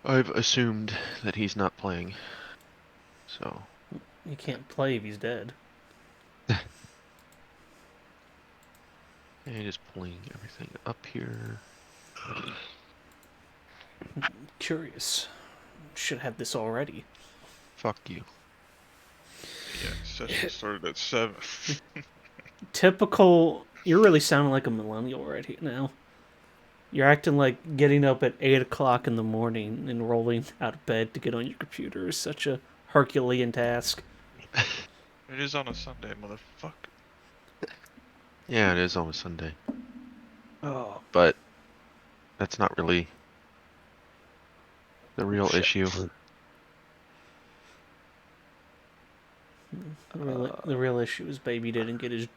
I've assumed that he's not playing, so... He can't play if he's dead. And just pulling everything up here. Curious. Should have this already. Fuck you. Yeah, session started at 7. Typical. You're really sounding like a millennial right now. You're acting like getting up at 8 o'clock in the morning and rolling out of bed to get on your computer is such a Herculean task. It is on a Sunday, motherfucker. Yeah, it is almost Sunday. Oh, But that's not really the real issue. The real issue is baby didn't get his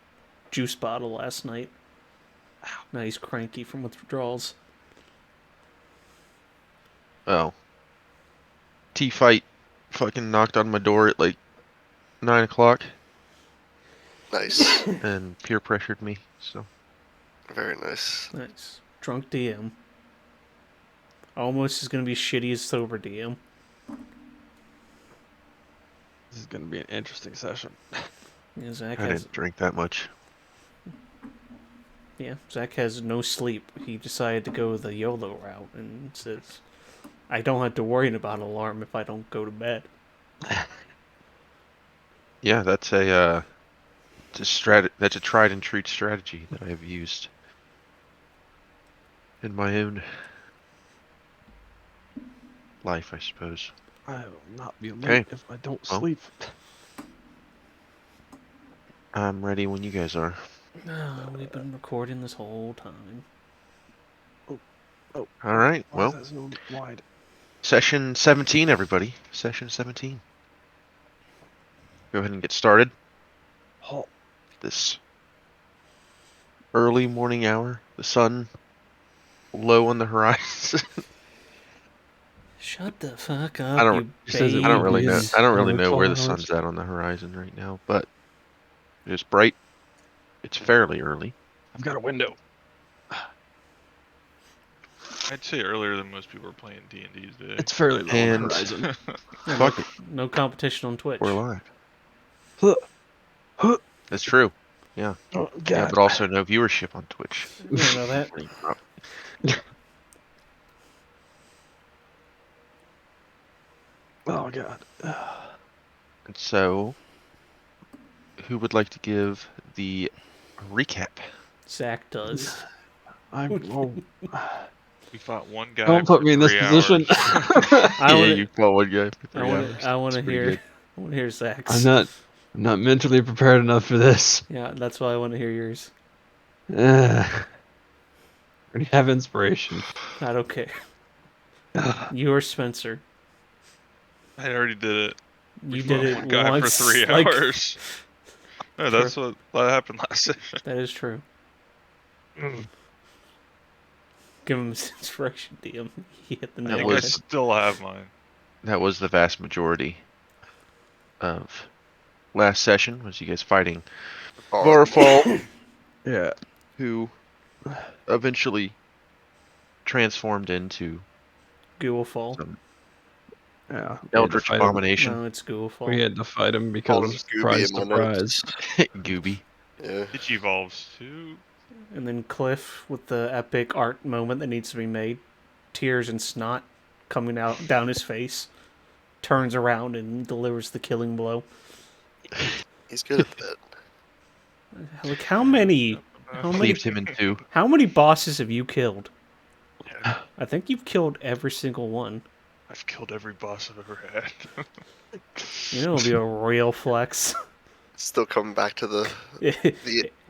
juice bottle last night. Now he's cranky from withdrawals. Oh. T-Fight fucking knocked on my door at like 9 o'clock Nice. and peer pressured me, so... Very nice. Nice. Drunk DM. Almost as gonna be shitty as sober DM. this is gonna be an interesting session. Yeah, Zach I didn't drink that much. Zach has no sleep. He decided to go the YOLO route and says, I don't have to worry about an alarm if I don't go to bed. Yeah, that's a that's a tried and true strategy that I've used in my own life, I suppose. I will not be late Okay. if I don't Well. sleep. I'm ready when you guys are. No, we've been recording this whole time. Oh. All right, Why is well, that so wide? session 17, everybody. Session 17. Go ahead and get started. Oh, This early morning hour, the sun low on the horizon. Shut the fuck up, I don't- you It says it I don't really know. babies. I don't really Over know where the 12 hours. sun's at on the horizon right now, but it's bright. It's fairly early. I've got a window. I'd say earlier than most people are playing D&D today. It's fairly low on And- the horizon. Fuck it, No competition on Twitch. we're live. Huh. That's true. Oh, Yeah, God. but also no viewership on Twitch. You don't know that? Oh, God. And so, who would like to give the recap? Zach does. We fought one guy. Don't put for me in this 3 position. hours. You fought one guy for 3 hours. I want to That's pretty hear. good. I want to hear Zach's. I'm not mentally prepared enough for this. Yeah, that's why I want to hear yours. Already have inspiration. Not okay. You or Spencer. I already did it. You We did fought it one guy once. for 3 like, hours. No, that's what happened last session. That is true. Give him his inspiration, DM. He hit the I nail think on I it. still have mine. That was the vast majority of last session. Was you guys fighting Varfall, Yeah. who eventually transformed into Goofall. some Yeah. Eldritch Abomination. No, it's Goofall. We had to fight him Called because him Scooby surprise, in my notes. surprise. Gooby. Yeah. It evolves too. And then Cliff with the epic art moment that needs to be made. Tears and snot coming out down his face. Turns around and delivers the killing blow. He's good at that. Like how many Cleaved him in two. how many bosses have you killed? Yeah, I think you've killed every single one. I've killed every boss I've ever had. You know, it'll be a real flex. Still coming back to the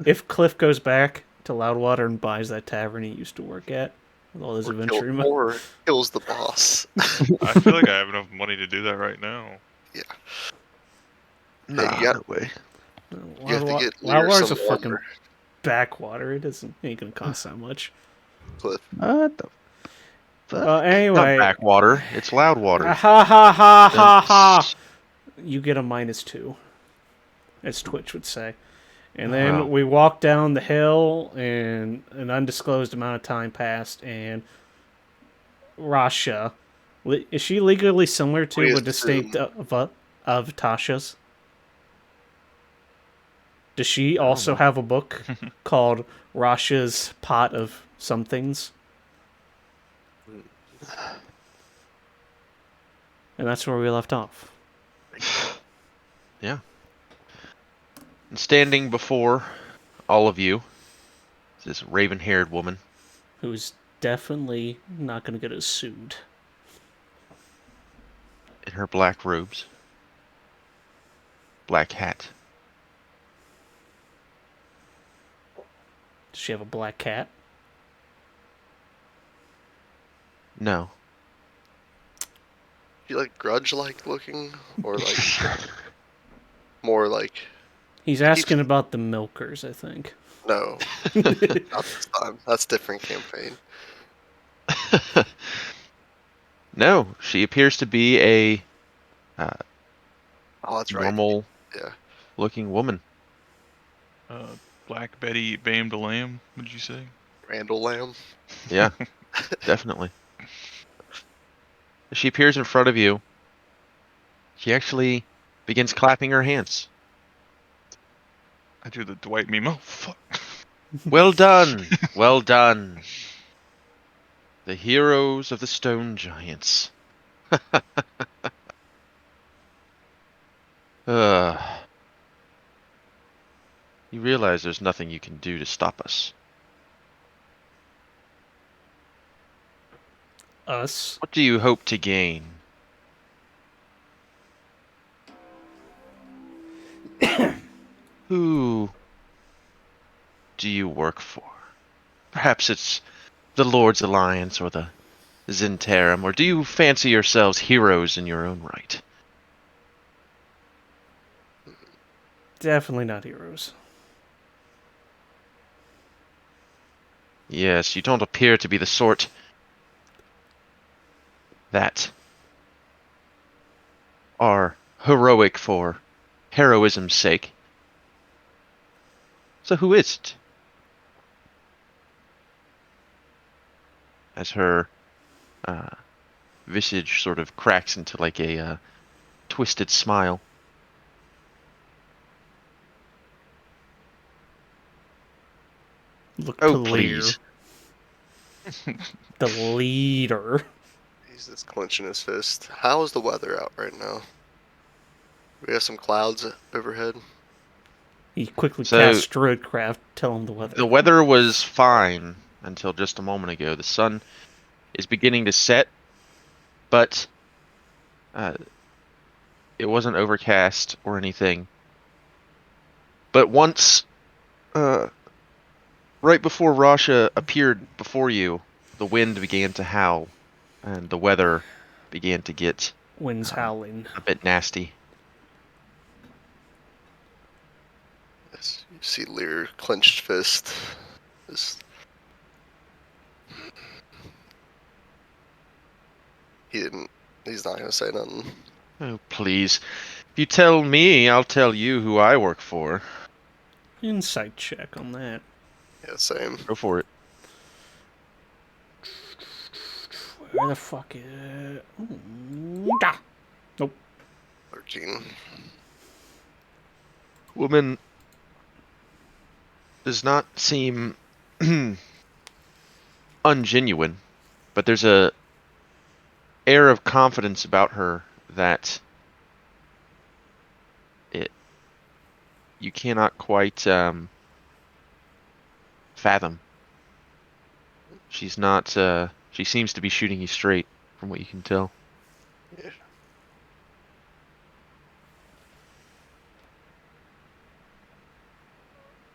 If Cliff goes back to Loudwater and buys that tavern he used to work at with all those adventure money. or kills the boss. I feel like I have enough money to do that right now. Nah, yeah. no way. You have to get near Loudwater's some a fucking water, backwater. It ain't gonna cost that much. Cliff. What the Not Anyway. backwater. It's loud water. Ha ha ha ha ha! You get a -2, as Twitch would say. And then Wow. we walked down the hill, and an undisclosed amount of time passed, and Rasha Is she legally similar to We or distinct assume. of Tasha's? Does she don't also know. have a book called Rasha's Pot of Some Things? And that's where we left off. Yeah. And standing before all of you, is this raven-haired woman. Who's definitely not going to get us sued. In her black robes, black hat. Does she have a black cat? No. You like grudge-like looking, or like more like He's asking about the milkers, I think. no, not this time. That's different campaign. No, she appears to be a Oh, that's right. normal Yeah. looking woman. Black Betty Bam the Lamb, would you say? Randall Lamb. Yeah, definitely. As she appears in front of you, she actually begins clapping her hands. I do the Dwight meme. Oh, fuck. Well done! Well done! The heroes of the stone giants. You realize there's nothing you can do to stop us. Us? What do you hope to gain? Who do you work for? Perhaps it's the Lord's Alliance or the Zentarum, or do you fancy yourselves heroes in your own right? Definitely not heroes. Yes, you don't appear to be the sort that are heroic for heroism's sake. So who is it? As her visage sort of cracks into like a twisted smile. Look Oh, to Lear. please. The leader. He's just clenching his fist. How is the weather out right now? We have some clouds overhead. He quickly So- casts Druidcraft, tell him the weather. The weather was fine until just a moment ago. The sun is beginning to set, but it wasn't overcast or anything. But once, right before Rasha appeared before you, the wind began to howl, and the weather began to get Wind's howling. a bit nasty. Yes, you see Lear clenched fist. Just... He's not gonna say nothing. Oh, please. If you tell me, I'll tell you who I work for. Insight check on that. Yeah, same. Go for it. Where the fuck is... Ooh, ah. Nope. 13. Woman does not seem ungenuine, but there's a air of confidence about her that you cannot quite fathom. She's not. She seems to be shooting you straight, from what you can tell. Yeah.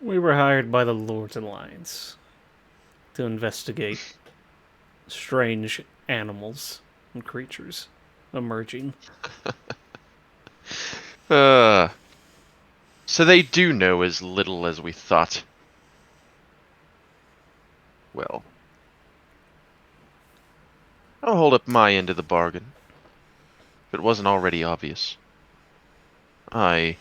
We were hired by the Lord's Alliance to investigate strange animals and creatures emerging. So they do know as little as we thought. Well, I'll hold up my end of the bargain, if it wasn't already obvious. I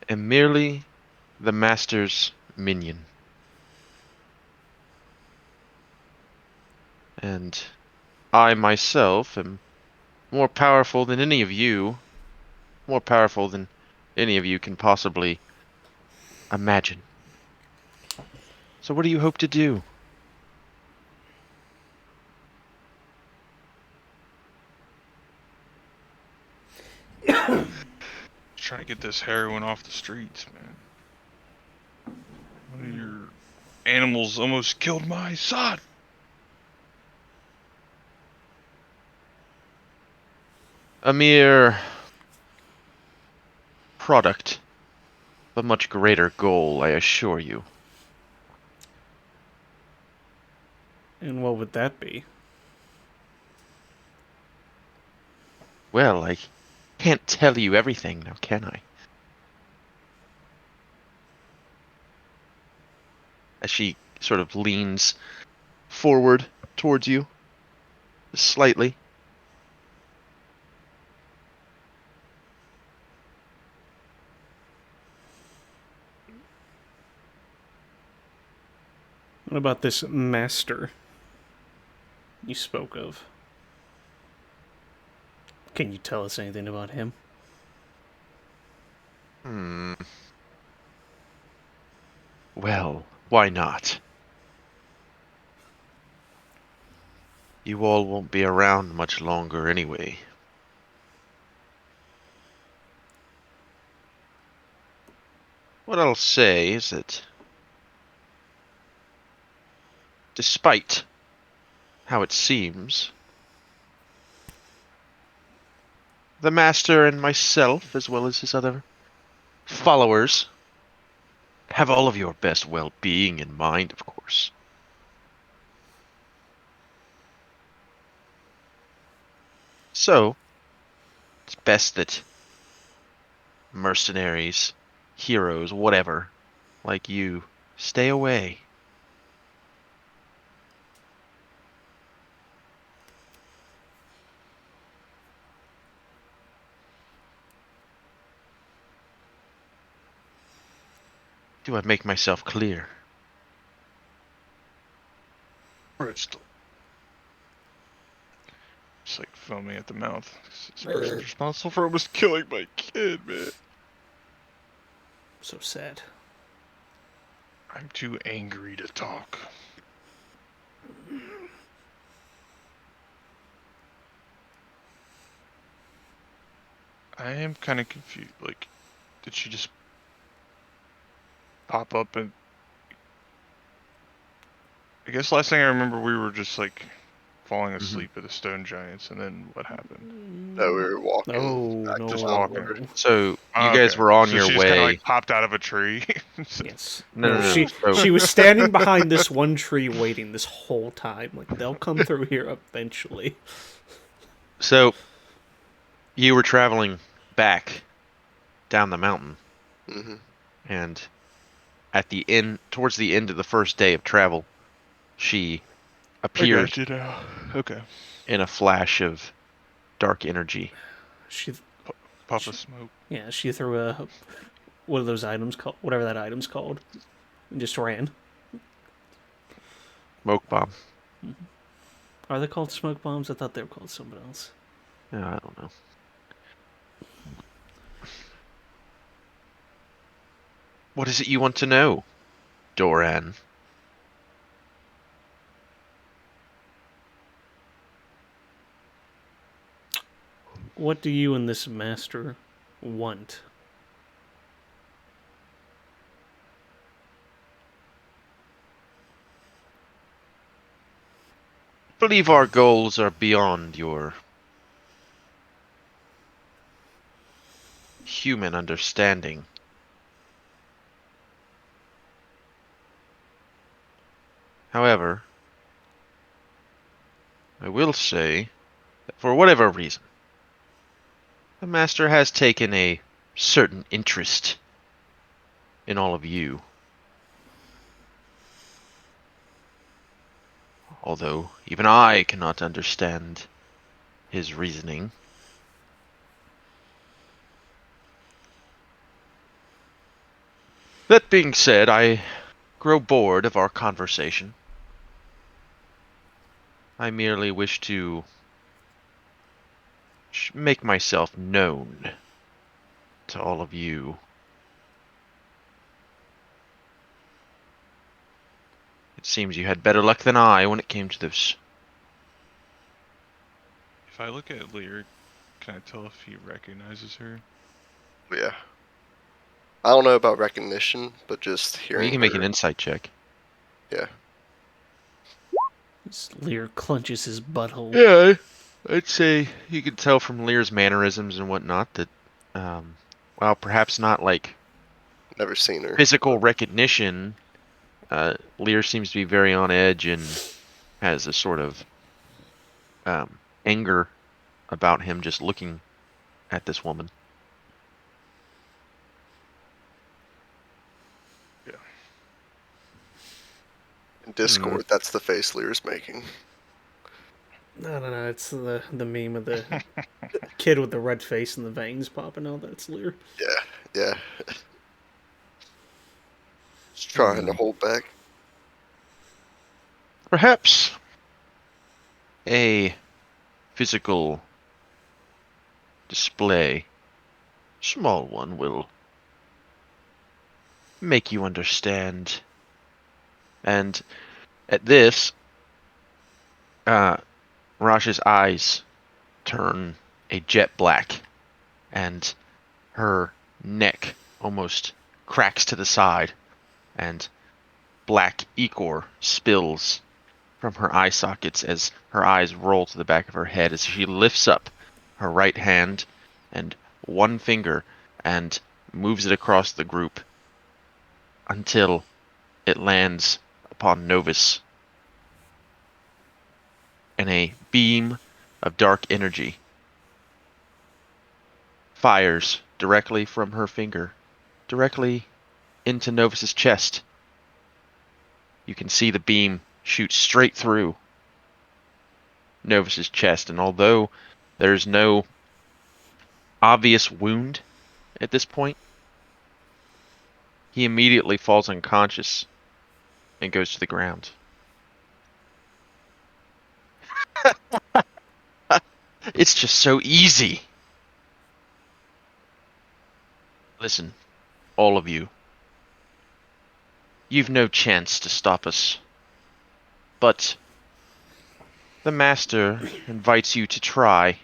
am merely the Master's minion. And I myself am more powerful than any of you. More powerful than any of you can possibly imagine. So what do you hope to do? Trying to get this heroin off the streets, man. One of your animals almost killed my son. A mere product of a much greater goal, I assure you. And what would that be? Well, I can't tell you everything now, can I? As she sort of leans forward towards you, slightly. What about this master you spoke of? Can you tell us anything about him? Well, why not? You all won't be around much longer anyway. What I'll say is that despite how it seems, the Master and myself, as well as his other followers, have all of your best well-being in mind, of course. So, it's best that mercenaries, heroes, whatever, like you, stay away. Do I make myself clear? It's like foaming at the mouth. This person's responsible for almost killing my kid, man. So sad. I'm too angry to talk. I am kind of confused. Like, did she just pop up and... I guess last thing I remember we were just like falling asleep at the stone giants, and then what happened? That we were walking Oh, back no. to Just town. walking. So, you Oh, guys okay. were on So your she just kind of way. like popped out of a tree. Yes. No. She was standing behind this one tree waiting this whole time. Like, they'll come through here eventually. So, you were traveling back down the mountain, Mm-hmm. and at the end, towards the end of the first day of travel, she I appeared got you now. Okay. in a flash of dark energy. She, Puff of smoke. yeah, she threw a what are those items called? Whatever that item's called, and just ran. Smoke bomb. Are they called smoke bombs? I thought they were called something else. Yeah, I don't know. What is it you want to know, Doran? What do you and this master want? I believe our goals are beyond your human understanding. However, I will say that for whatever reason, the Master has taken a certain interest in all of you. Although even I cannot understand his reasoning. That being said, I grow bored of our conversation. I merely wish to make myself known to all of you. It seems you had better luck than I when it came to this. If I look at Lear, can I tell if he recognizes her? Yeah. I don't know about recognition, but just Well, hearing you can make her. an insight check. Yeah. Lear clenches his butthole. Yeah, I'd say you can tell from Lear's mannerisms and whatnot that, well, perhaps not like Never seen her. physical recognition. Lear seems to be very on edge and has a sort of anger about him just looking at this woman. Yeah. In Discord, that's the face Lear's making. No. It's the meme of the kid with the red face and the veins popping out. That's Lear. Yeah. Just trying to hold back. Perhaps a physical display, small one, will make you understand. And at this, Rash's eyes turn a jet black, and her neck almost cracks to the side, and black ichor spills from her eye sockets as her eyes roll to the back of her head as she lifts up her right hand and one finger and moves it across the group until it lands upon Novus. And a beam of dark energy fires directly from her finger, directly into Novus's chest. You can see the beam shoot straight through Novus's chest, and although there's no obvious wound at this point, he immediately falls unconscious and goes to the ground. It's just so easy. Listen, all of you. You've no chance to stop us. But the Master invites you to try.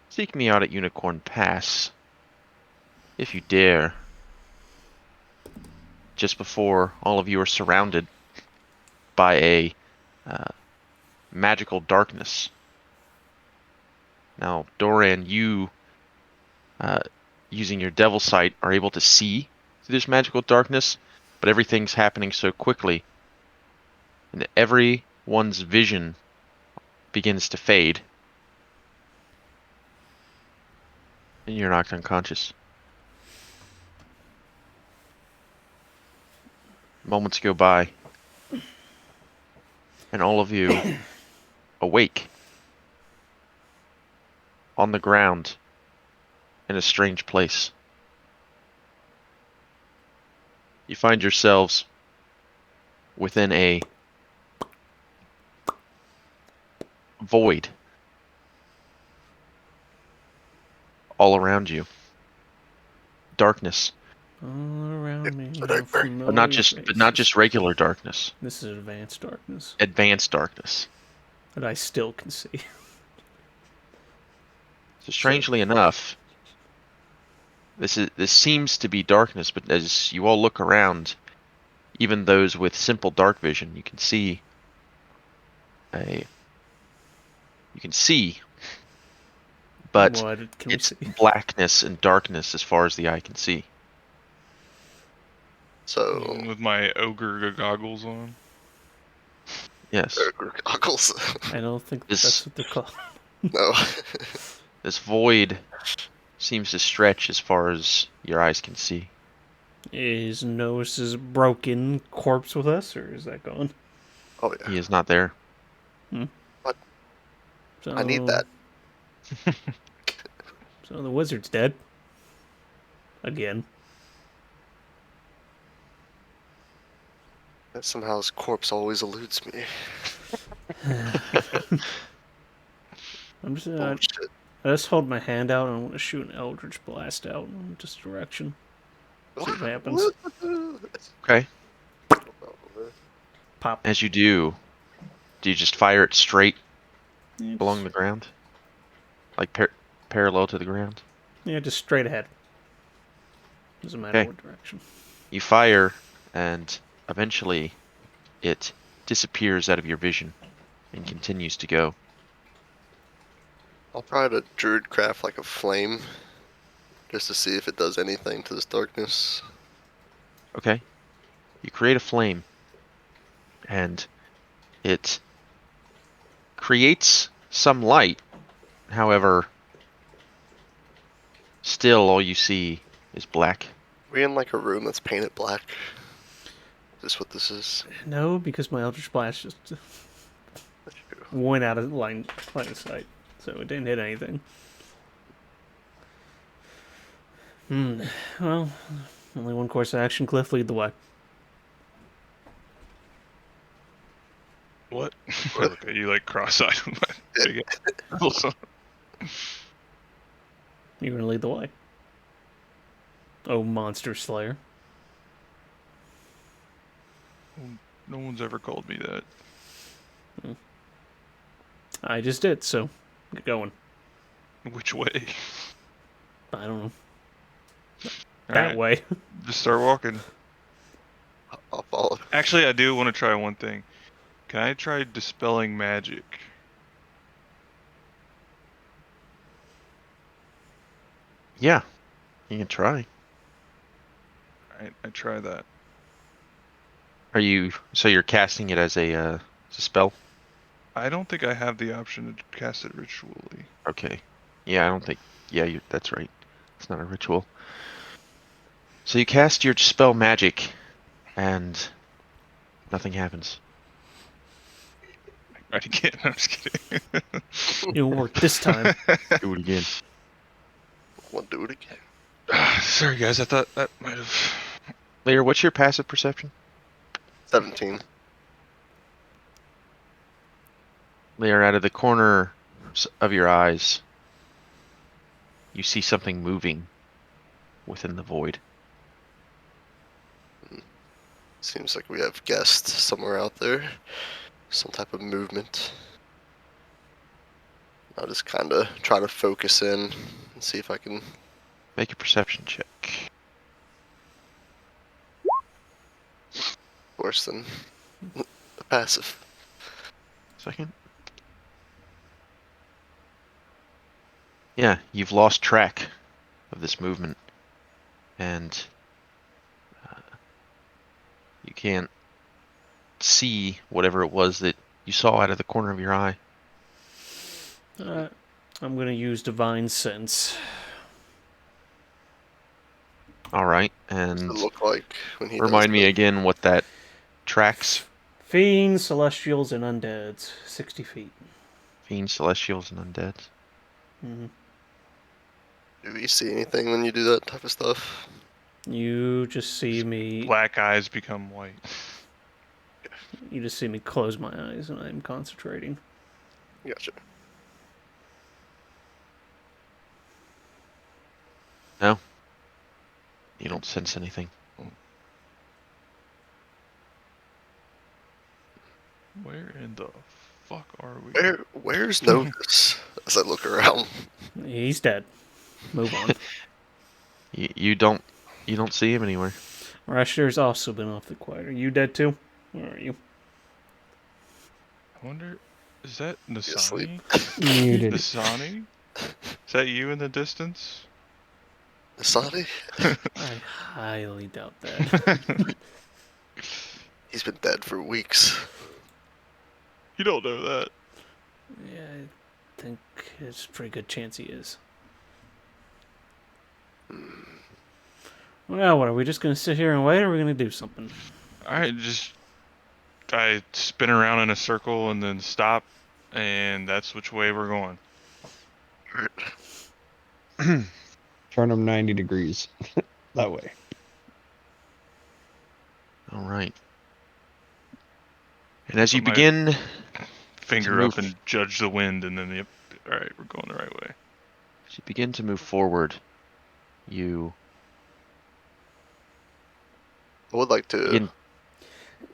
Seek me out at Unicorn Pass, if you dare. Just before all of you are surrounded by a magical darkness. Now, Doran, you, using your Devil Sight, are able to see through this magical darkness, but everything's happening so quickly, and everyone's vision begins to fade, and you're knocked unconscious. Moments go by, and all of you awake on the ground in a strange place. You find yourselves within a void all around you. Darkness, All around me. But no I- but not just regular darkness. This is advanced darkness Advanced darkness. that I still can see. So strangely enough, this seems to be darkness, but as you all look around, even those with simple dark vision, you can see, but What can we it's see? blackness and darkness as far as the eye can see. So, Even with my ogre goggles on. Yes, goggles. I don't think This- that's what they're called. No. this void seems to stretch as far as your eyes can see. Is Noah's broken corpse with us, or is that gone? Oh yeah. He is not there. So, I need that. So the wizard's dead. Again. That somehow his corpse always eludes me. I'm just Bullshit. I just hold my hand out and I'm gonna shoot an Eldritch Blast out in this direction. See what happens. Okay. Pop. As you do you just fire it straight Yeah, along the ground? Like parallel to the ground? just straight ahead. Doesn't matter Okay. what direction. You fire, and eventually it disappears out of your vision and continues to go. I'll try to druid craft like a flame, just to see if it does anything to this darkness. Okay. You create a flame, and it creates some light. However, still all you see is black. We in like a room that's painted black. Is this what this is? No, because my Eldritch Blast just went out of line of sight, so it didn't hit anything. Well, only one course of action. Cliff, lead the way. What? I look at you like cross-eyed. Also, You're gonna lead the way. Oh, Monster Slayer. no one's ever called me that. I just did, so get going. Which way? I don't know. All That right, way. just start walking. I'll follow. Actually, I do want to try one thing. Can I try Dispelling Magic? Yeah, you can try. Alright, I try that. So you're casting it as a spell? I don't think I have the option to cast it ritually. Okay. Yeah, I don't think. Yeah, that's right. It's not a ritual. So you cast your Dispel Magic, and nothing happens. Right again. I'm just kidding. It'll work this time. Do it again. We'll do it again. Sorry, guys. I thought that might have. Lear, what's your passive perception? 17. Lear, out of the corner of your eyes, you see something moving within the void. Seems like we have guests somewhere out there. Some type of movement. I'll just kind of try to focus in and see if I can. Make a perception check. Worse than the passive. Second. Yeah, you've lost track of this movement, and you can't see whatever it was that you saw out of the corner of your eye. I'm gonna use Divine Sense. What All right, does and it look like when he remind does me that? again what that tracks. Fiends, Celestials, and Undeads. 60 feet. Fiends, Celestials, and Undeads. Mm-hmm. Do we see anything when you do that type of stuff? You just see me. Black eyes become white. You just see me close my eyes and I'm concentrating. Gotcha. No, you don't sense anything. Where in the fuck are we? Where's Novus? As I look around. He's dead. Move on. You don't see him anywhere. Rasher's also been awfully quiet. Are you dead too? Where are you? I wonder, is that asleep? Nasani? Muted. Nasani? Is that you in the distance? Asadi? I highly doubt that. He's been dead for weeks. You don't know that. Yeah, I think it's a pretty good chance he is. Well, what are we just gonna sit here and wait, or are we gonna do something? I spin around in a circle and then stop, and that's which way we're going. Turn them 90 degrees. That way. All right. And as you Put my begin finger move- up and judge the wind, and then, yep, alright, we're going the right way. as you begin to move forward, you I would like to begin.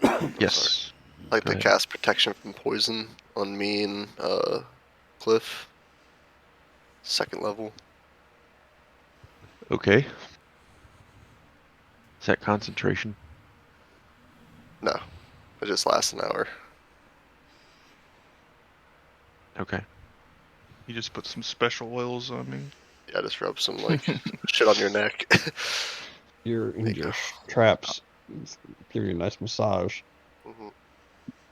sorry. Yes. like Go to ahead. cast protection from poison on me and Cliff. 2nd level. Okay. Is that concentration? No, it just lasts an hour. Okay. You just put some special oils on me. Yeah, just rub some like shit on your neck. You're in There you your go. traps. Give you a nice massage. Mhm.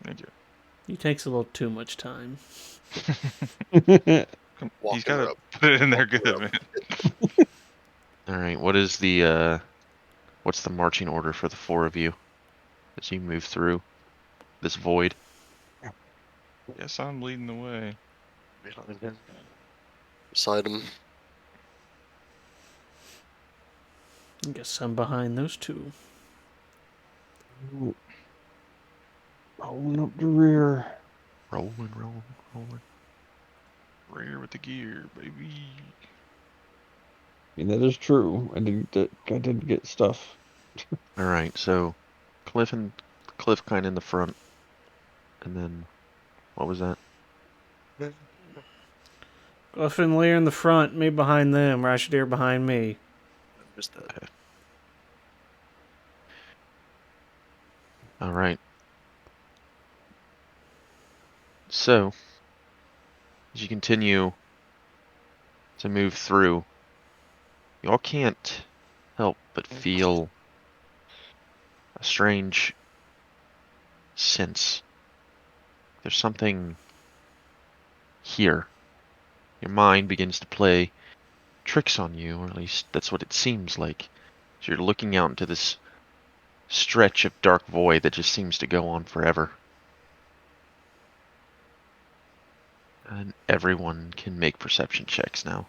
Thank you. He takes a little too much time. Come, Walk he's and gotta rub. put it in there Walk and good, rub. man. All right. What is the what's the marching order for the 4 of you as you move through this void? Guess I'm leading the way. Behind him. Beside him. I guess I'm behind those two. Holding up the rear. Rolling. Rear with the gear, baby. I mean, that is true. I did get stuff. All right. So Cliff kind of in the front, and then what was that? Cliff and Lear in the front, me behind them, Rashadir behind me. Just that. All right. So as you continue to move through, you all can't help but feel a strange sense. There's something here. Your mind begins to play tricks on you, or at least that's what it seems like. So you're looking out into this stretch of dark void that just seems to go on forever. And everyone can make perception checks now.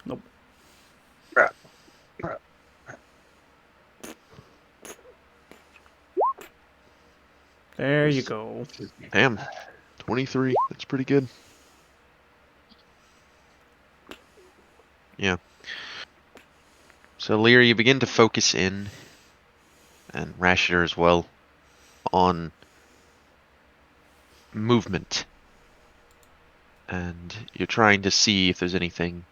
Nope. Crap. There you go. Damn, 23. That's pretty good. Yeah. So Lear, you begin to focus in, and Rashidar as well, on movement. And you're trying to see if there's anything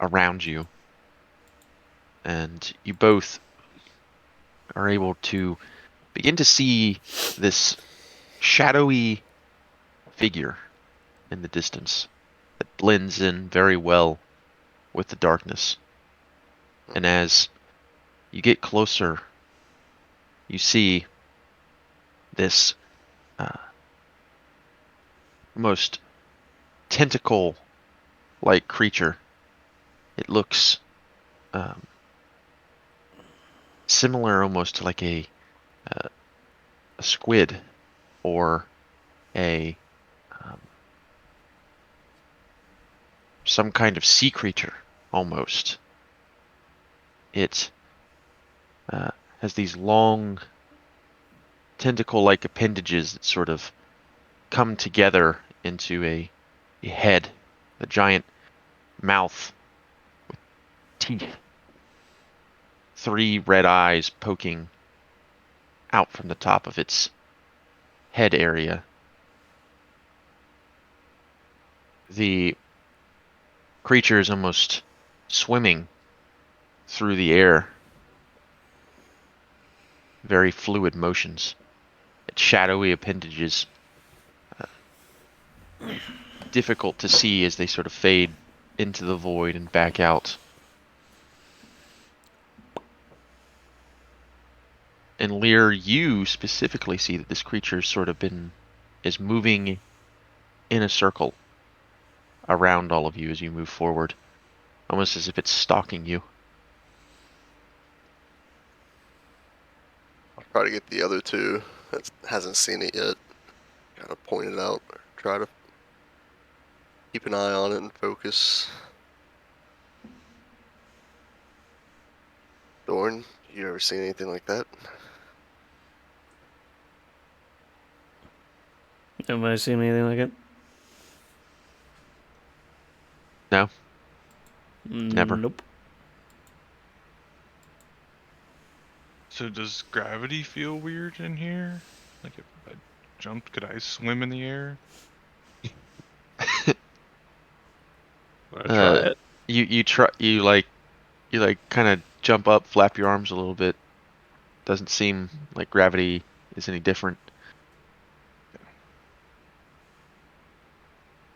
around you. And you both are able to begin to see this shadowy figure in the distance that blends in very well with the darkness. And as you get closer, you see this almost tentacle-like creature. It looks similar almost to like a squid or a some kind of sea creature almost. It has these long tentacle-like appendages that sort of come together into a head, a giant mouth with teeth, 3 red eyes poking out from the top of its head area. The creature is almost swimming through the air. Very fluid motions. Its shadowy appendages difficult to see as they sort of fade into the void and back out. And Lear, you specifically see that this creature is moving in a circle around all of you as you move forward, almost as if it's stalking you. I'll try to get the other 2 that hasn't seen it yet. Kind of point it out. Or try to keep an eye on it and focus. Dorn, you ever seen anything like that? Have I seen anything like it? No, never. Nope. So does gravity feel weird in here? Like if I jumped, could I swim in the air? Wanna try it? You kind of jump up, flap your arms a little bit. Doesn't seem like gravity is any different. I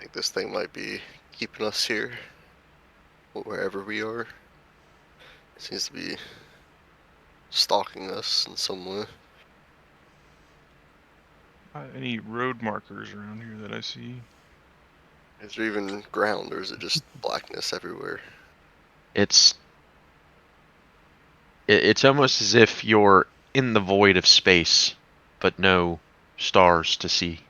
think this thing might be keeping us here, wherever we are. It seems to be stalking us in some way. Any road markers around here that I see? Is there even ground, or is it just blackness everywhere? It's it's almost as if you're in the void of space, but no stars to see.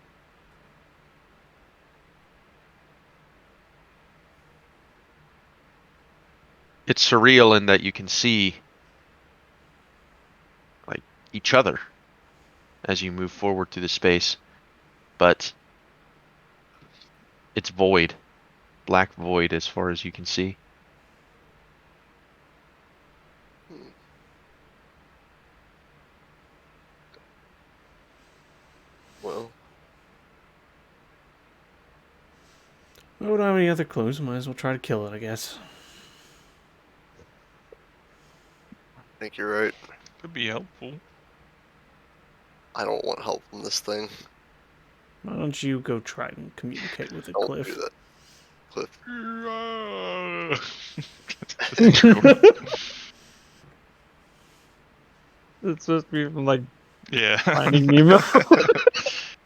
It's surreal in that you can see like each other as you move forward through the space, but it's void, black void as far as you can see. Well, We don't have any other clues. Might as well try to kill it, I guess. I think you're right. Could be helpful. I don't want help from this thing. Why don't you go try and communicate with it, Don't Cliff? do that, Cliff. That's true. It's supposed to be from like Yeah. Finding Nemo.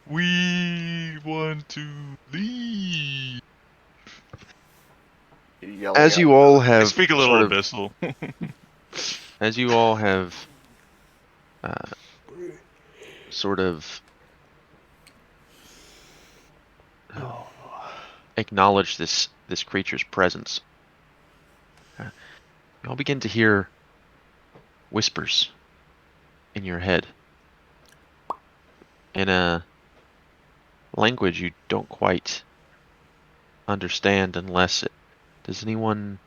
We want to leave. You're yelling As at you me. all I have speak a sort little of, abyssal. as you all have sort of acknowledge this creature's presence, you all begin to hear whispers in your head in a language you don't quite understand unless does anyone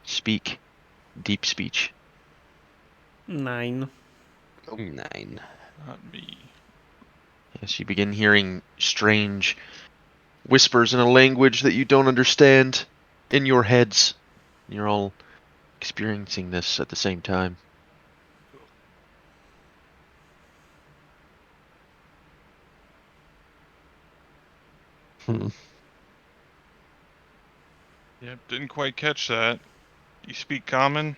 speak deep speech? 9. 9. Not me. Yes, you begin hearing strange whispers in a language that you don't understand in your heads. You're all experiencing this at the same time. Hmm. Yep, didn't quite catch that. You speak common?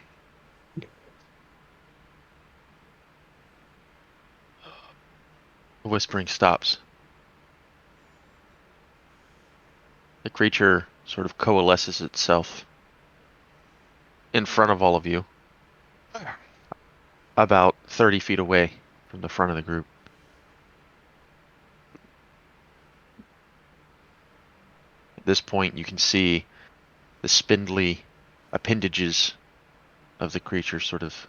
The whispering stops. The creature sort of coalesces itself in front of all of you, about 30 feet away from the front of the group. At this point, you can see the spindly appendages of the creature sort of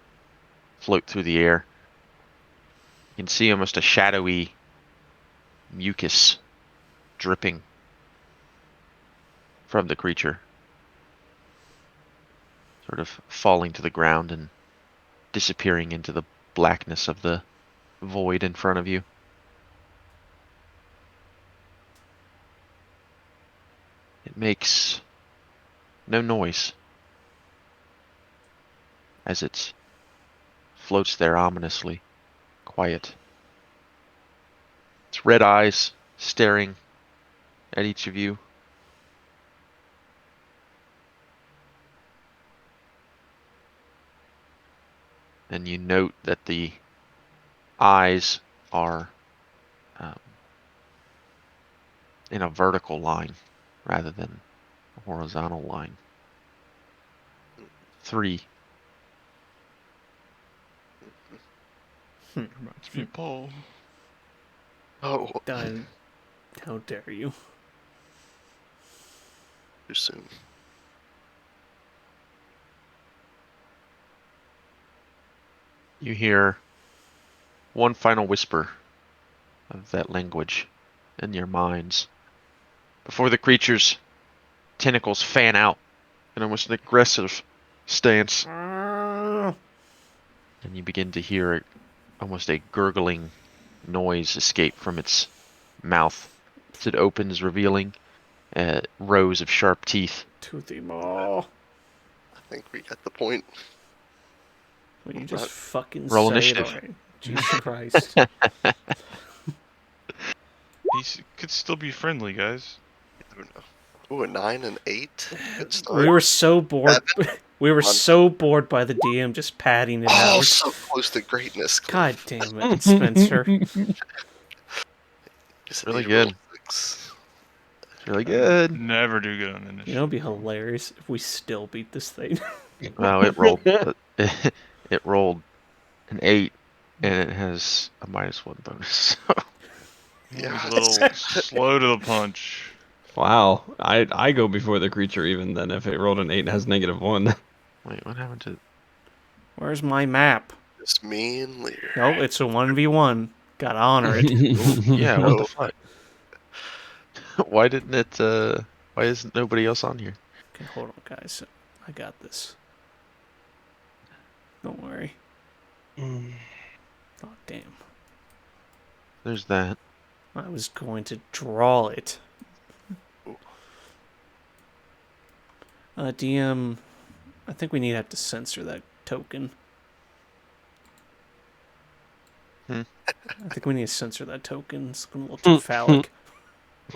float through the air. You can see almost a shadowy mucus dripping from the creature, sort of falling to the ground and disappearing into the blackness of the void in front of you. It makes no noise as it floats there ominously, quiet. Its red eyes staring at each of you. And you note that the eyes are in a vertical line rather than a horizontal line. 3. Reminds me of Paul. Oh, How dare you? too soon. You hear one final whisper of that language in your minds before the creature's tentacles fan out in almost an aggressive stance, and you begin to hear almost a gurgling noise escape from its mouth as it opens, revealing rows of sharp teeth. Toothy maw. I think we got the point. Will you just fucking Roll say initiative. it already? Jesus Christ. Could still be friendly, guys. I don't know. Ooh, a 9 and 8. Good start. We were so bored. 7. We were Come on. so bored by the DM just padding it Oh, out. so close to greatness. God damn it, Spencer. Just Really need to roll good. 6. It's really good. Never do good on initiative. You know, it'd be hilarious if we still beat this thing. Well, it rolled. It rolled an 8, and it has a -1 bonus. Yeah. He's a little slow to the punch. Wow. I go before the creature even then if it rolled an 8 and has -1. Wait, what happened to? Where's my map? Just me and Lear. No, it's a 1v1. Gotta honor it. Yeah, what No. the fuck? Why didn't it? Why isn't nobody else on here? Okay, hold on, guys. I got this. Don't worry. Oh, damn. There's that. I was going to draw it. DM, I think we need to have to censor that token. I think we need to censor that token. It's going to look too phallic.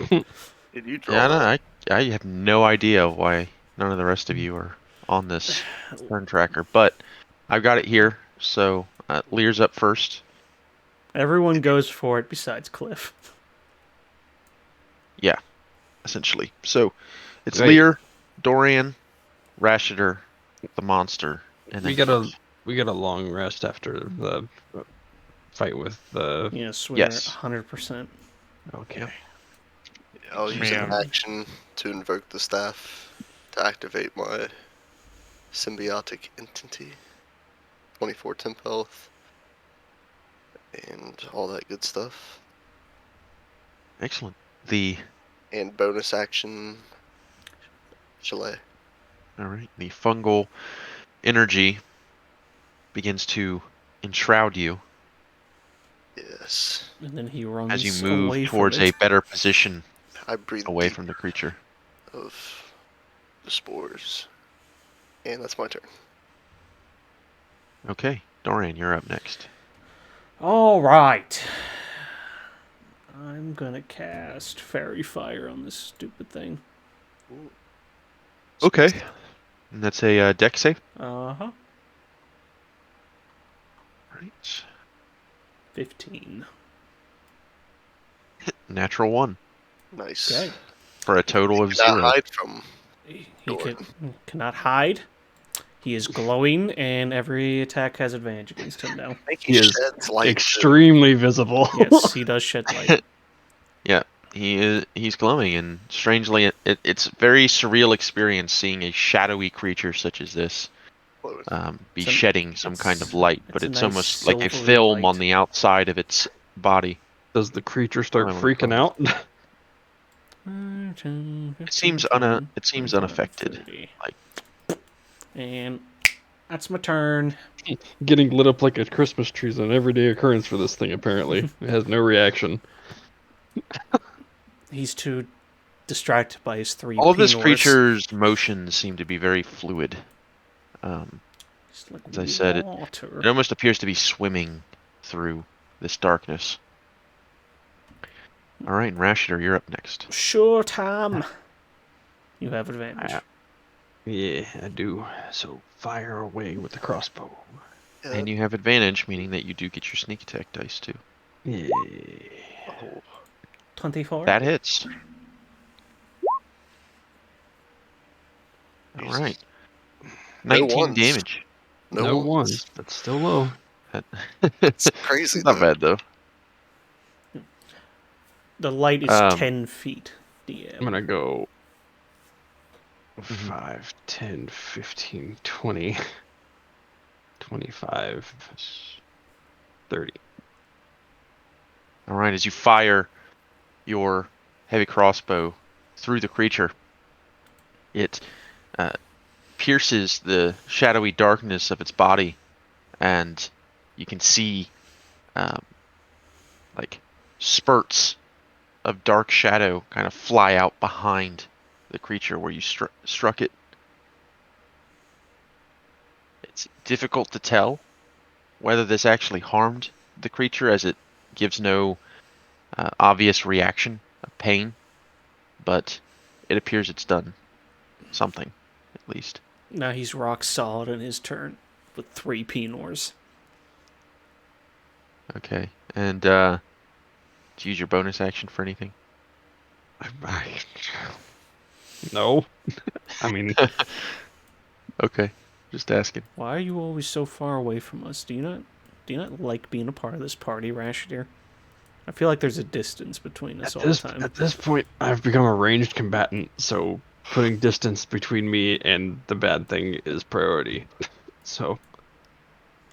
Did you draw Yeah, that? I have no idea why none of the rest of you are on this turn tracker, but I've got it here. So Lear's up first. Everyone goes for it besides Cliff. Yeah, essentially. So it's Great. Lear, Dorian, Rashidor, the monster, and then we got a long rest after the fight with the. Yes, we're Yes. 100%. Okay. I'll use an Man. action to invoke the staff to activate my symbiotic entity. 24 temp health. And all that good stuff. excellent. And bonus action. Chalet. All right, the fungal energy begins to enshroud you Yes. And then he runs as you away move towards from a it. better position I breathe away deep from the creature. of the spores. And that's my turn. Okay, Dorian, you're up next. All right. I'm gonna cast Fairy Fire on this stupid thing. Okay, and that's a deck save. Uh-huh. Right. 15. Natural 1 Nice. Okay. for a total of Cannot 0. hide from. He Dorian. cannot hide. He is glowing, and every attack has advantage against him now. I think He he is sheds light. Extremely visible. Yes, he does shed light. Yeah, he's glowing, and strangely, it's a very surreal experience seeing a shadowy creature such as this Too. be It's a- shedding some kind of light, but it's a it's nice almost like a silvery film on light. the outside of its body. Does the creature start I wanna freaking call out? It seems unaffected. 30. Like- And that's my turn. Getting lit up like a Christmas tree is an everyday occurrence for this thing, apparently. It has no reaction. He's too distracted by his 3 All of this Pinors. creature's motions seem to be very fluid. Just like As I said, it water. almost appears to be swimming through this darkness. All right, and Rashidor, you're up next. Sure, Tom. You have advantage. Yeah, I do. So fire away with the crossbow. Yeah. And you have advantage, meaning that you do get your sneak attack dice too. Yeah. Oh, 24. That hits. All Jesus. right. No 19 ones. damage. No ones, but still low. It's crazy. Not though. bad though. The light is Um, 10 feet. DM. I'm gonna go 5, 10, 15, 20. 25, 30. All right, as you fire your heavy crossbow through the creature, it pierces the shadowy darkness of its body, and you can see like spurts of dark shadow kind of fly out behind the creature where you struck it. It's difficult to tell whether this actually harmed the creature, as it gives no obvious reaction of pain, but it appears it's done something, at least. Now he's rock solid in his turn with 3 Pinors. Okay, and do you use your bonus action for anything? No. I mean, Okay, just asking. Why are you always so far away from us? Do you not like being a part of this party, Rashidir? I feel like there's a distance between us all the time. at this point, I've become a ranged combatant, so putting distance between me and the bad thing is priority. So,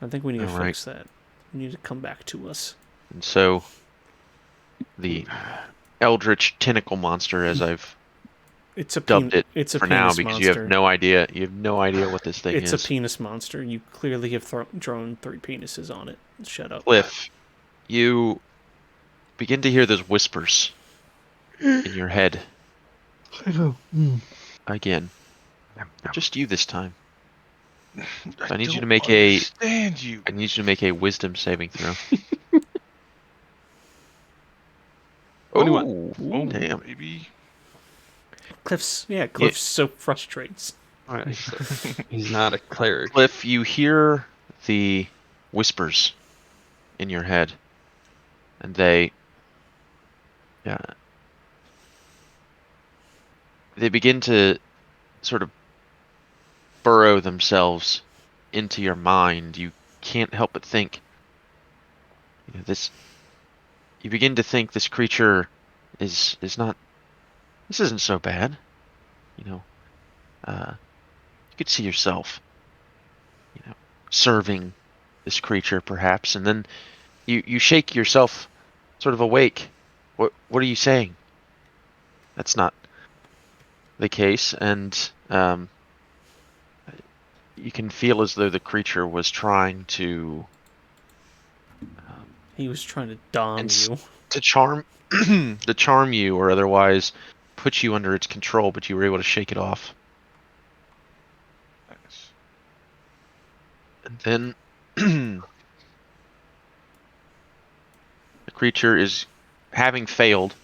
I think we need to All right. fix that. You need to come back to us. And so, the eldritch tentacle monster, as I've It's a dubbed it It's a for now, penis because monster. you have no idea. You have no idea what this thing It's is. a penis monster. You clearly have drawn 3 penises on it. Shut up. Cliff, you begin to hear those whispers in your head again. Just you this time. I need you to make a. Understand you. I need you to make a wisdom saving throw. 21. Oh, Damn. baby. Cliff's so frustrates. Alright, so he's not a cleric. Cliff, you hear the whispers in your head, and they begin to sort of burrow themselves into your mind. You can't help but think, this. You begin to think this creature is not. This isn't so bad. You could see yourself, serving this creature perhaps, and then you shake yourself sort of awake. What are you saying? That's not the case, and you can feel as though the creature was trying to He was trying to dom you. charm to charm you, or otherwise put you under its control, but you were able to shake it off. Nice. And then the creature is, having failed,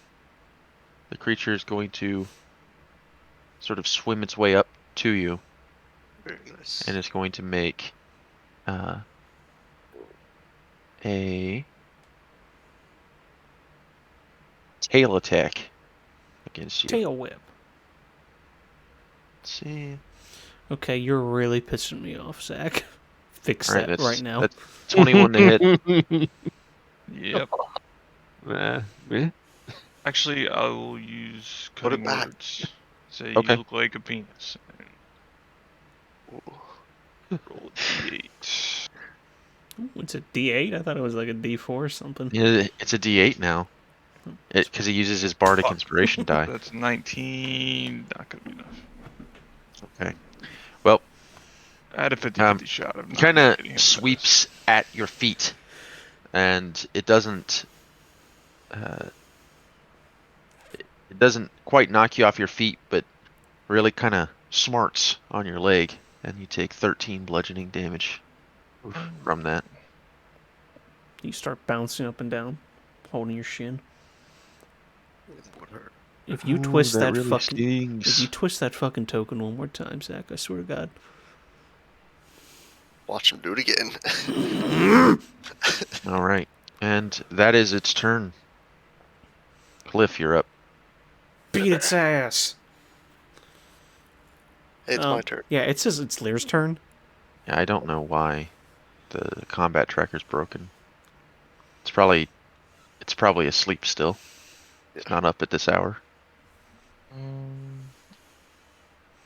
the creature is going to sort of swim its way up to you, Very nice. and it's going to make a tail attack against you. Tail whip. Let's see. Okay, you're really pissing me off, Zach. Fix All right, that right now. That's 21 to hit. Yep. Yeah. Actually, I will use Put it cutting back. words. Say Okay. you look like a penis. Ooh. Roll a d8. Ooh, it's a D8? I thought it was like a D4 or something. Yeah, it's a D8 now, because he uses his bardic Fuck. inspiration die. That's 19. Not gonna be enough. Okay. Well, I had a 50-50 shot of not kind hitting him of with sweeps at your feet, and it doesn't quite knock you off your feet, but really kind of smarts on your leg, and you take 13 bludgeoning damage from that. You start bouncing up and down, holding your shin. Would hurt. If you twist that really fucking stings. if you twist that fucking token one more time, Zach, I swear to God. Watch him do it again. All right, and that is its turn. Cliff, you're up. Beat its ass. Hey, it's Oh, my turn. Yeah, it says it's Lear's turn. Yeah, I don't know why the combat tracker's broken. It's probably asleep still. It's not up at this hour.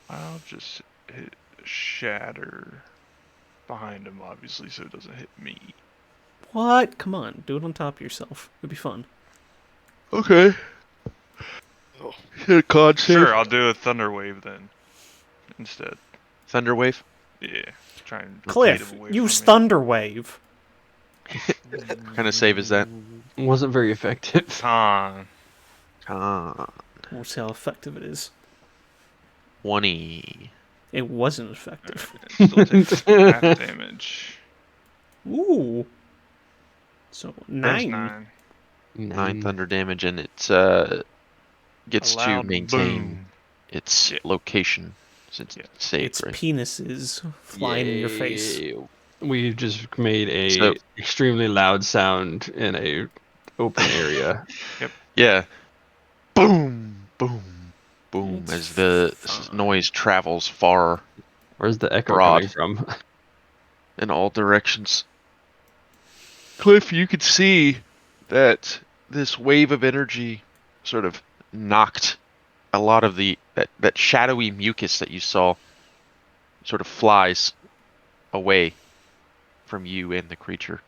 I'll just hit shatter behind him, obviously, so it doesn't hit me. What? Come on, do it on top of yourself. It'd be fun. Okay. Oh, Hit a con save. Sure, I'll do a thunder wave then instead. Thunder wave. Yeah, try and rotate Cliff, him away use from me. Thunder Wave. What kind of save is that? Wasn't very effective. Con. Con. We'll see how effective it is. 20. It wasn't effective. It still takes half damage. Ooh. So, That's 9. 9 thunder damage, and it gets A to loud maintain boom. its Yeah. location since Yeah. it's safe, Its right? penises flying in your face. Yay. We just made a So- extremely loud sound in a open area. Yeah. Boom, boom, boom, It's as the fine. noise travels far Where's the echo Broad. coming from? in all directions. Cliff, you could see that this wave of energy sort of knocked a lot of that shadowy mucus that you saw sort of flies away from you and the creature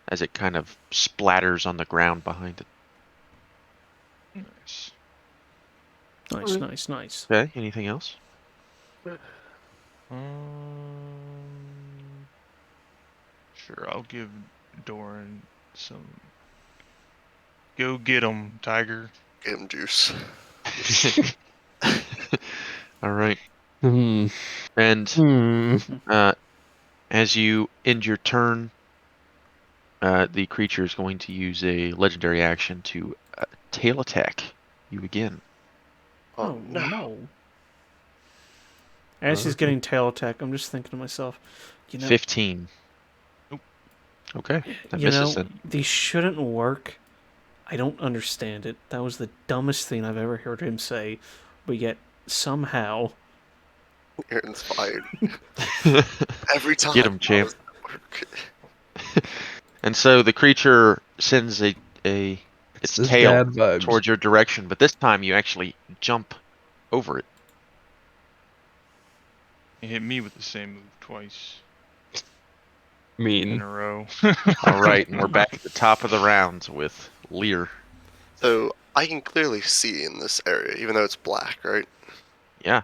as it kind of splatters on the ground behind it. Nice. Nice, nice, nice. Okay, anything else? Sure, I'll give Doran some. Go get him, Tiger. get him juice. All right. Hmm. And Hmm. as you end your turn, the creature is going to use a legendary action to tail attack you again. Oh, no. As he's getting tail attack, I'm just thinking to myself, 15. Nope. Okay, that you misses know, then. these shouldn't work. I don't understand it. That was the dumbest thing I've ever heard him say. But yet, somehow, You're inspired. Every time. Get him, champ. How does that work? And so the creature sends its This tail bad vibes. towards your direction, but this time you actually jump over it. He hit me with the same move twice in Mean. a row. All right, and we're back at the top of the round with Lear. So I can clearly see in this area, even though it's black, right? Yeah.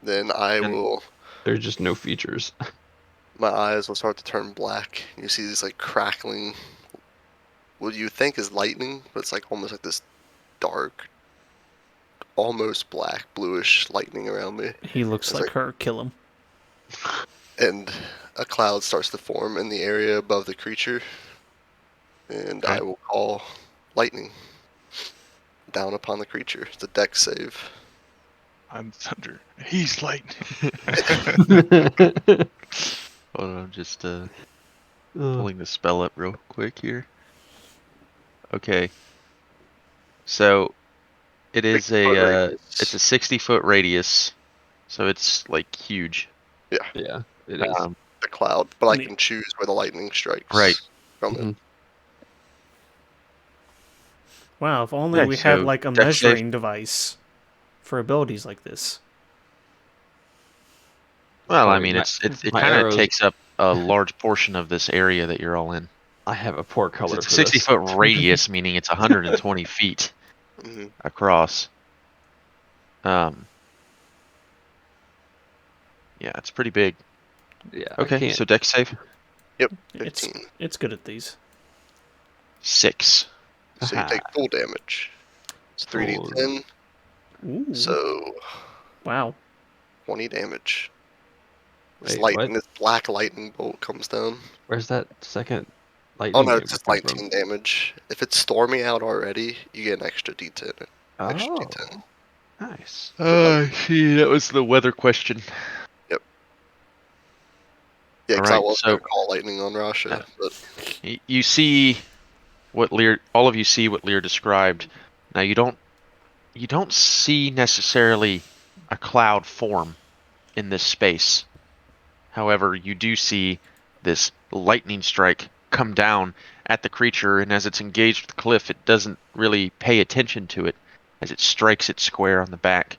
Then I And- will. There's just no features. My eyes will start to turn black. You see these like crackling. What you think is lightning, but it's like almost like this dark, almost black, bluish lightning around me. he looks It's like like- her. Kill him. And a cloud starts to form in the area above the creature. And Okay. I will call lightning down upon the creature. It's a dex save. I'm thunder. He's lightning. Hold on, I'm just pulling the spell up real quick here. Okay. So it is 60 foot radius. it's a 60-foot radius, so it's like huge. Yeah, it is. The cloud, but I Neat. can choose where the lightning strikes. Right. From it. Mhm. Mm-hmm. Wow, if only Okay, we had so like a dex save. measuring device for abilities like this. Well, I Sorry, mean, my- it my kind of arrows- takes up a large portion of this area that you're all in. I have a poor color It's a for this. 60-foot radius, meaning it's 120 feet hmm across. Yeah, it's pretty big. Yeah, I Okay, can't. so dex save Yep. It's 15. it's good at these. 6. So you Aha. take full damage. It's 3d10, Ooh. so Wow. 20 damage. This Wait, lightning, what? this black lightning bolt comes down. Where's that second Oh lightning? no, damage it's just come from? 19 damage. If it's storming out already, you get an extra d10. Extra Oh, d10. nice. See, that was the weather question. Yeah, because I Alright, was so- going to call lightning on Rasha, but You see what Lear, all of you see what Lear described. Now you don't see necessarily a cloud form in this space. However, you do see this lightning strike come down at the creature, and as it's engaged with Cliff, it doesn't really pay attention to it as it strikes it square on the back,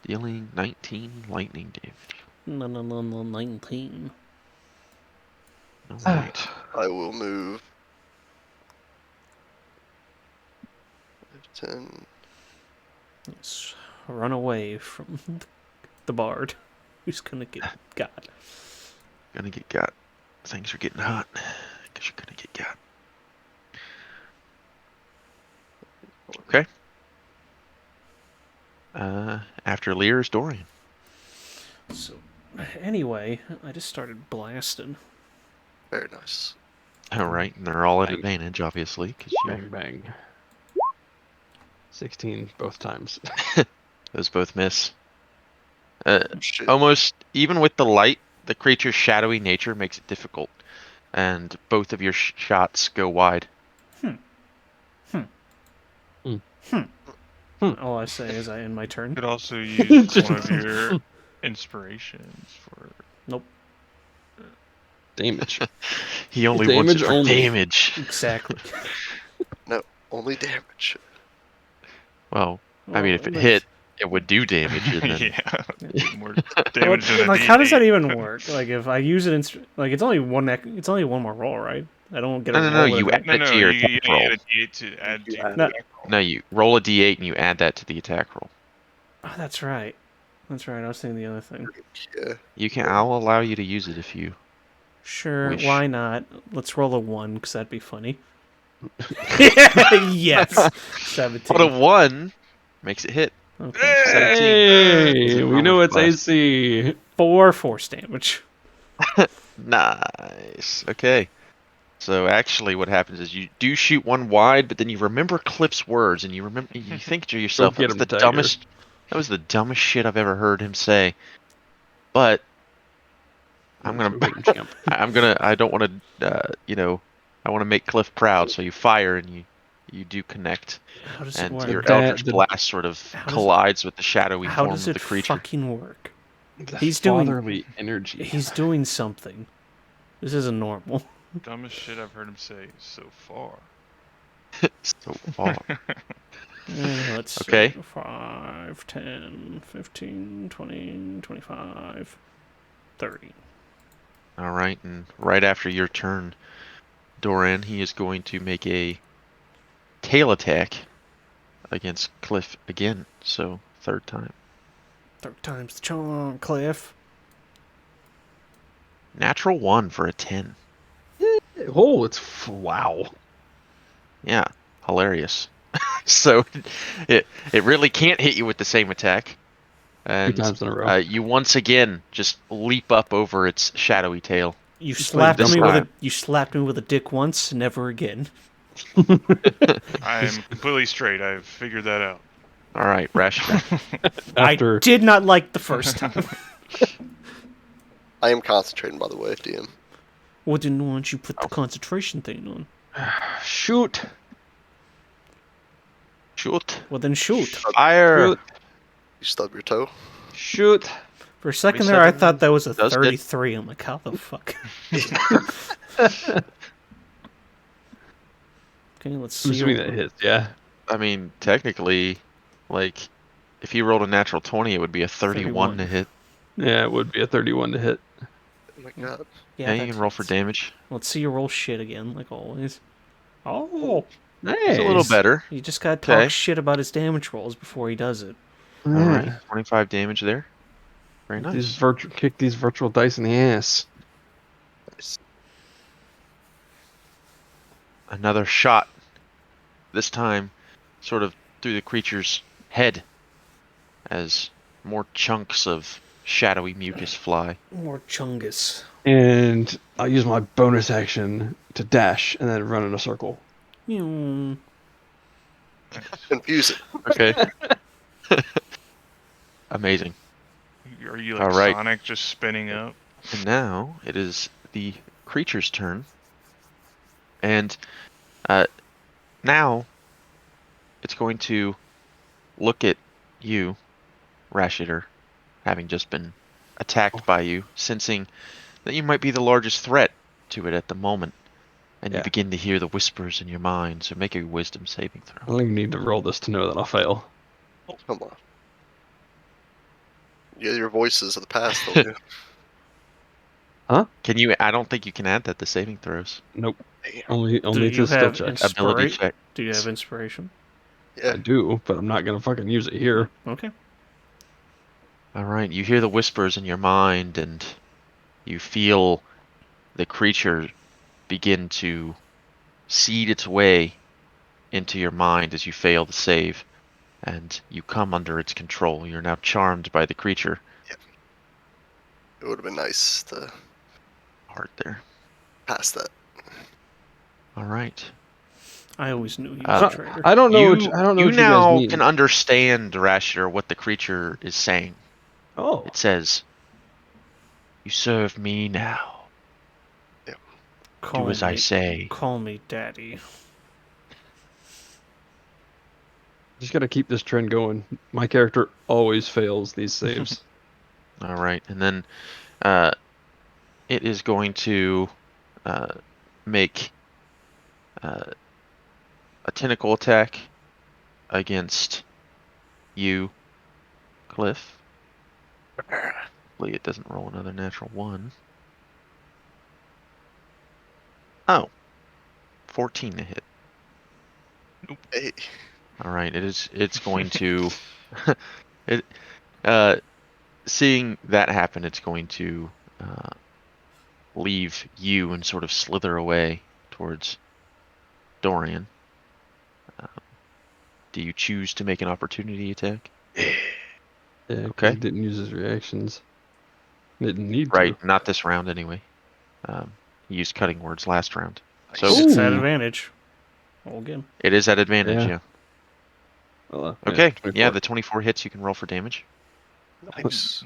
dealing 19 lightning damage. No, 19. All right. I will move 10. Let's run away from the bard who's gonna get got. Gonna get got. Things are getting hot. Guess you're gonna get got. Okay. After Lear is Dorian. So, anyway, I just started blasting. Very nice. All right, and they're all at Bang. advantage, obviously, because Bang bang. 16 both times. those both miss. Shit. Almost even with the light, the creature's shadowy nature makes it difficult, and both of your shots go wide. All I say is I end my turn. You could also use one of your inspirations for. Damage. He only wants it Damage for only. damage. Exactly. No, only damage. Well, I mean, if it that's- hit, it would do damage. And then, Yeah. Do more Well, damage than a like, how does that D8. even work? Like, if I use it, like, it's only one more roll, right? I don't get a No, roll. you with add it. that to your you attack roll. add a D8 to add to You your add No. attack roll. No, you roll a d8 and you add that to the attack roll. Oh, that's right. That's right. I was thinking the other thing. Yeah. You can. I'll allow you to use it if you. Sure, Wish. why not? Let's roll a 1, because that'd be funny. Yes! 17. But a 1 makes it hit. Okay. 17. Hey, we know it's Blast. AC. 4 force damage. Nice. Okay. So actually, what happens is you do shoot one wide, but then you remember Cliff's words, and you think to yourself, get that was him, the Tiger." dumbest. That was the dumbest shit I've ever heard him say. But I'm gonna. Go get him, champ. I don't want to. I want to make Cliff proud. So you fire and you do connect, How does it and work? your That- Eldritch the- Blast sort of How does it- collides with the shadowy How form does of it the creature. fucking work? The He's doing- fatherly energy. He's doing something. This isn't normal. Dumbest shit I've heard him say so far. So far. Let's Okay. see. 5, 10, 15, 20, 25, 30. All right, and right after your turn, Doran, he is going to make a tail attack against Cliff again. So third time. 3rd time's the charm, Cliff. Natural 1 for a 10. Oh, wow. Yeah, hilarious. So it really can't hit you with the same attack. And 2 times in a row. you once again just leap up over its shadowy tail. You It's slapped like me this with a time. you slapped me with a dick once, never again. I am completely straight. I've figured that out. All right, Rashida. After I did not like the first time. I am concentrating, by the way, DM. Well, then why don't you put Oh. the concentration thing on? shoot. Shoot. Well, then shoot. Fire. Shoot. You stub your toe. Shoot. For a second We there, I said thought that was a does hit. 33. I'm like, how the fuck? Okay, let's I'm see. assuming that hits, yeah. I mean, technically, like, if you rolled a natural 20, it would be a 31 to 31. hit. Yeah, it would be a 31 to hit. Oh my god. Yeah, you that can roll for hits. damage. Let's see you roll shit again, like always. Oh, Nice. It's a little better. you just gotta talk Okay. shit about his damage rolls before he does it. All right, 25 damage there. Very nice. Kick these virtual dice in the ass. Nice. Another shot. This time, sort of through the creature's head, as more chunks of shadowy mucus fly. More chungus. And I'll use my bonus action to dash and then run in a circle. Hmm. Confuse it. Okay. Amazing. Are you like All right. Sonic just spinning up? And now it is the creature's turn. And now it's going to look at you, Rashider, having just been attacked by you, sensing that you might be the largest threat to it at the moment. And you Yeah. begin to hear the whispers in your mind, so make a wisdom saving I throw. don't even need to roll this to know that I'll fail. Come on. Yeah, your voices of the past, don't you? Can you? I don't think you can add that to saving throws. Nope. Damn. Only Do to you skill have checks. Ability check. Do you have inspiration? Yeah. I do, but I'm not gonna fucking use it here. Okay. All right. You hear the whispers in your mind, and you feel the creature begin to seed its way into your mind as you fail to save, and you come under its control. You're now charmed by the creature. It would have been nice to Heart there. pass that. All right. I always knew he was Uh, a I traitor. I don't know. You I don't know you what you guys now mean. can understand, Rasher, what the creature is saying. Oh, It says, "You serve me now. Do as I say." Call me daddy. just gotta keep this trend going. My character always fails these saves. All right, and then uh, it is going to make a tentacle attack against you, Cliff. Hopefully, it doesn't roll another natural one. Oh, 14 to hit. Hey, All right, it's going to it seeing that happen, it's going to leave you and sort of slither away towards Dorian. Do you choose to make an opportunity attack? Yeah, 'cause Okay. he didn't use his reactions. Didn't need Right, to. not this round anyway. He used cutting words last round. So Nice. It's at Ooh. advantage. Roll again. it is at advantage, Yeah. yeah. Well, Okay, 24. yeah, the 24 hits, you can roll for damage. Nice.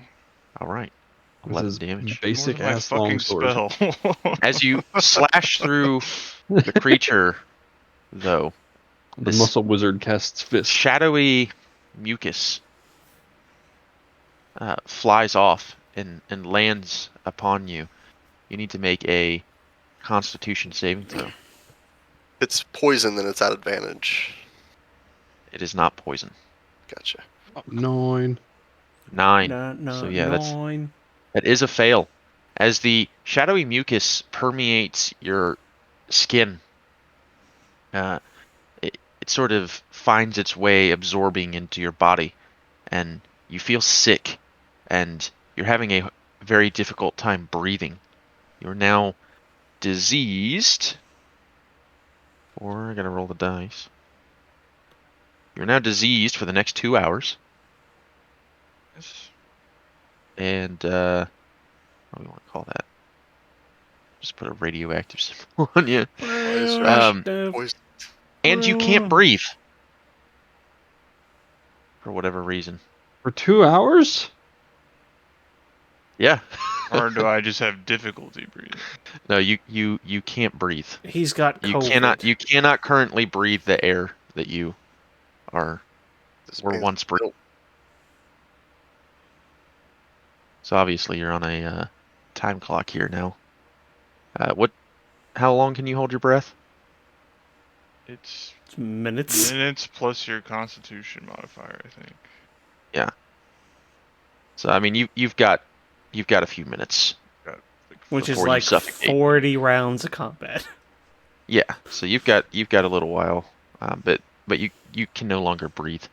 All right, This 11 is damage. More basic than my ass fucking longsword. spell. As you slash through the creature, though, The this muscle wizard casts fist. shadowy mucus flies off and lands upon you. You need to make a Constitution saving throw. If it's poison, then it's at advantage. It is not poison. Gotcha. 9. 9. No, So yeah, nine. that is a fail. As the shadowy mucus permeates your skin, it sort of finds its way absorbing into your body, and you feel sick, and you're having a very difficult time breathing. You're now diseased. Or I gotta roll the dice. You're now diseased for the next 2 hours. And what do we want to call that? Just put a radioactive symbol on you. Poison. And you can't breathe. For whatever reason. For 2 hours? Yeah. Or do I just have difficulty breathing? No, you can't breathe. He's got You COVID. cannot currently breathe the air that you were man's once breathing. built. So obviously you're on a time clock here now. How long can you hold your breath? It's Minutes. minutes plus your Constitution modifier, I think. So I mean you've got a few minutes. Got like Which is Before you like suffocate. 40 rounds of combat. Yeah. So you've got a little while, but you can no longer breathe.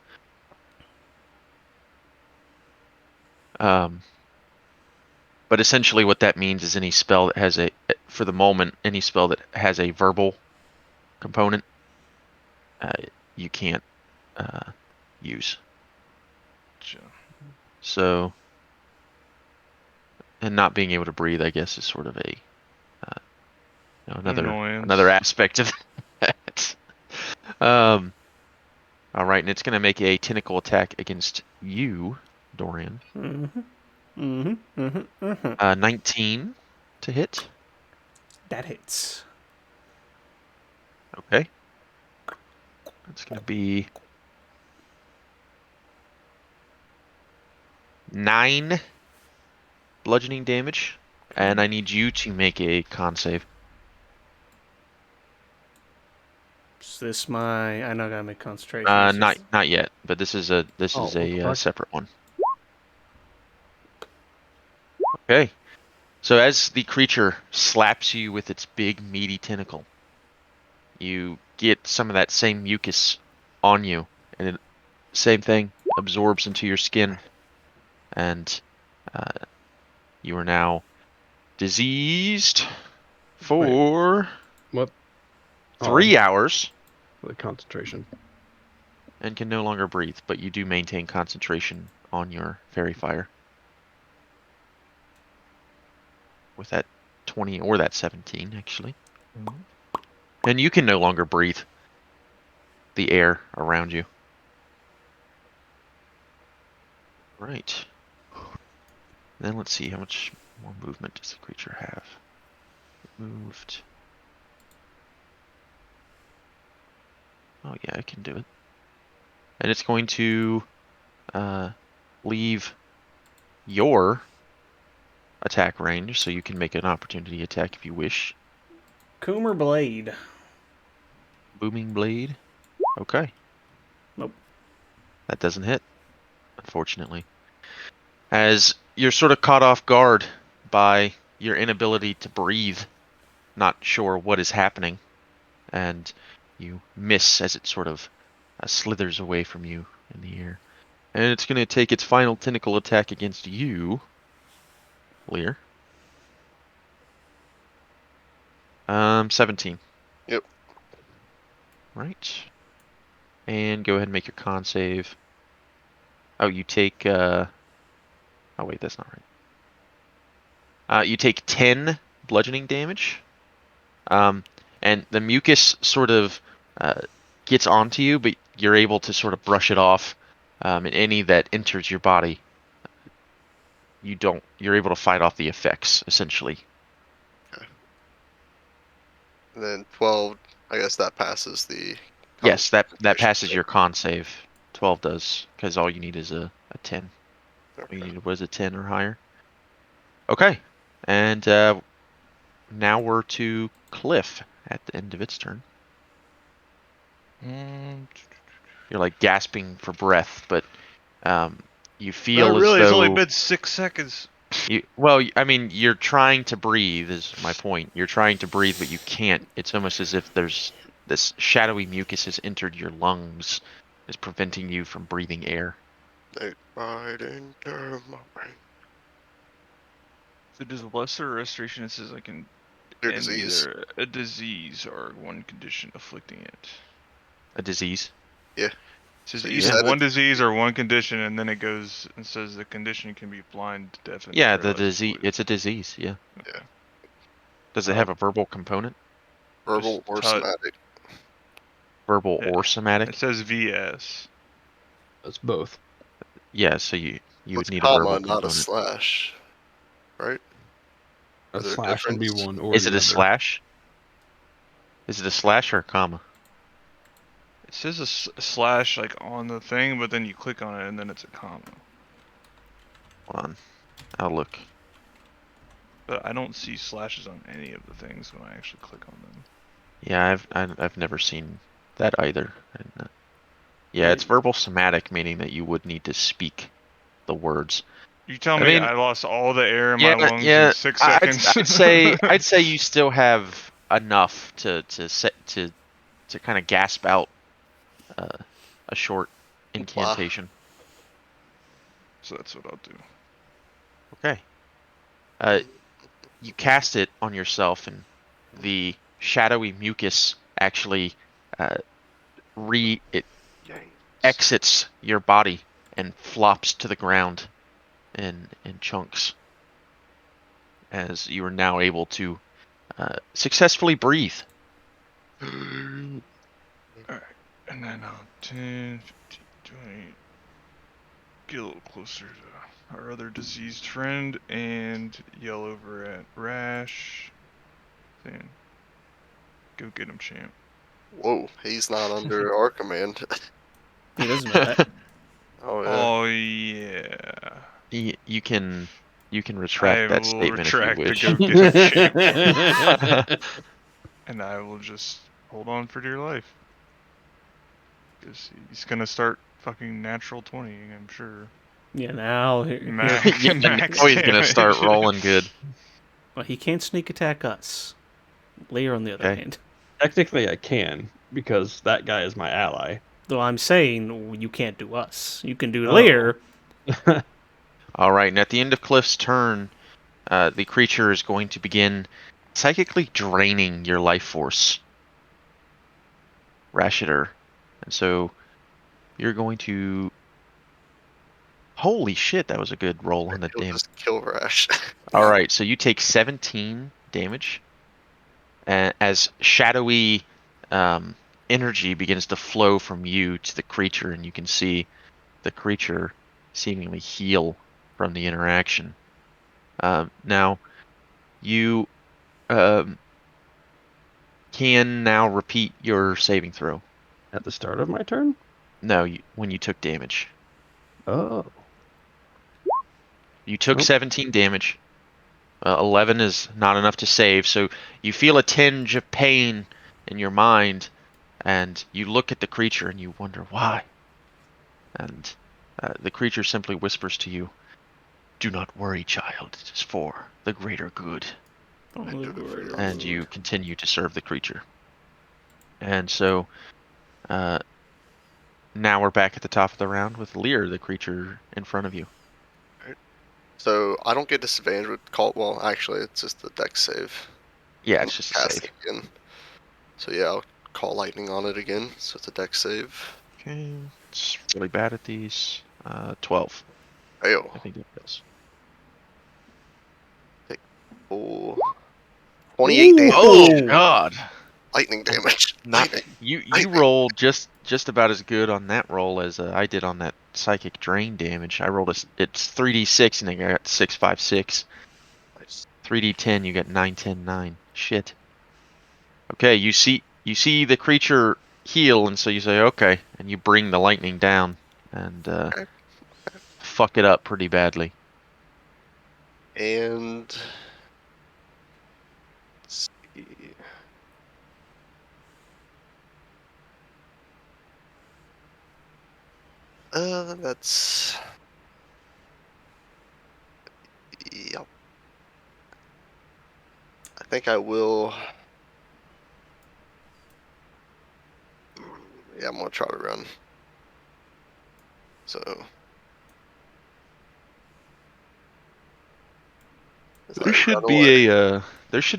But essentially what that means is any spell that has for the moment, any spell that has a verbal component, you can't use. Gotcha. So, and not being able to breathe, I guess, is sort of a Annoyance. another aspect of that. All right, and it's going to make a tentacle attack against you, Dorian. 19 to hit. That hits. Okay. That's going to be 9 bludgeoning damage, and I need you to make a con save. Is this I know I gotta make concentration. Not yet, but this is a Oh, separate one. Okay. So as the creature slaps you with its big, meaty tentacle, you get some of that same mucus on you, and it, same thing, absorbs into your skin, and you are now diseased for What? 3 hours The concentration. and can no longer breathe, but you do maintain concentration on your fairy fire with that 20 or that 17, actually. And you can no longer breathe the air around you. Right. Then let's see, how much more movement does the creature have? It moved. Oh yeah, I can do it. And it's going to leave your attack range, so you can make an opportunity attack if you wish. Coomer Blade. Booming Blade. Okay. Nope. That doesn't hit, unfortunately. As you're sort of caught off guard by your inability to breathe, not sure what is happening, and you miss as it sort of slithers away from you in the air. And it's going to take its final tentacle attack against you, Lear. 17. Yep. Right. And go ahead and make your con save. Oh, you take, oh wait, that's not right. You take 10 bludgeoning damage. And the mucus sort of gets onto you, but you're able to sort of brush it off. And any that enters your body, you're able to fight off the effects, essentially. And then 12, I guess that passes the. Yes, that concentration passes check. your con save. 12 does, because all you need is a 10. All you Okay. needed was a 10 or higher. Okay, and now we're to Cliff at the end of its turn. You're like gasping for breath, but you feel No, as really, it's only though been 6 seconds. I mean, you're trying to breathe is my point. You're trying to breathe, but you can't. It's almost as if there's this shadowy mucus has entered your lungs, is preventing you from breathing air. They ride into my brain. So does lesser restoration, it says I can Your end disease. either a disease or one condition afflicting it. A disease. Yeah. It says So you either said one it. disease or one condition, and then it goes and says the condition can be blind, deaf, and Yeah, the paralyzed. disease. It's a disease. Yeah. Yeah. Does it have a verbal component? Verbal or somatic. Verbal Yeah. or somatic? It says VS. That's both. Yeah. So you would What's need a verbal comma, not a component. slash, right? A Is there a slash would be difference? one or Is the it a other. slash? Is it a slash or a comma? It says a slash like on the thing, but then you click on it and then it's a comma. Hold on. I'll look. But I don't see slashes on any of the things when I actually click on them. Yeah, I've never seen that either. Yeah, it's verbal somatic, meaning that you would need to speak the words. You tell I me mean, I lost all the air in yeah, my lungs yeah. in 6 seconds. I'd say you still have enough to kind of gasp out a short incantation. So that's what I'll do. Okay. You cast it on yourself, and the shadowy mucus actually it exits your body and flops to the ground in chunks, as you are now able to successfully breathe. Alright, and then 10, 15, 20. Get a little closer to our other diseased friend and yell over at Rash. Saying, go get him, champ. Whoa, he's not under our command. He doesn't know that. Oh yeah. Oh, yeah. You can I retract that will statement if you retract to wish. go get him, champ. And I will just hold on for dear life. Because he's gonna start fucking natural 20, I'm sure. Yeah, now Max, Yeah, max now he's gonna start damage. rolling good. well, he can't sneak attack us. Lear, on the other Okay. hand. Technically, I can because that guy is my ally. Though I'm saying you can't do us. You can do Oh. Lear. All right, and at the end of Cliff's turn, the creature is going to begin psychically draining your life force, Rashider. And so you're going to. Holy shit, that was a good roll on the He'll damn. just kill Rash. All right, so you take 17 damage, as shadowy energy begins to flow from you to the creature, and you can see the creature seemingly heal from the interaction. Now, you can now repeat your saving throw. At the start of my turn? No, when you took damage. Oh. You took Nope. 17 damage. 11 is not enough to save, so you feel a tinge of pain in your mind, and you look at the creature and you wonder why. And the creature simply whispers to you, "Do not worry, child. It is for the greater good." And you continue to serve the creature. And so now we're back at the top of the round with Lear, the creature in front of you. So I don't get disadvantage with call. Well, actually, it's just the dex save. Yeah, And it's just a cast save. it again. So yeah, I'll call lightning on it again. So it's a dex save. Okay, it's really bad at these. 12. Ayo. I think it does. Oh. 28 damage. Oh God! Lightning damage. Not Lightning. you. You Lightning. rolled just about as good on that roll as I did on that psychic drain damage. I rolled it's 3d6 and I got 6, 5, 6. 3d10, you got 9, 10, 9. Shit. Okay, you see the creature heal, and so you say okay, and you bring the lightning down and Okay. fuck it up pretty badly. And let's see. That's yep. I think I will. Yeah, I'm gonna try to run. So. As I There should run away.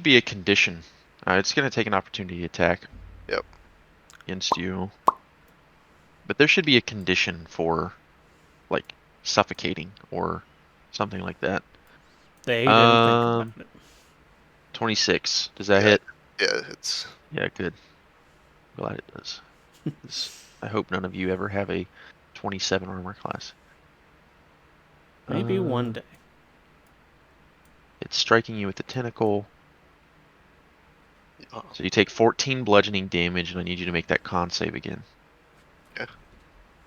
be a condition. It's gonna take an opportunity attack. Yep. Against you. But there should be a condition for, like, suffocating or something like that. They hate anything about it. 26. Does that Yeah. hit? Yeah, it's. Yeah, good. Glad it does. 'Cause I hope none of you ever have a 27 armor class. Maybe one day. It's striking you with the tentacle. Oh, So you take 14 bludgeoning damage, and I need you to make that con save again.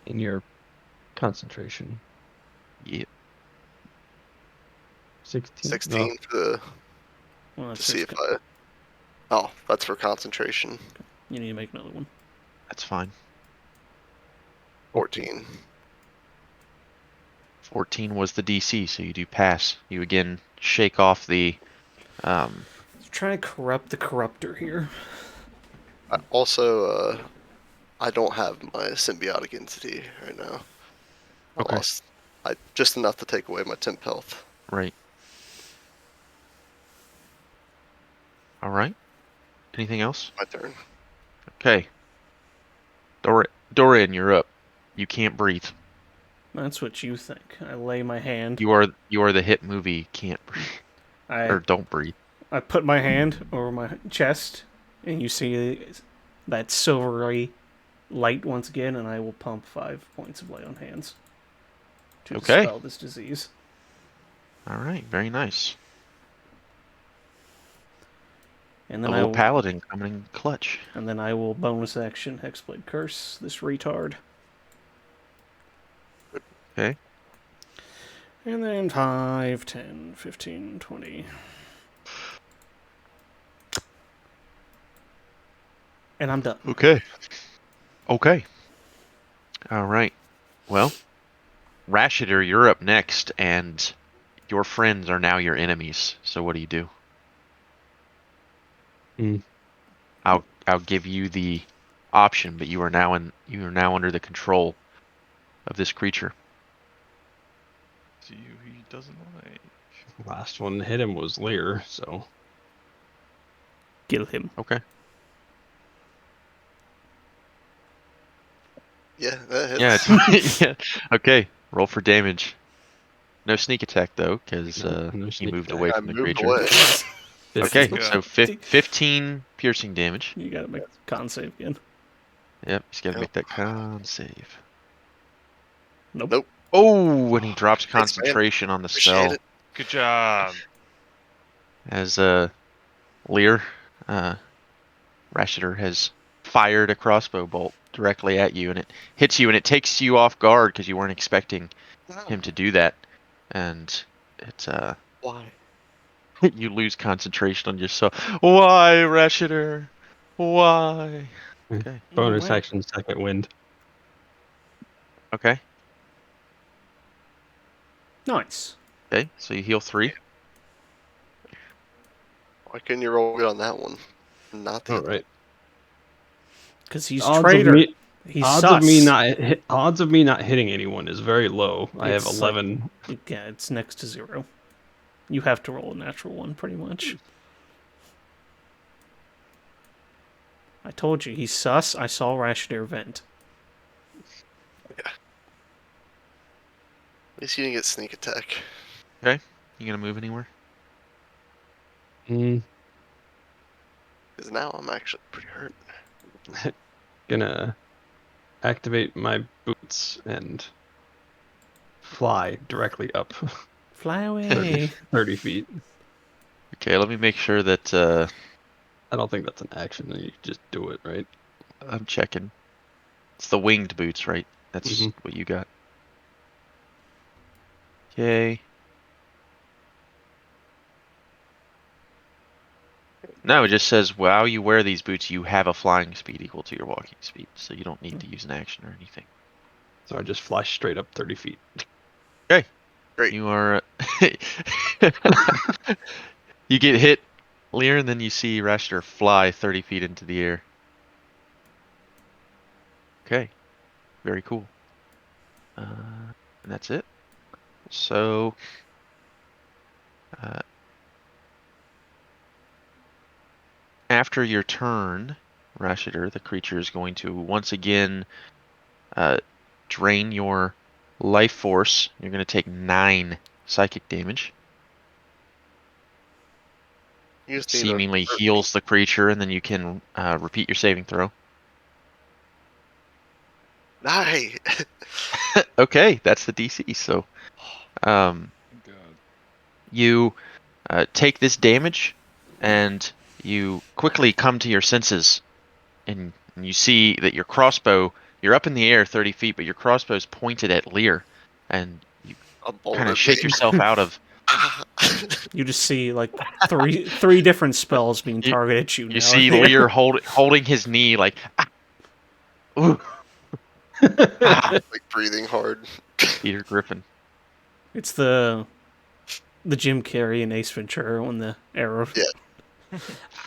In your concentration. Yep. 16? 16 for the. Well, To that's see just if I. Oh, that's for concentration. You need to make another one. That's fine. 14. 14 was the DC, so you do pass. You again shake off the Try to corrupt the corruptor here. Also, I don't have my symbiotic entity right now. I Okay. lost. Just enough to take away my temp health. right. All right. Anything else? My turn. Okay. Dorian, you're up. You can't breathe. That's what you think. I lay my hand. You are the hit movie Can't Breathe or I Don't Breathe. I put my hand over my chest, and you see that silvery light once again, and I will pump 5 points of lay on hands to Okay. dispel this disease. All right. Very nice. And A then little paladin coming in clutch. And then I will bonus action Hexblade Curse this retard. Okay. And then 5, 10, 15, 20. And I'm done. Okay. Okay. All right. Well, Rashidar, you're up next, and your friends are now your enemies. So what do you do? Hmm. I'll give you the option, but you are now under the control of this creature. See who he doesn't like. Last one to hit him was Lear, so Kill him. Okay. Yeah, that Yeah. hits. Yeah. Okay. Roll for damage. No sneak attack though, because no he sneak moved attack. away I from the moved creature. away. Okay, 15. Yeah. so 15 piercing damage. You gotta make con save again. Yep, he's got to Yep. make that con save. Nope. Nope. Oh, and he drops Thanks, man. concentration on the Appreciate spell. it. Good job. As Lear, Rashidar has fired a crossbow bolt directly at you, and it hits you, and it takes you off guard because you weren't expecting him to do that, and it's Why? you lose concentration on yourself. Why, Rashidar? Why? Okay. Bonus Wait. action, second wind. Okay. Nice. Okay. So you heal 3. Why couldn't you roll good on that one? Not the All other. right. Because he's Odds traitor. of me, He's odds sus. of me not hitting anyone is very low. I have It's like- 11. Yeah, it's next to 0. You have to roll a natural one, pretty much. I told you, he's sus. I saw Rashidar vent. At least you didn't get sneak attack. You gonna move anywhere? Mm, Because now I'm actually pretty hurt. gonna activate my boots and fly directly up Fly away. 30 feet. Okay, let me make sure that I don't think that's an action. You just do it, right? I'm checking. It's the winged boots, right? That's Mhm. what you got. Okay. No, it just says while you wear these boots, you have a flying speed equal to your walking speed, so you don't need to use an action or anything. So I just fly straight up 30 feet. Great. You are. You get hit, Lear, and then you see Rashidar fly 30 feet into the air. Okay. Very cool. And that's it. So. After your turn, Rashidar, the creature is going to once again drain your life force. You're going to take 9 psychic damage. You just need to Seemingly hurt me. heals the creature, and then you can repeat your saving throw. Nah. Okay, that's the DC. So, God. you take this damage, and you quickly come to your senses, and you see that your crossbow. You're up in the air 30 feet, but your crossbow's pointed at Lear, and you A bolt kind of at shake me. yourself out of. You just see like three different spells being You- targeted at you. You now see and there. Lear holding his knee like. Ooh. Ah, Like breathing hard. Peter Griffin. It's the Jim Carrey and Ace Ventura when the arrow. Yeah.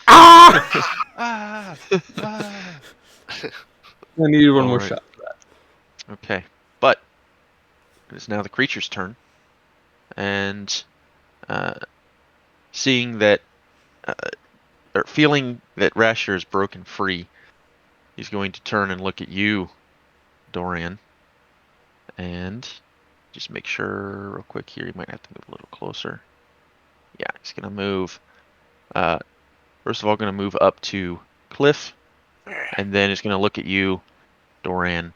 Ah! Ah! I needed one more Alright. shot for that. Okay, but it is now the creature's turn, and seeing that, or feeling that Rashidar is broken free, he's going to turn and look at you, Dorian, and just make sure real quick here. You might have to move a little closer. Yeah, he's gonna move. First of all, gonna move up to Cliff, and then he's gonna look at you, Doran,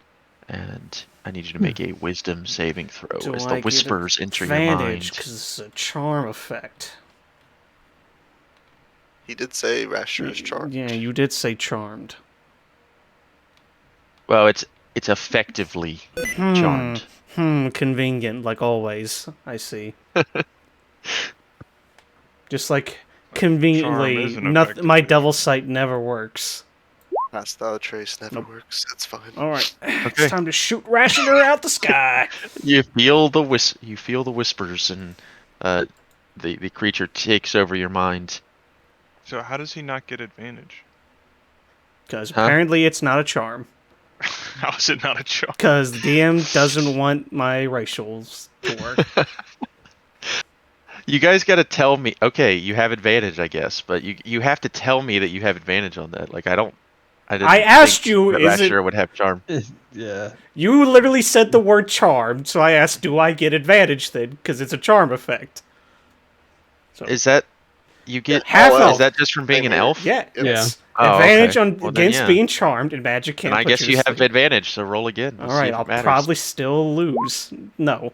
and I need you to make a Wisdom saving throw Do as I the get whispers enter your advantage mind. because it's a charm effect. He did say Rasher is charmed. Yeah, you did say charmed. Well, it's effectively charmed. Convenient, like always. I see. Just like Charm conveniently, isn't nothing. My effectively devil sight never works. Hostile trace never Nope. works. That's fine. All right, it's Okay. time to shoot Rationer out the sky. You feel the whispers, and the creature takes over your mind. So how does he not get advantage? Because Huh? apparently it's not a charm. How is it not a charm? Because the DM doesn't want my racials to work. You guys got to tell me. Okay, you have advantage, I guess, but you have to tell me that you have advantage on that. Like I didn't I asked think you, that is it- Rasher would have charm. Yeah. You literally said the word charmed, so I asked, do I get advantage then? Because it's a charm effect. So, Is that you get? Half Is elf. that just from being an elf? yeah, Yeah. it's Oh, advantage okay. on Well, then, against yeah. being charmed, and magic can't And I put guess you have thing. advantage, so roll again. All We'll see right, if it I'll matters. probably still lose. No.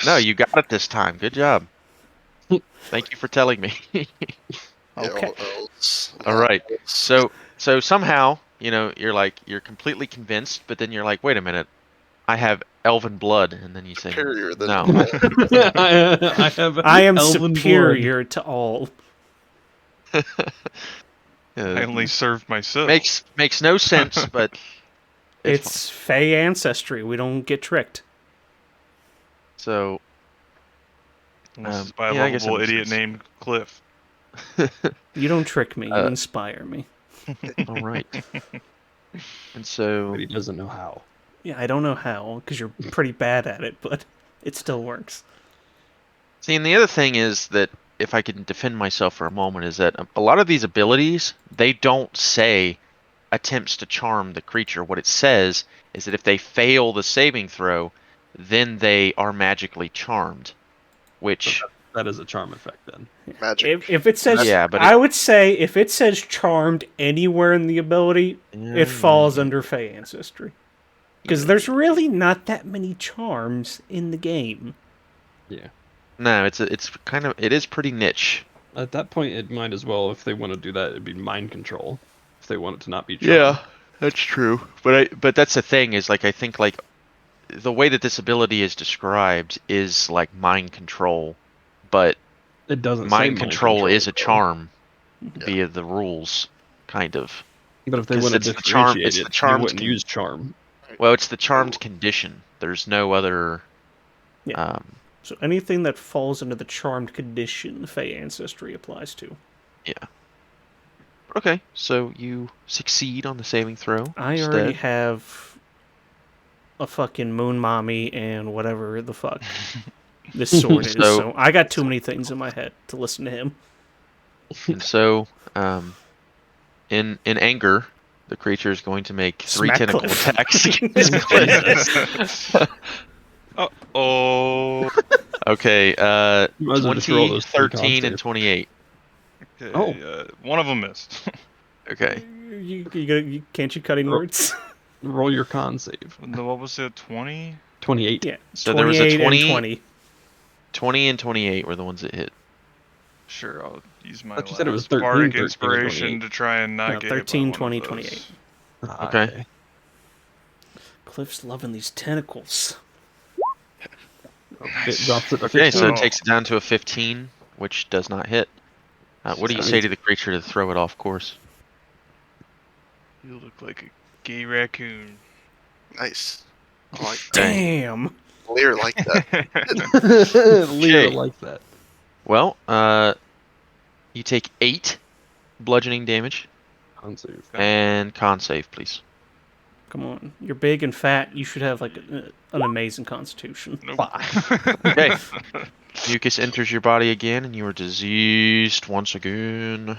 No, you got it this time. Good job. Thank you for telling me. Okay. All right. So somehow, you're completely convinced, but then you're like, wait a minute, I have elven blood, and then you say, Superior than no. I have I am elven superior to all. I Uh, only served myself. makes no sense, but It's Fey ancestry. We don't get tricked. so. Unless it's by a yeah, I guess that lovable makes idiot sense. named Cliff. You don't trick me. You inspire me. All right. And so But he doesn't know how. Yeah, I don't know how, because you're pretty bad at it, but it still works. See, and the other thing is that if I can defend myself for a moment, is that a lot of these abilities, they don't say attempts to charm the creature. What it says is that if they fail the saving throw, then they are magically charmed. Which, That is a charm effect then. Magic. If it says, Yeah, but I would say if it says charmed anywhere in the ability, it falls under Fey ancestry. Because there's really not that many charms in the game. Yeah. No, it is pretty niche. At that point, it might as well, if they want to do that, it'd be mind control. If they want it to not be charm. Yeah, that's true. But that's the thing is I think the way that this ability is described is like mind control, but It doesn't say mind control is a though. charm via the rules, kind of. But if they 'Cause want to it's the charm- differentiate it's it, the they charmed wouldn't con- use charm. Well, it's the charmed condition. There's no other. Yeah. So anything that falls under the charmed condition, Fey ancestry applies to. Yeah. Okay, so you succeed on the saving throw. I instead. already have a fucking moon mommy and whatever the fuck this sword is. So I got too many things in my head to listen to him. And so, in anger, the creature is going to make 3 Smack tentacle Cliff. attacks against Cliff. Oh. Okay, You might as well just roll 20, those 3 13, and cons 28. Okay, Oh. one of them missed. Okay. Can't you cutting Oh. words? Roll your con save. What was it? 20? 28. Yeah. So there was a 28 20, and 20. 20 and 28 were the ones that hit. Sure, I'll use my thought you said it was last 13, bardic 13, and inspiration 28. to try and not No, get 13, hit by one 20, of 28. those. Okay. Cliff's loving these tentacles. It drops it to Okay, so 15. it takes it down to a 15, which does not hit. What do you say to the creature to throw it off course? You look like a gay raccoon. Nice. I like that. Damn. Lear like that. Lear Okay. like that. Well, you take 8 bludgeoning damage, Con save. and con save, please. Come on. You're big and fat. You should have like an amazing constitution. Nope. Okay. Mucus enters your body again, and you are diseased once again.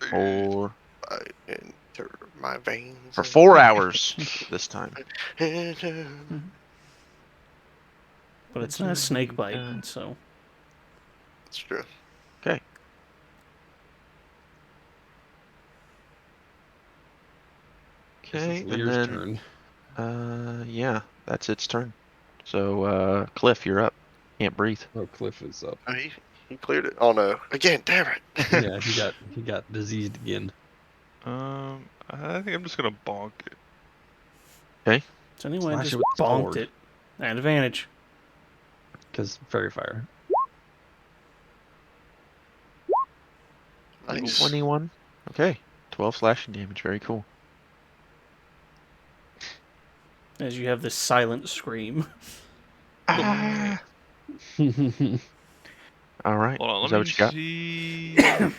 For I enter my veins. for 4 hours this time. But it's not a snake bite, so. That's true. Okay. Okay, This is and Lear's then turn. yeah, that's its turn. So Cliff, you're up. Can't breathe. Oh, Cliff is up. Oh, he cleared it. Oh no. Again, damn it. Yeah, he got diseased again. I think I'm just gonna bonk it. So anyway, Slash just it with the bonked sword. it. At advantage. Because fairy fire. Nice. 21. Okay. 12 slashing damage. Very cool. As you have this silent scream. Ah. All right. Hold on, Is that let what me you got? see.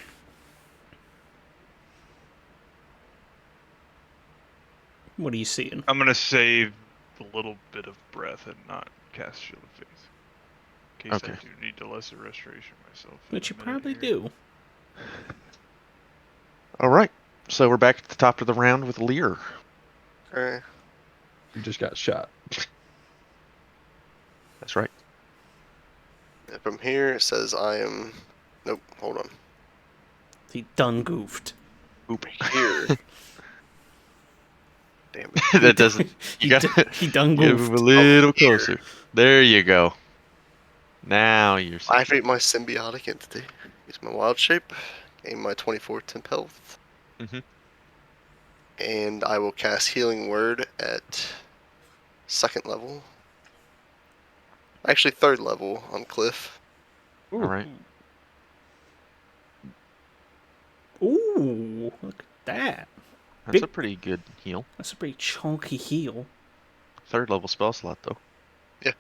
What are you seeing? I'm gonna save a little bit of breath and not cast Shield of Faith. In case Okay. I do need to lesser restoration myself. in Which a you minute probably here. do. All right. So we're back at the top of the round with Lear. Okay. You just got shot. That's right. And from here, it says I am. Nope, hold on. He done goofed. Oop. Here. Damn it. That doesn't. He You gotta he done you gotta move a goofed. little closer. There you go. Now you're. I activate my symbiotic entity. Use my wild shape. Gain my 24 temp health. Mhm. And I will cast Healing Word at 2nd level. Actually, 3rd level on Cliff. All right. Ooh, look at that. That's Big- a pretty good heal. That's a pretty chunky heal. 3rd level spell slot though. I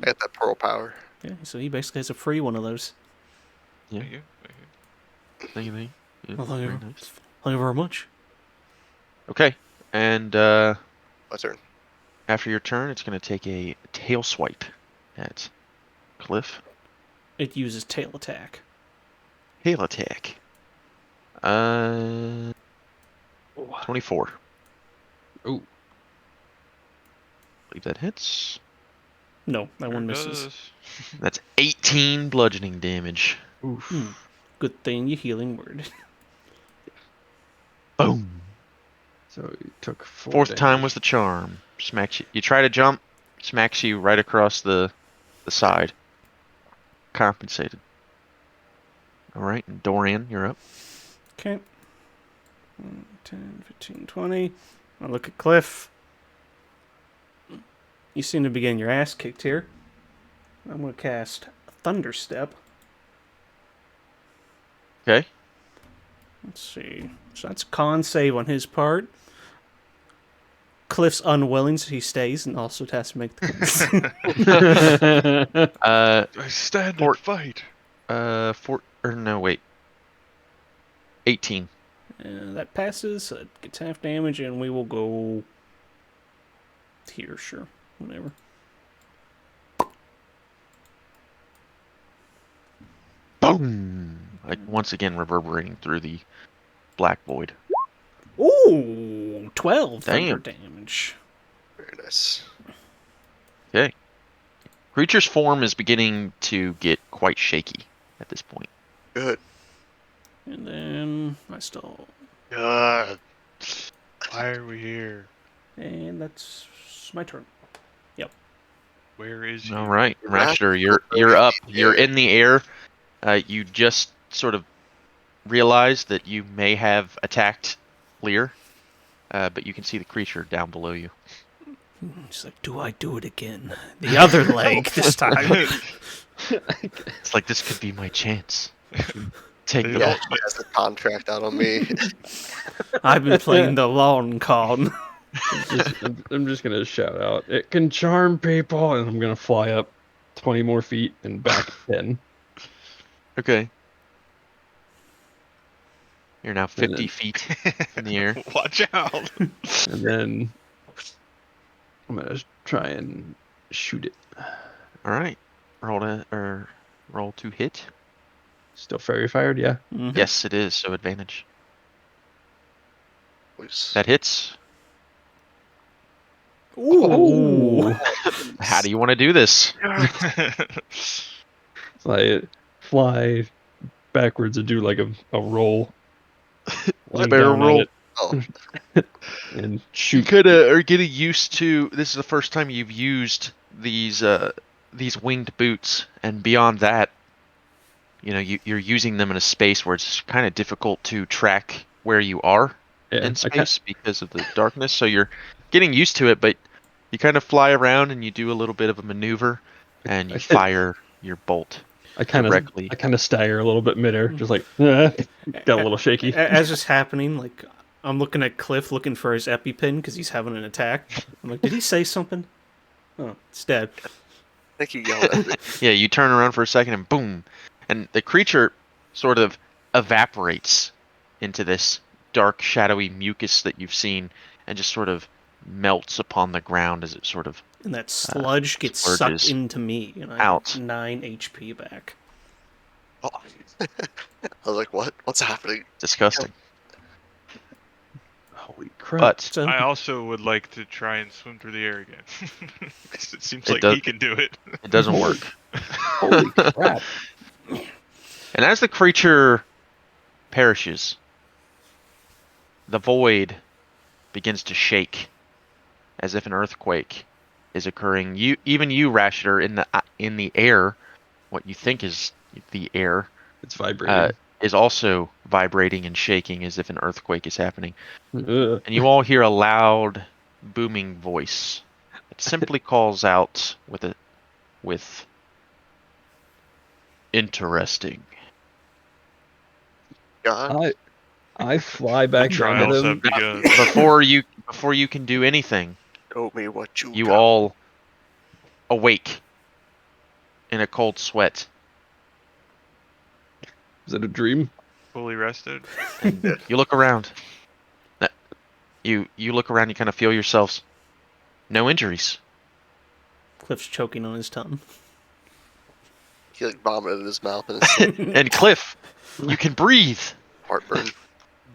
got that Pearl Power. Yeah, so he basically has a free one of those. Yeah. Thank you. Thank you. Thank you. Yeah, Well, thank you. very nice. Thank you very much. Okay. And My turn. after your turn, it's gonna take a tail swipe at Cliff. It uses tail attack. Hail attack. 24. Ooh. Believe that hits. No, that one Sure misses. does. That's 18 bludgeoning damage. Oof. Good thing you healing word. Boom. So you took 4 Fourth time damage. was the charm. Smacks you. You try to jump, smacks you right across the side. Compensated. All right, and Dorian, you're up. Okay. 10, 15, 20. I look at Cliff. You seem to be getting your ass kicked here. I'm going to cast Thunder Step. Okay. Let's see. So that's a con save on his part. Cliff's unwilling, so he stays and also has to make the Uh, I stand Fort- and fight. no, wait. 18. That passes, so it gets half damage, and we will go here, sure. Whatever. Boom! Like once again reverberating through the black void. Ooh! 12 thunder Damn. damage. Very nice. Okay. Creature's form is beginning to get quite shaky at this point. Good. And then I still... God. Why are we here? And that's my turn. Where is he? All right, Rash- Ratcheter, you're up. You're in the air. You just sort of realize that you may have attacked Lear, but you can see the creature down below you. She's like, do I do it again? The other leg this time. It's like this could be my chance. Take They the don't- Yeah, she has the contract out on me. I've been playing the long con. I'm just gonna shout out, it can charm people, and I'm gonna fly up 20 more feet and back 10. Okay. You're now 50 then- feet in the air. Watch out. And then I'm gonna try and shoot it. All right. Roll to hit. Still fairy fired, yeah. Mhm. Yes, it is. So advantage. Loose. That hits. Ooh. How do you want to do this? So I fly backwards and do like a roll. Land Barrel down on roll. it Oh, and You shoot. could are getting used to. This is the first time you've used these winged boots, and beyond that, you're using them in a space where it's kind of difficult to track where you are Yeah, in I can't- space because of the darkness. So you're getting used to it, but you kind of fly around and you do a little bit of a maneuver, and you I- fire your bolt. I kind directly. of stagger a little bit midair, just like got a little shaky. As it's happening, like I'm looking at Cliff looking for his EpiPen because he's having an attack. I'm like, did he say something? Oh, it's dead. I think he yelled at me. Yeah, you turn around for a second and boom. And the creature sort of evaporates into this dark, shadowy mucus that you've seen and just sort of melts upon the ground as it sort of And that sludge gets splurges sucked into me, and I out. get 9 HP back. Oh. I was like, what? What's happening? disgusting. Holy crap! But So, I also would like to try and swim through the air again. 'Cause it seems It like does- he can do it. it doesn't work. Holy crap! And as the creature perishes, the void begins to shake as if an earthquake is occurring. Even you, Rashter, in the air, what you think is the air, It's vibrating. is also vibrating and shaking as if an earthquake is happening. Ugh. And you all hear a loud, booming voice that simply calls out with interesting. God. I fly back down Trials to have them. begun. Before you can do anything, Show me what you you got. all awake in a cold sweat. Is it a dream? Fully rested. And you look around. You look around. You kind of feel yourselves. No injuries. Cliff's choking on his tongue. He like vomited in his mouth and his sleep. And Cliff, you can breathe. Heartburn.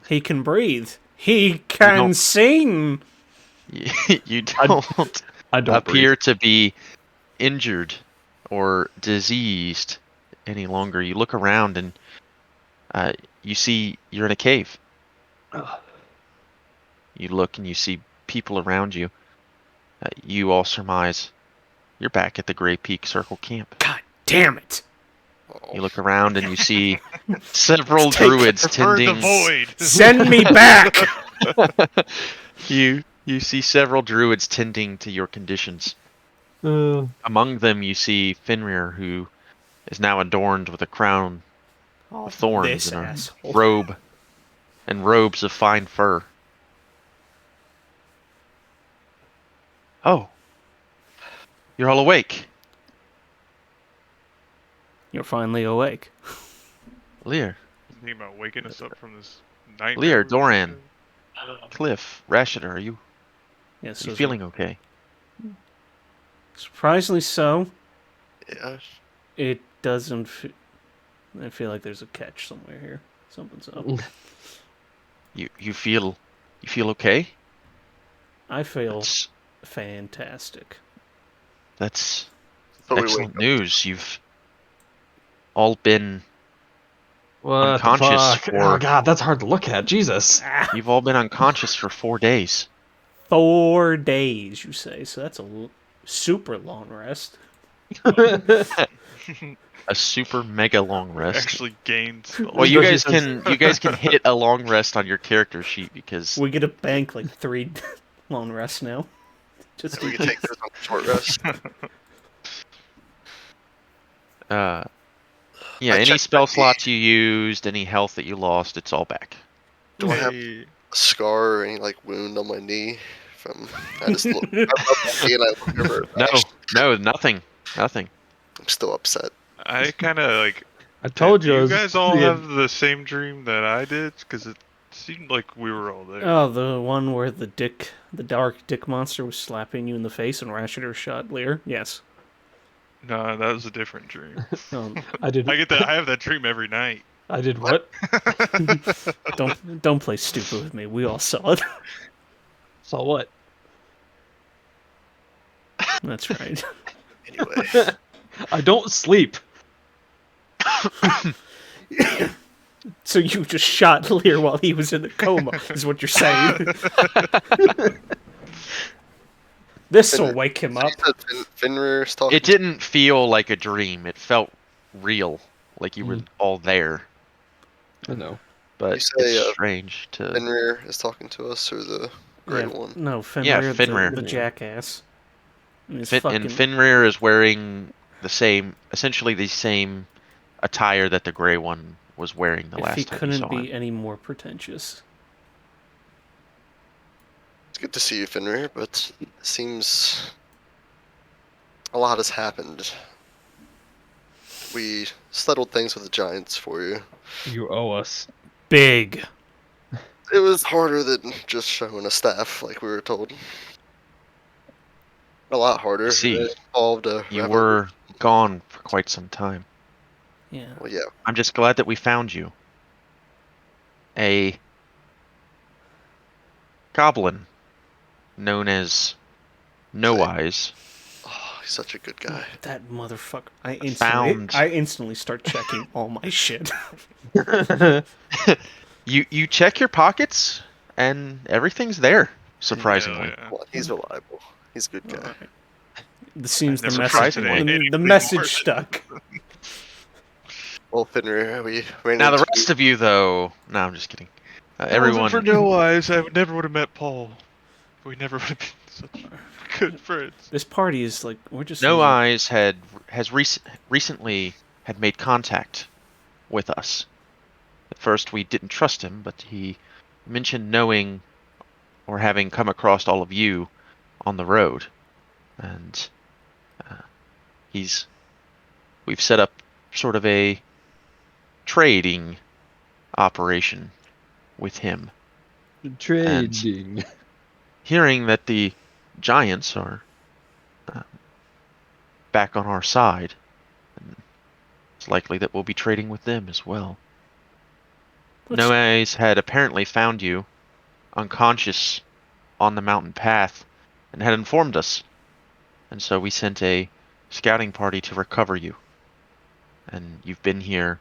He can breathe. He can don't- sing. You don't I don't appear to be injured or diseased any longer. You look around and you see you're in a cave. Ugh. You look and you see people around you. You all surmise you're back at the Gray Peak Circle Camp. God damn it. Oh. You look around and you see several druids Prefer the tending. void. Send me back. You see several druids tending to your conditions. Among them, you see Fenrir, who is now adorned with a crown Oh, of thorns this and a asshole. robe, and robes of fine fur. Oh, you're all awake, You're finally awake. Lear, Thinking about waking us up from this nightmare. Lear, we've been Doran, through. Cliff, Rashida. Are you Yes, feeling okay? surprisingly so. Yeah. It doesn't. I feel like there's a catch somewhere here. Something's up. You feel okay? I feel That's fantastic. that's So we excellent wake up. news. You've all been What unconscious the fuck? for- Oh god, that's hard to look at. Jesus. you've all been unconscious for 4 days. 4 days, you say? So that's a super long rest. A super mega long rest. Actually gained. Well, you guys Especially can hit a long rest on your character sheet because We get to bank like 3 long rests now. Just We can take those on short rest. yeah, I any checked spell my slots you used, any health that you lost, it's all back. Do I have Hey, a scar or any like wound on my knee from? I just look. I rub my knee and I look over. No, nothing. I'm still upset. I kind of like. I told you. I You was guys all being- have the same dream that I did, because it seemed like we were all there. Oh, the one where the dark dick monster was slapping you in the face and Rashida shot Lear? Yes. No, that was a different dream. I did. I have that dream every night. I did what? Don't play stupid with me. We all saw it. Saw what? That's right. Anyway, I don't sleep. So you just shot Lear while he was in a coma, is what you're saying. This will wake him up. you said Fenrir's talking. It didn't feel like a dream. It felt real, like you were all there. I know. But You say, it's strange to. Fenrir is talking to us, or the gray Yeah, one. No, Fenrir, Fenrir. The jackass. And his And Fenrir is wearing essentially the same attire that the gray one was wearing the if last he time you couldn't saw be him. any more pretentious. good to see you, Fenrir, but it seems a lot has happened. We settled things with the giants for you. You owe us. Big. It was harder than just showing a staff, like we were told. A lot harder. See, It involved a You revolution. were gone for quite some time. Yeah. Well, yeah. I'm just glad that we found you. A goblin known as No Eyes Oh, he's such a good guy. That motherfucker. Found- I instantly start checking all my shit. You check your pockets and everything's there, surprisingly. Hell yeah. Well, he's reliable. He's a good guy. Alright. This seems the never message. trusted The, anything the more. message stuck. Well, Fenrir, we ran Now the into rest of you, though, no, I'm just kidding. If it Everyone, wasn't for No Eyes, I never would have met Paul. We never would have been such good friends. This party is like we're just No losing- Eyes has recently had made contact with us. At first, we didn't trust him, but he mentioned knowing or having come across all of you on the road, and we've set up sort of a trading operation with him. Trading. Hearing that the giants are back on our side, and it's likely that we'll be trading with them as well. Let's- No Eyes had apparently found you unconscious on the mountain path and had informed us. And so we sent a scouting party to recover you. And you've been here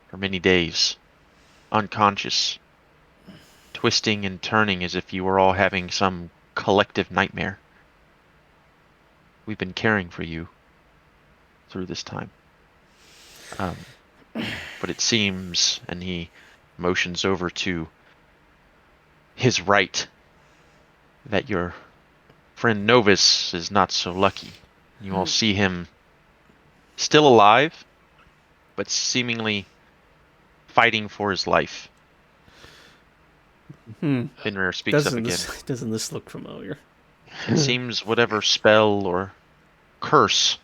for many days, unconscious, twisting and turning as if you were all having some collective nightmare. We've been caring for you through this time. But it seems, and he motions over to his right, that your friend Novus is not so lucky. You all see him still alive, but seemingly fighting for his life. Fenrir speaks up again. Doesn't this look familiar? It seems whatever spell or curse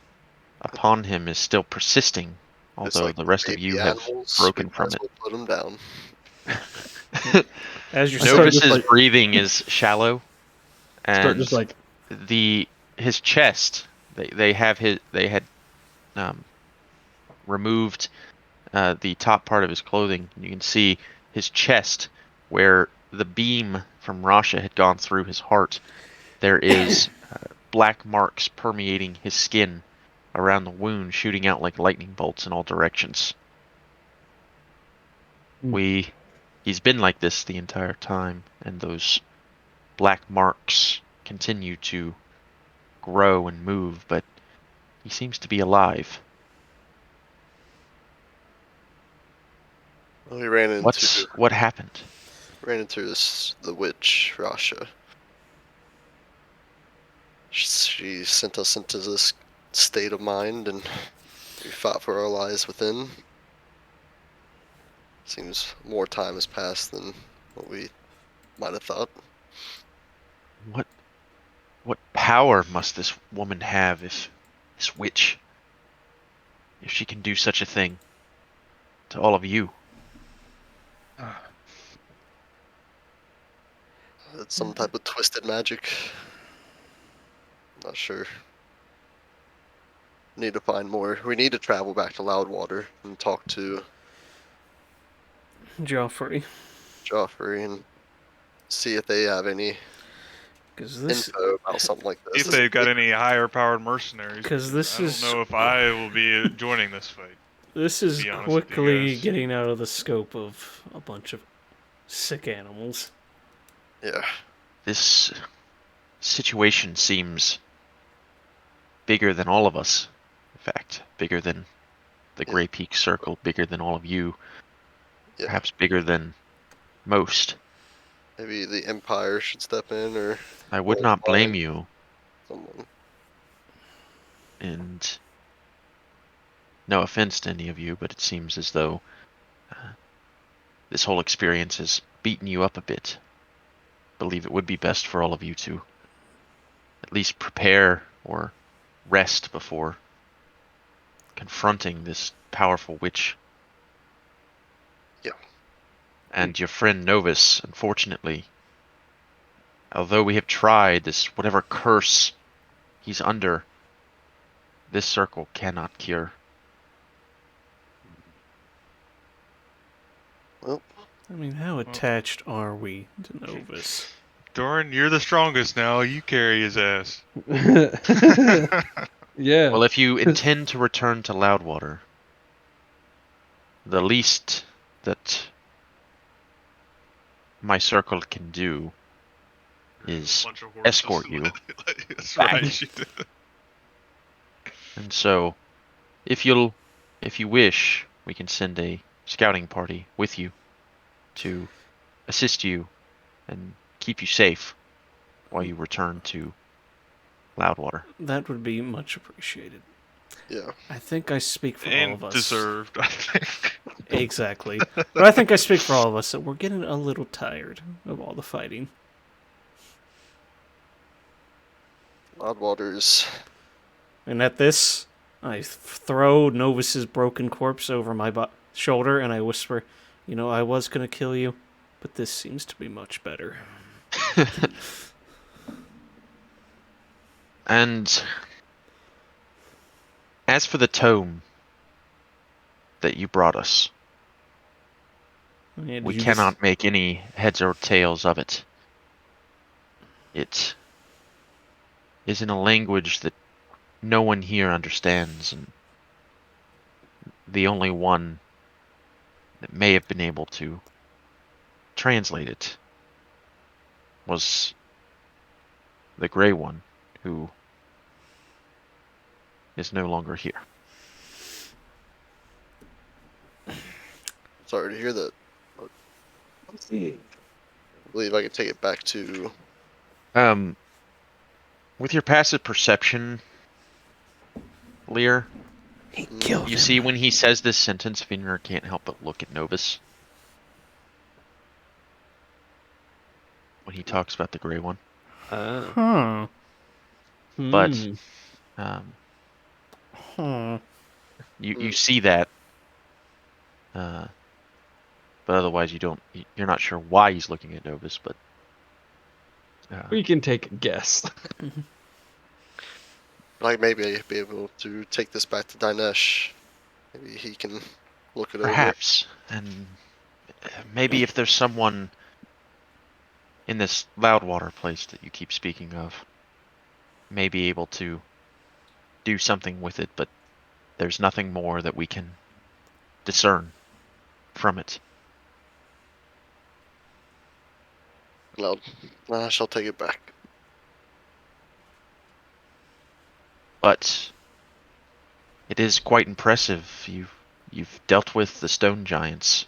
upon him is still persisting, It's although like the rest of baby you have animals, broken we might from as it. well put him down. As you're Start saying, just Novus's like- breathing is shallow, Start and just like his chest. They had removed the top part of his clothing. You can see his chest, where the beam from Rasha had gone through his heart. There is black marks permeating his skin around the wound, shooting out like lightning bolts in all directions. He's been like this the entire time, and those black marks continue to grow and move, but he seems to be alive. Well, we ran into What happened? the witch Rasha. She sent us into this state of mind, and we fought for our lives within. Seems more time has passed than what we might have thought. What power must this woman have, if this witch, if she can do such a thing to all of you? It's some type of twisted magic. Not sure. Need to find more. We need to travel back to Loudwater and talk to Joffrey, Joffrey and see if they have any because this info about something like this. If they've got any higher powered mercenaries. 'Cause this I is- don't know if I will be joining this fight. this is be honest with you quickly guys. getting out of the scope of a bunch of sick animals. Yeah. This situation seems bigger than all of us. In fact, bigger than the Yeah. Grey Peak Circle, bigger than all of you, Yeah. perhaps bigger than most. Maybe the Empire should step in, or I would Well, not blame fine. you, someone. and no offense to any of you, but it seems as though this whole experience has beaten you up a bit. believe it would be best for all of you to at least prepare or rest before confronting this powerful witch. Yeah. And your friend Novus, unfortunately, although we have tried this, whatever curse he's under, this circle cannot cure. Well, I mean, how attached are we to Novus? Doran, you're the strongest now. You carry his ass. Yeah. Well, if you intend to return to Loudwater, the least that my circle can do is Bunch of horses escort you That's back. right. And so, if you wish, we can send a scouting party with you to assist you and keep you safe while you return to Loudwater. That would be much appreciated. yeah. I think I speak for all And of us. deserved, I think. Exactly. But I think I speak for all of us that we're getting a little tired of all the fighting. Loudwater's. And at this, I throw Novus's broken corpse over my shoulder and I whisper, "You know, I was going to kill you, but this seems to be much better." And as for the tome that you brought us, And we you cannot make any heads or tails of it. It is in a language that no one here understands, and the only one that may have been able to translate it was the Grey One, who is no longer here. Sorry to hear that. I believe I could take it back to. With your passive perception, Lear, He killed you him. see when he says this sentence, Finner can't help but look at Novus. When he talks about the Grey One. Huh. But, Huh. you see that, but otherwise you're not sure why he's looking at Novus, but we can take a guess. Like, maybe I'd be able to take this back to Dinesh. Maybe he can look it over. perhaps, and maybe if there's someone in this Loudwater place that you keep speaking of, may be able to do something with it, but there's nothing more that we can discern from it. Well, I shall take it back. But it is quite impressive. You've dealt with the stone giants.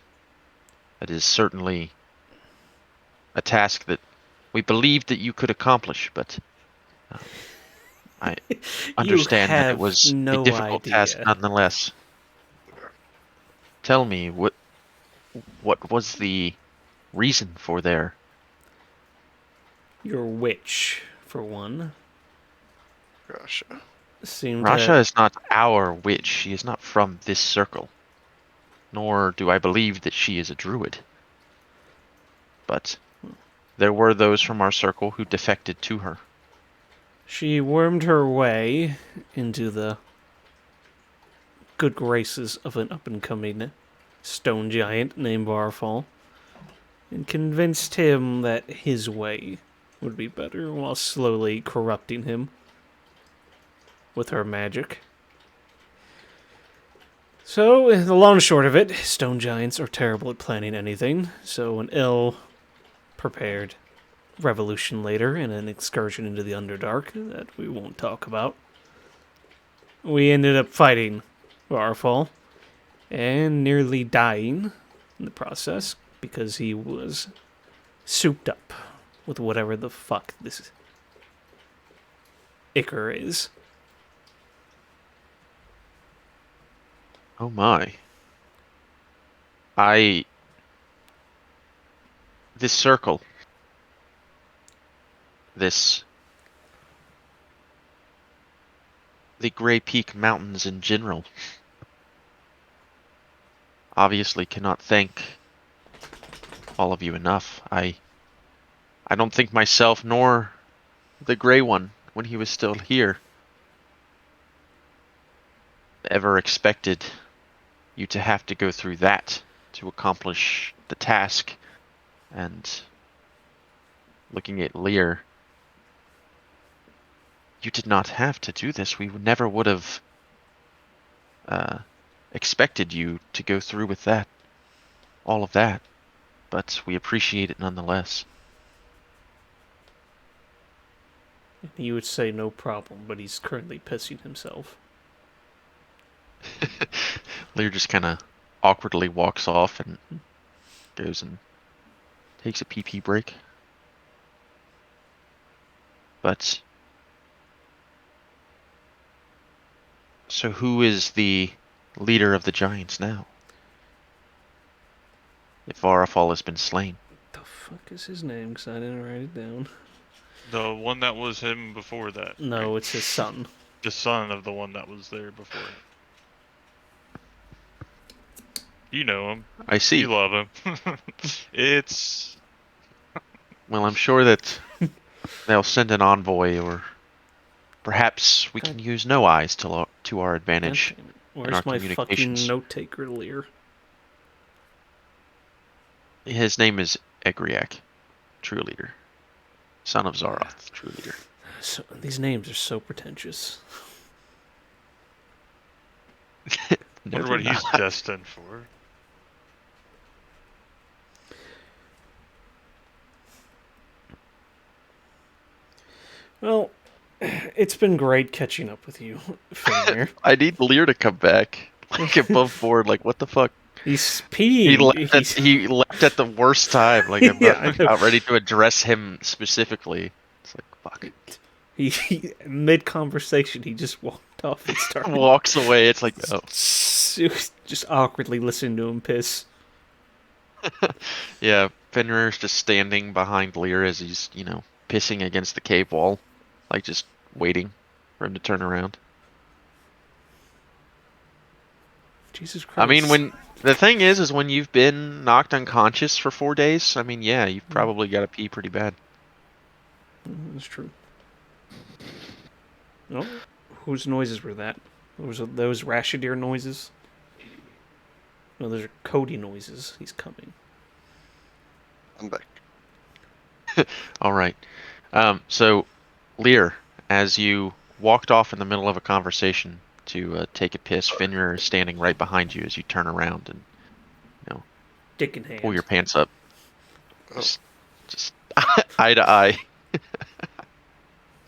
That is certainly a task that we believed that you could accomplish, but I understand that it was no a difficult task idea. nonetheless. Tell me, what was the reason for their... Your witch, for one, Gosh. seemed Rasha to... is not our witch. She is not from this circle. Nor do I believe that she is a druid. But there were those from our circle who defected to her. She wormed her way into the good graces of an up-and-coming stone giant named Varfall, and convinced him that his way would be better while slowly corrupting him with her magic. So, the long and short of it, stone giants are terrible at planning anything, so an ill-prepared revolution later and an excursion into the Underdark that we won't talk about, we ended up fighting Varfall and nearly dying in the process because he was souped up with whatever the fuck this ichor is. Oh my. This circle, this, the Grey Peak Mountains in general. Obviously cannot thank all of you enough. I don't think myself nor the Grey One, when he was still here, ever expected you to have to go through that to accomplish the task. And looking at Lear, you did not have to do this. We never would have expected you to go through with that, all of that, but we appreciate it nonetheless. He would say no problem, but he's currently pissing himself. Lear just kind of awkwardly walks off and goes and takes a pee break. But so who is the leader of the giants now? If Varafal has been slain. The fuck is his name? Because I didn't write it down. The one that was him before that. No, right? it's his son. The son of the one that was there before. You know him. I see. You love him. It's... Well, I'm sure that they'll send an envoy, or perhaps we can use no eyes to our advantage. God damn it. our Where's my fucking communications. note taker, Lear? His name is Egriak, true leader. Son of Zaroth, true leader. So, these names are so pretentious. No, wonder what they're he's not. destined for. Well, it's been great catching up with you, Fenrir. I need Lear to come back. Like above board, like what the fuck? He's He peeing. left, he left at the worst time. Like I'm Yeah, I not know. about ready to address him specifically. It's like fuck. He mid conversation, he just walked off and started Walks away. It's like oh just awkwardly listening to him piss. yeah. Fenrir's just standing behind Lear as he's pissing against the cave wall, like just waiting for him to turn around. Jesus Christ. I mean, when the thing is when you've been knocked unconscious for 4 days, I mean, yeah, you've probably got to pee pretty bad. That's true. Oh, whose noises were that? Those Rashidir noises? No, those are Cody noises. He's coming. I'm back. All right. So, Lear, as you walked off in the middle of a conversation to take a piss, Fenrir is standing right behind you as you turn around and Dick in hand. pull your pants up. Oh. Just eye to eye.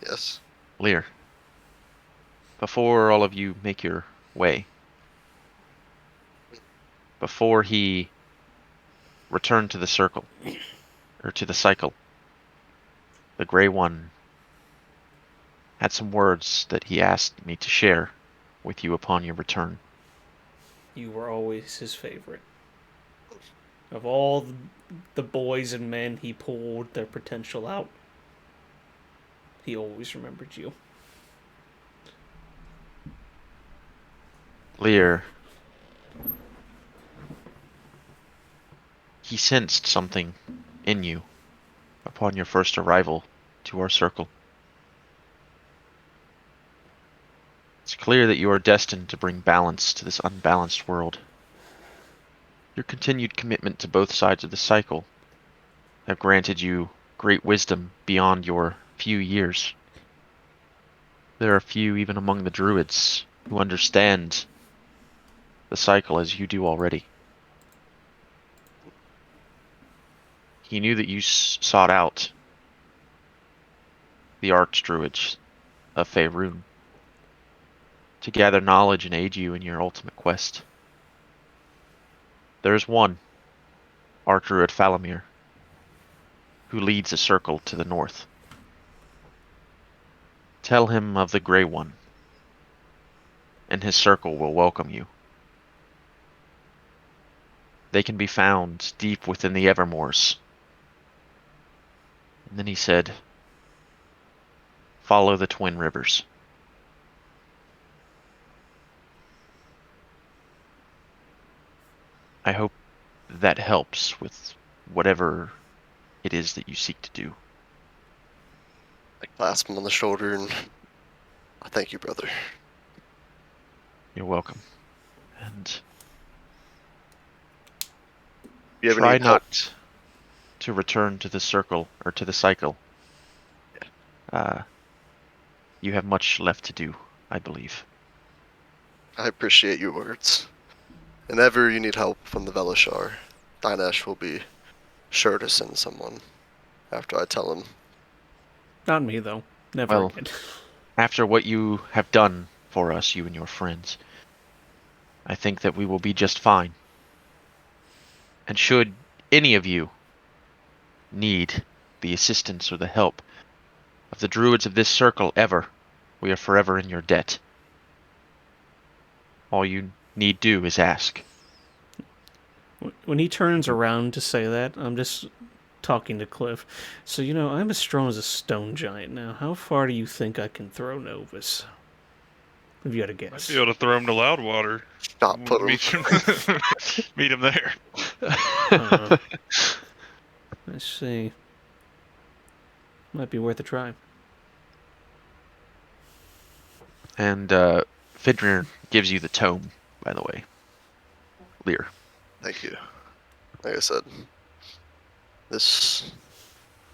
Yes. Lear, before all of you make your way, before he returned to the circle, or to the cycle, the Grey One had some words that he asked me to share with you upon your return. You were always his favorite. Of all the boys and men he pulled their potential out, he always remembered you. Lear, he sensed something in you upon your first arrival to our circle. It's clear that you are destined to bring balance to this unbalanced world. Your continued commitment to both sides of the cycle have granted you great wisdom beyond your few years. There are few even among the druids who understand the cycle as you do already. He knew that you sought out the archdruids of Faerun to gather knowledge and aid you in your ultimate quest. There is one, Archdruid Falamir, who leads a circle to the north. Tell him of the Grey One, and his circle will welcome you. They can be found deep within the Evermoors. And then he said, follow the Twin Rivers. I hope that helps with whatever it is that you seek to do. I clasp him on the shoulder and I thank you, brother. You're welcome. And You ever try need help? not to return to the circle or to the cycle. You have much left to do, I believe. I appreciate your words. And ever you need help from the Velishar, Dinesh will be sure to send someone after I tell him. Not me, though. Never Well, again. after what you have done for us, you and your friends, I think that we will be just fine. And should any of you need the assistance or the help of the druids of this circle ever, we are forever in your debt. All you need do is ask. When he turns around to say that, I'm just talking to Cliff. So, I'm as strong as a stone giant now. How far do you think I can throw Novus? If you had a Might guess. be able to throw him to Loudwater. Not put him. Meet him, meet him there. Let's see. Might be worth a try. And Fidrir gives you the tome, by the way. Lear. Thank you. Like I said, this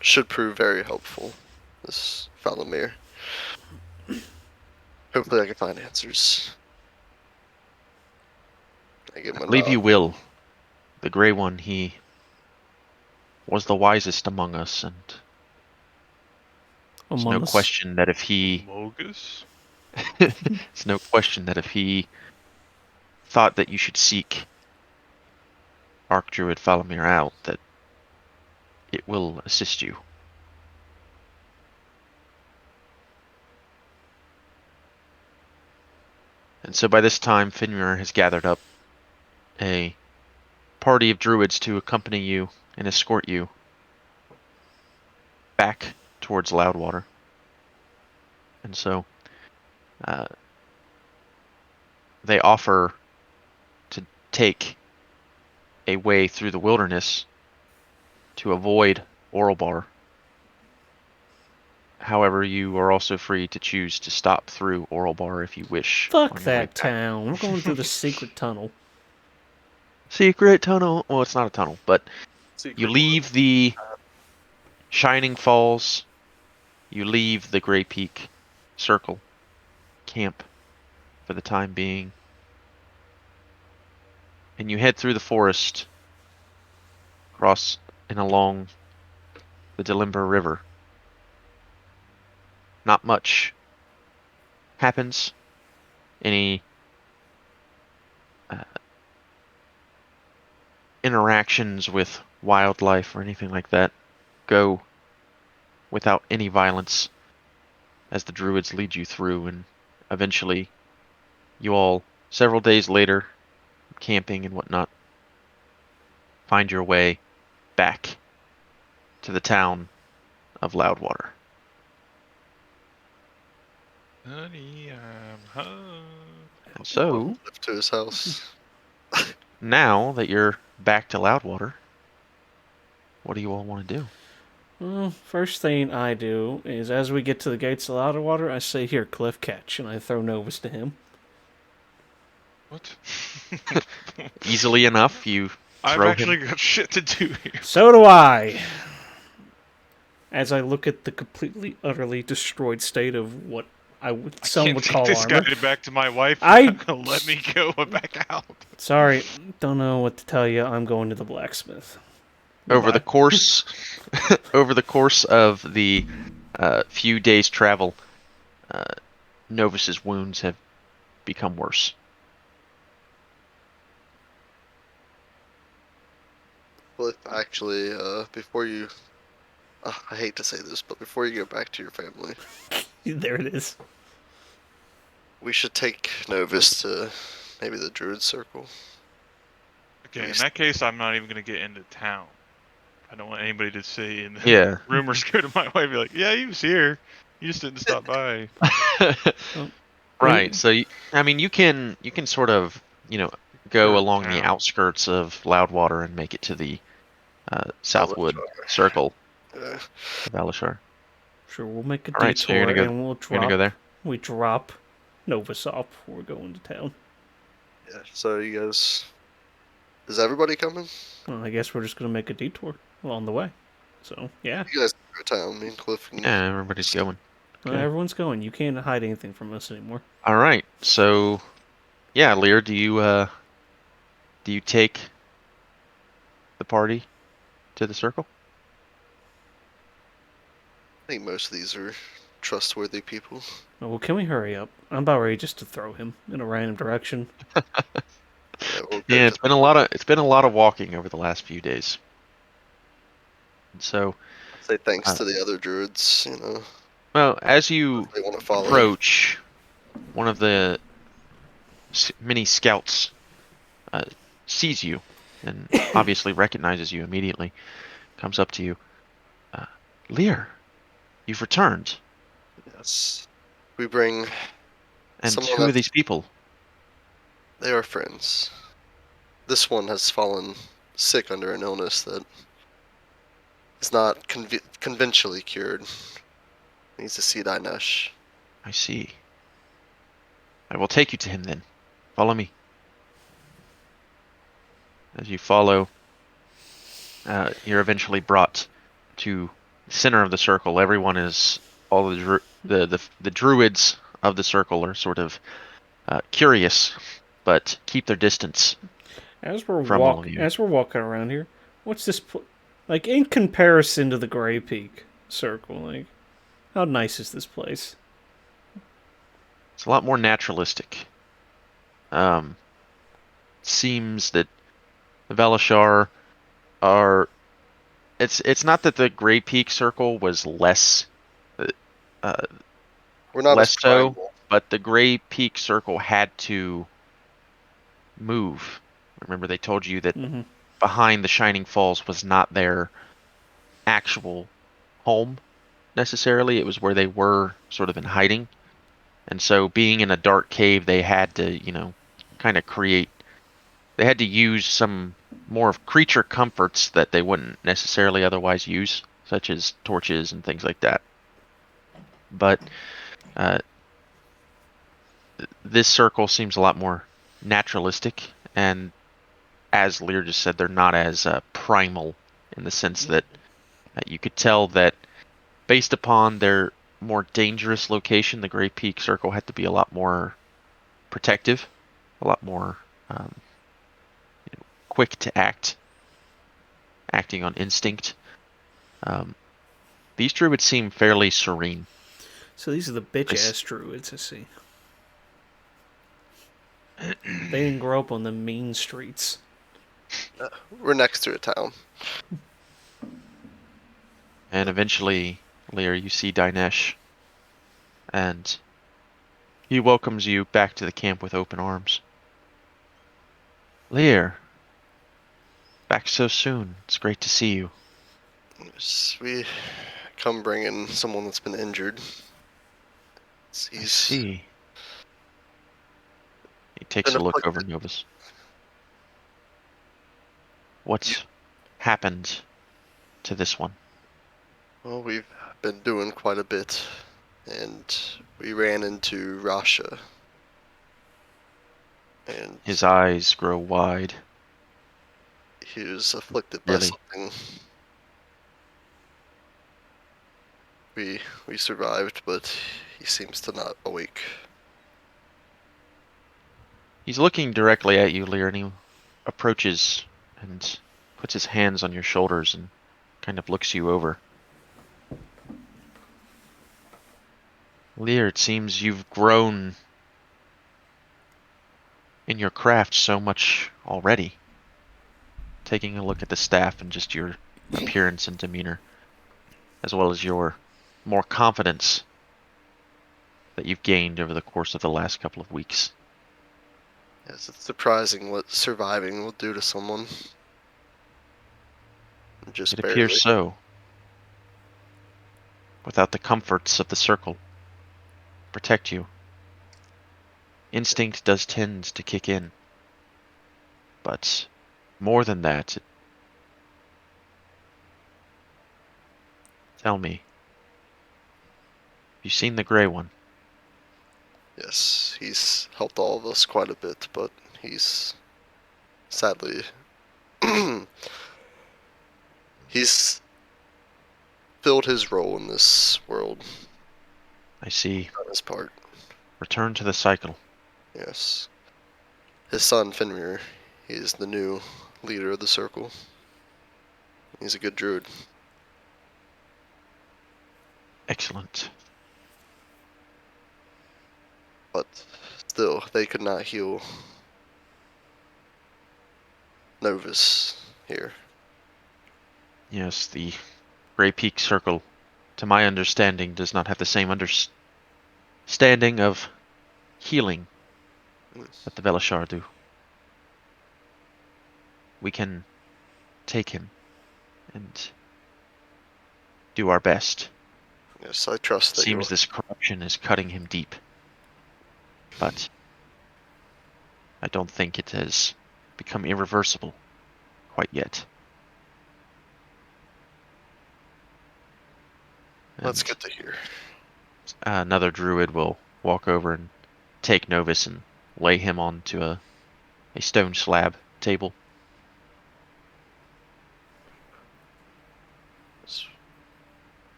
should prove very helpful. This Falamir. Hopefully I can find answers. I give him I a believe nod. you will. The Grey One, he was the wisest among us, and there's no question that if he... Mogus? There's no question that if he thought that you should seek Archdruid Falamir out, that it will assist you. And so by this time, Finrir has gathered up a party of druids to accompany you and escort you back towards Loudwater. And so they offer to take a way through the wilderness to avoid Oralbar. However, you are also free to choose to stop through Oralbar if you wish. Fuck on your way that back. town. We're going through the secret tunnel. Secret tunnel. Well, it's not a tunnel, but Secret you leave the Shining Falls. You leave the Grey Peak Circle camp for the time being. And you head through the forest, across and along the Delimber River. Not much happens. Any interactions with wildlife or anything like that go without any violence as the druids lead you through, and eventually you all, several days later, camping and whatnot, find your way back to the town of Loudwater. Honey, I'm home. And so, lift to his house. now that you're back to Loudwater, what do you all want to do? Well, first thing I do is as we get to the gates of Loudwater, I say, "Here, Cliff, catch," and I throw Novus to him. What? Easily enough, you I've throw actually him. got shit to do here. So do I. As I look at the completely, utterly destroyed state of what some would call this armor. guy back to my wife. I- You're not gonna let me go back out. Sorry, don't know what to tell you. I'm going to the blacksmith. Over the Goodbye. course, over the course of the few days' travel, Novus's wounds have become worse. Well, actually, before you... I hate to say this, but before you go back to your family, There it is. we should take Novus to maybe the Druid Circle. Okay, in that case, I'm not even gonna get into town. I don't want anybody to say, and Yeah. rumors go to my wife, be like, "Yeah, he was here." You just didn't stop by. Right. So I mean, you can sort of go Or along the town. outskirts of Loudwater and make it to the Southwood Circle Yeah. of Alishar. Sure, we'll make a All right. So you're detour gonna go. and we'll You're gonna go drop. there. We drop Novasop before we're going to town. Yeah. So you guys, is everybody coming? Well, I guess we're just gonna make a detour along the way. So yeah, You guys can go to town. Me and Cliff can. Yeah, everybody's going. Okay. everyone's going. You can't hide anything from us anymore. All right. So yeah, Lear, do you take the party to the circle? I think most of these are trustworthy people. Oh, well, can we hurry up? I'm about ready just to throw him in a random direction. Yeah, we'll go Yeah, to- it's been a lot of walking over the last few days. And so, say thanks uh, to the other druids. You know, well, as you if they want to follow. approach, one of the mini scouts sees you and obviously recognizes you immediately. Comes up to you, Lear, you've returned. Yes, we bring. And Someone who are these people? They are friends. This one has fallen sick under an illness that is not conventionally cured. Needs to see Dinesh. I see. I will take you to him then. Follow me. As you follow, you're eventually brought to the center of the circle. Everyone is all the druids of the circle are sort of curious, but keep their distance As we're from all of you. walking around here, what's this like in comparison to the Grey Peak Circle? Like, how nice is this place? It's a lot more naturalistic. Seems that the Velashar are. It's not that the Grey Peak Circle was less We're not less as so, primal. but the Grey Peak Circle had to move. Remember, they told you that Mm-hmm. behind the Shining Falls was not their actual home necessarily. It was where they were sort of in hiding. And so, being in a dark cave, they had to, kind of create. They had to use some more of creature comforts that they wouldn't necessarily otherwise use, such as torches and things like that. But uh, this circle seems a lot more naturalistic, and as Lear just said, they're not as primal in the sense that you could tell that based upon their more dangerous location, the Grey Peak Circle had to be a lot more protective, a lot more quick to act, acting on instinct. These druids seem fairly serene. So these are the bitch ass druids, I see. They didn't grow up on the mean streets. We're next to a town. And eventually, Lear, you see Dinesh, and he welcomes you back to the camp with open arms. Lear, back so soon. It's great to see you. Yes, we come bringing someone that's been injured. I see. He takes a look over Novus. What's happened to this one? Well, we've been doing quite a bit, and we ran into Rasha. And His eyes grow wide. he was afflicted by Really? something. We survived, but he seems to not awake. He's looking directly at you, Lear, and he approaches and puts his hands on your shoulders and kind of looks you over. Lear, it seems you've grown in your craft so much already. Taking a look at the staff and just your appearance and demeanor, as well as your more confidence that you've gained over the course of the last couple of weeks. Yes, it's surprising what surviving will do to someone. Just It barely. appears so. without the comforts of the circle. Protect you. Instinct does tend to kick in. But more than that, tell me, have you seen the Grey One? Yes, he's helped all of us quite a bit, but he's sadly he's filled his role in this world. I see. Done his part. Return to the cycle. Yes. His son Fenrir, he is the new leader of the circle. He's a good druid. Excellent. But still, they could not heal Novus here. Yes, the Grey Peak Circle, to my understanding, does not have the same understanding of healing that the Velashar do. We can take him and do our best. Yes, I trust It that seems this corruption is cutting him deep. But I don't think it has become irreversible quite yet. That's And good to hear. another druid will walk over and take Novus and lay him onto a stone slab table.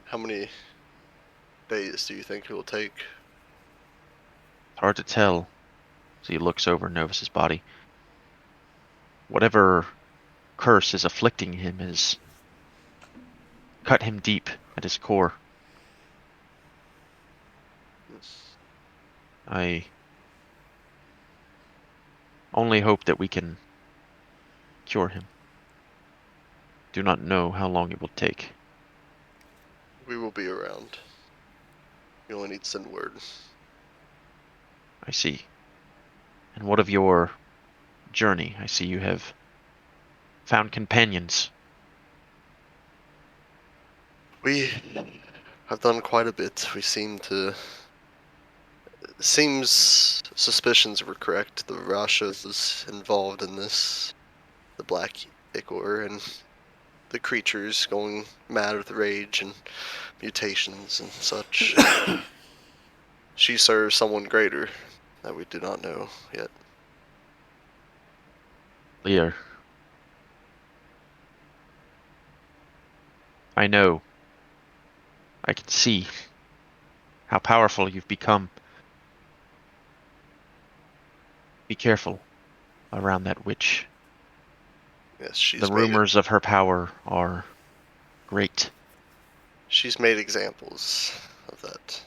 How many days do you think it will take? Hard to tell as he looks over Novus's body. Whatever curse is afflicting him has cut him deep at his core. I only hope that we can cure him. Do not know how long it will take. We will be around. You only need to send word. I see. And what of your journey? I see you have found companions. We have done quite a bit. We seem to. Seems suspicions were correct. The Rasha is involved in this. The Black Ichor and the creatures going mad with rage and mutations and such. She serves someone greater that we do not know yet. Lear. I know. I can see how powerful you've become. Be careful around that witch. Yes, she's The rumors of her power are great. She's made examples of that.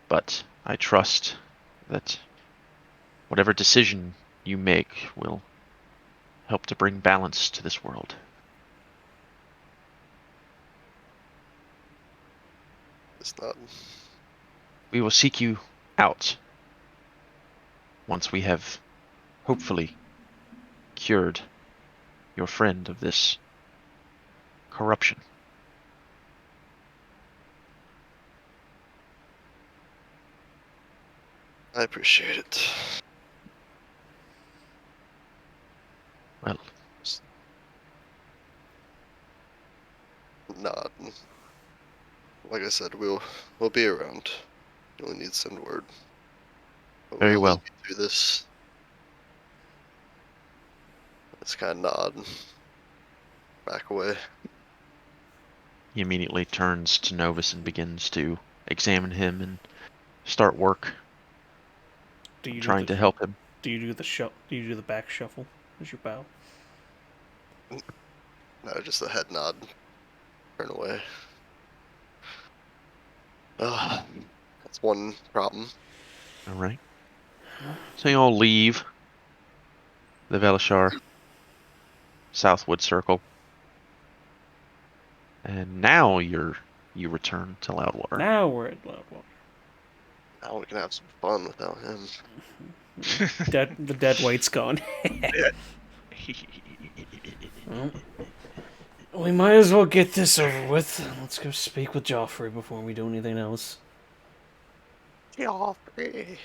But I trust that whatever decision you make will help to bring balance to this world. It's not. We will seek you out once we have hopefully cured your friend of this corruption. I appreciate it. Well, Not. Like I said, we'll be around. You only need to send word. But very we'll well. lead you through this. It's kind of nod. Back away. He immediately turns to Novus and begins to examine him and start work, Do you do trying the, to help him. Do you do the back shuffle as you bow? No, just a head nod. Turn away. That's one problem. All right. So you all leave the Velashar Southwood Circle, and now you return to Loudwater. Now we're at Loudwater. Now we can have some fun without him. The dead weight's gone. Well, we might as well get this over with. Let's go speak with Joffrey before we do anything else. Joffrey.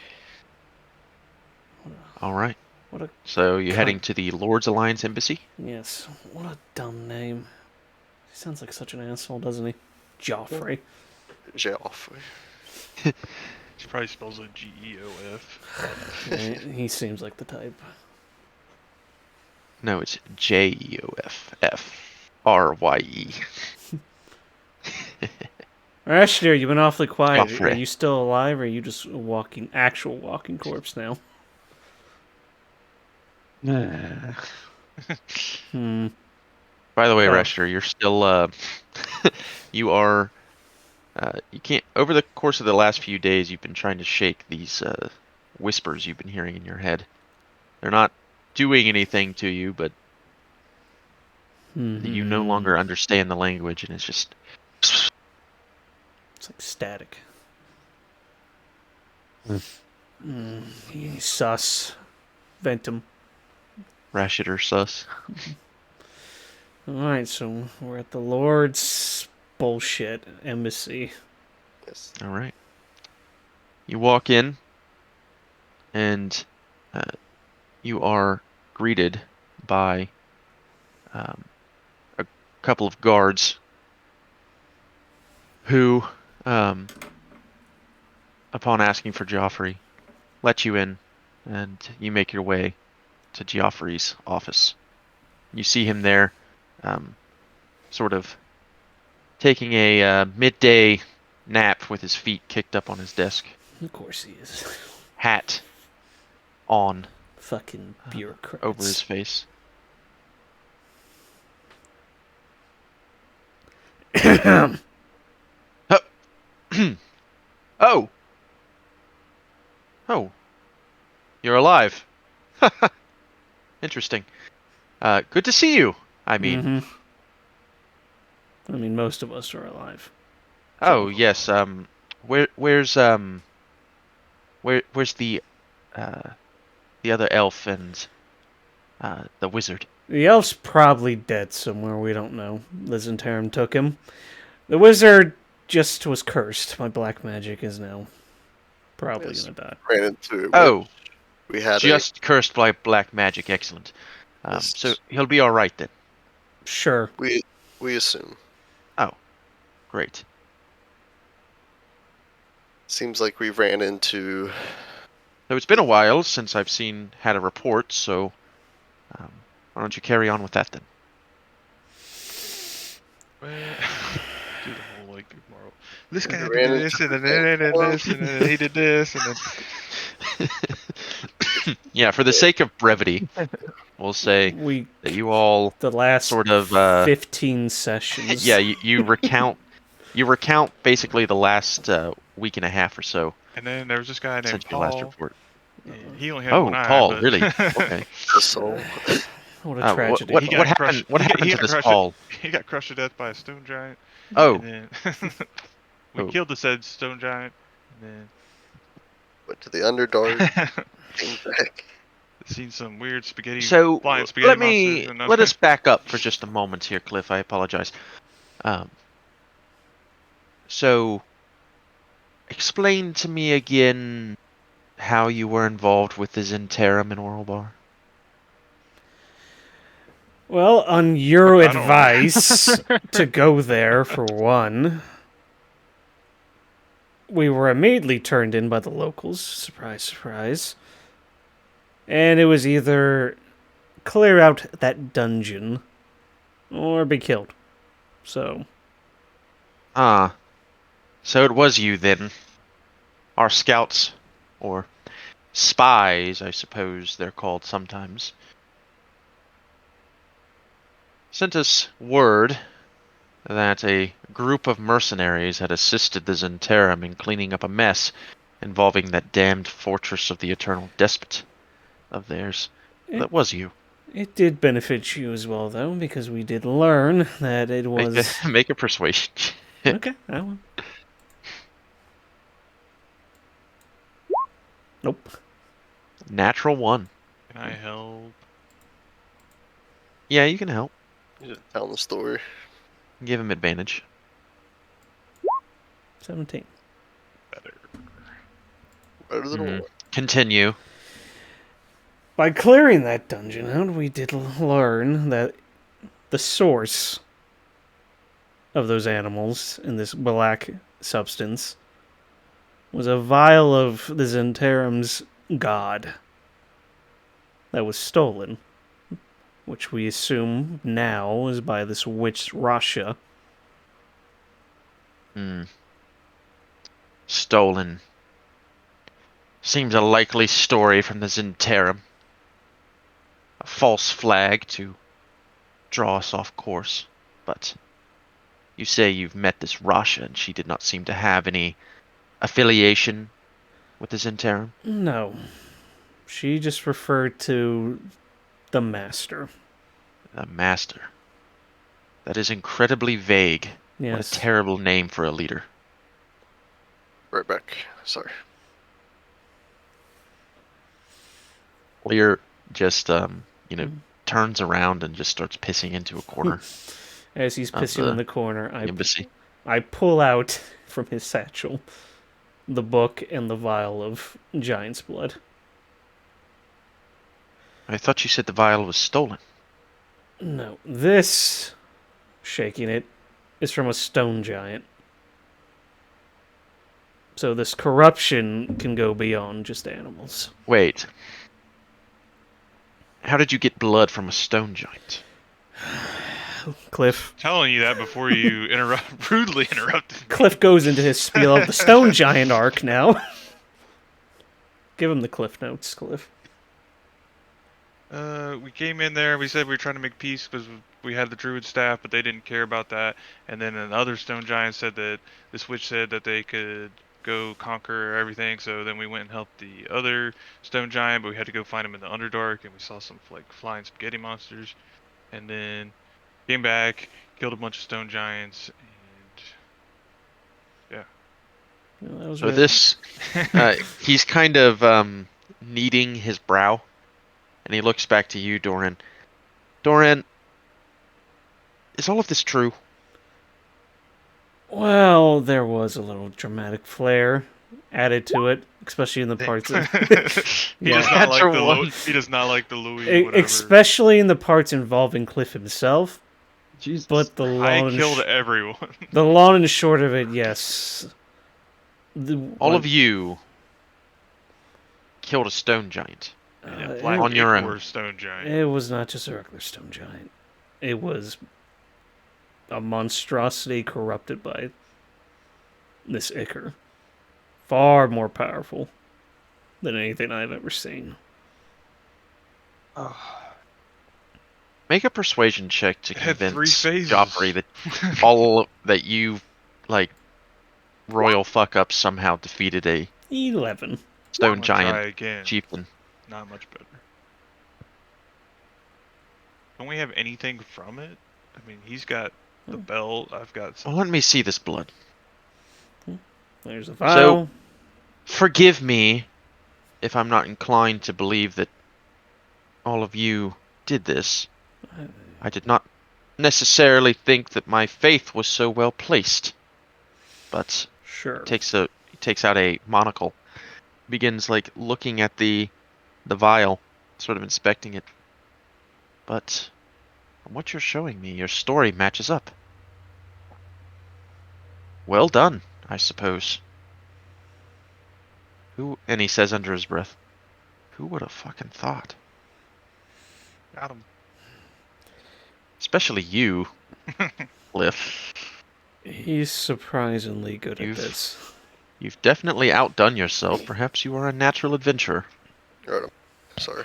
All right. What a So you're cunt. heading to the Lord's Alliance Embassy? Yes. What a dumb name. He sounds like such an asshole, doesn't he? Joffrey. Joffrey. She probably spells it Geof. Yeah, he seems like the type. No, it's Jeoffrye. Rashner, you've been awfully quiet. Are Joffrey. you still alive, or are you just a actual walking corpse now? Hmm. By the way, Oh. Rester, you're still you are you can't over the course of the last few days you've been trying to shake these whispers you've been hearing in your head. They're not doing anything to you, but you no longer understand the language, and it's just It's like static. Sus. Ventum. Rashidor sus. Alright, so we're at the Lord's bullshit embassy. Yes. All right. You walk in, and you are greeted by a couple of guards who, upon asking for Joffrey, let you in, and you make your way to Joffrey's office. You see him there, sort of taking a midday nap with his feet kicked up on his desk, Of course he is. hat on Fucking bureaucrats. over his face. Oh! Oh. You're alive. Interesting. Good to see you. I mean, I mean, most of us are alive. oh yes. Where's the other elf and the wizard? The elf's probably dead somewhere, we don't know. Lizentarem took him. The wizard just was cursed. My black magic is now probably Yes. gonna die. Ran into it. Oh, We had just cursed by black magic. Excellent. Yes. So he'll be all right then. Sure. we assume. Great. Seems like we ran into. So it's been a while since I've had a report. So why don't you carry on with that then? Well, do the whole like moral. This guy ran did into this, and the then this, and then he did this, and then Yeah, for the sake of brevity, we'll say We that you all the last sort of 15 sessions. yeah, you recount basically the last week and a half or so and then there was this guy named since your last Paul. report. And he only had Oh, one eye. Paul, but really? Okay. The soul. What a tragedy. What He got happened? crushed- What he got- happened he to got this crushed- Paul? He got crushed to death by a stone giant. Oh, And then we Oh. killed the said stone giant. And Went to the Underdark. then Came back. seen some weird spaghetti. so flying spaghetti let me monsters and let us back up for just a moment here, Cliff. I apologize. So explain to me again how you were involved with the Zentarum in Oralbar. Well, on your I don't- advice to go there, for one, we were immediately turned in by the locals. Surprise, surprise. And it was either clear out that dungeon or be killed. So, Ah, so it was you then. Our scouts, or spies, I suppose they're called sometimes, sent us word that a group of mercenaries had assisted the Zentarum in cleaning up a mess involving that damned fortress of the Eternal Despot of theirs. That was you. it did benefit you as well, though, because we did learn that it was... Make a persuasion. Okay, I will. Nope. Natural 1. Can I help? Yeah, you can help. You just tell the story. Give him advantage. 17. Better. Better than Mhm. one. Continue. By clearing that dungeon out, we did learn that the source of those animals in this black substance was a vial of the Zentarim's god that was stolen, which we assume now is by this witch Rasha. Hmm. Stolen. Seems a likely story from the Zentarum. A false flag to draw us off course. But you say you've met this Rasha, and she did not seem to have any affiliation with the Zentarum? No. She just referred to the master. The Master. That is incredibly vague. Yes. What a terrible name for a leader. Right back. Sorry. Lear just, turns around and just starts pissing into a corner As he's of pissing the in the corner, embassy. I pull out from his satchel the book and the vial of giant's blood. I thought you said the vial was stolen. No, this, shaking it, is from a stone giant. So this corruption can go beyond just animals. Wait. How did you get blood from a stone giant? Cliff Telling you that before you rudely interrupted me. Cliff goes into his spiel of the stone giant arc now. Give him the Cliff notes, Cliff. We came in there. We said we were trying to make peace because we had the druid staff, but they didn't care about that. And then another stone giant said that this witch said that they could go conquer everything. So then we went and helped the other stone giant, but we had to go find him in the Underdark, and we saw some like flying spaghetti monsters. And then came back, killed a bunch of stone giants, and Well, that was So right. this, he's kind of kneading his brow, and he looks back to you, Doran. Doran, is all of this true? Well, there was a little dramatic flair added to it, especially in the parts of he Yeah. does not like Natural the one. he does not like the Louis whatever. especially in the parts involving Cliff himself. Jesus. But the I long and killed everyone. the long and short of it, yes. All of you killed a stone giant. And a it- black on your ichor own. stone giant. It was not just a regular stone giant. It was a monstrosity corrupted by this ichor. Far more powerful than anything I've ever seen. Make a persuasion check to It had 3 convince phases. Joffrey that all that you, royal fuck up somehow defeated a 11. stone I'm gonna try giant again. chieftain. Not much better. Don't we have anything from it? I mean, he's got the belt. I've got some. Well, let me see this blood. There's a vial. Forgive me if I'm not inclined to believe that all of you did this. I did not necessarily think that my faith was so well placed. But Sure. he takes out a monocle, begins looking at the vial, sort of inspecting it. But from what you're showing me, your story matches up. Well done, I suppose. And he says under his breath, who would have fucking thought? Got him. Especially you, Cliff. He's surprisingly good at You've- this. You've definitely outdone yourself. Perhaps you are a natural adventurer. Right. Sorry.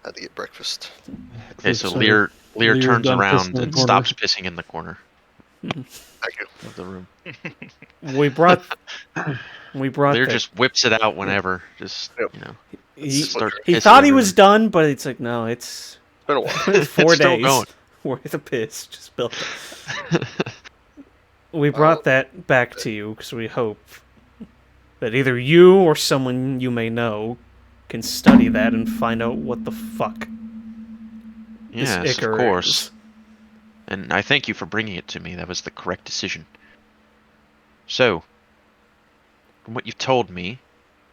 Had to get breakfast. Okay, so So Lear Lear turns done pissing around in the and corner. stops pissing in the corner Thank you. of the room. We brought Lear that. just whips it out whenever. Just, Yep. He, starts he pissing thought he was everywhere. done, but it's like, no, it's It's been a while. 4 It's still days going. worth of piss just built up. We brought that back to you because we hope that either you or someone you may know can study that and find out what the fuck this Yes, of ichor course. is. And I thank you for bringing it to me. That was the correct decision. So, from what you've told me,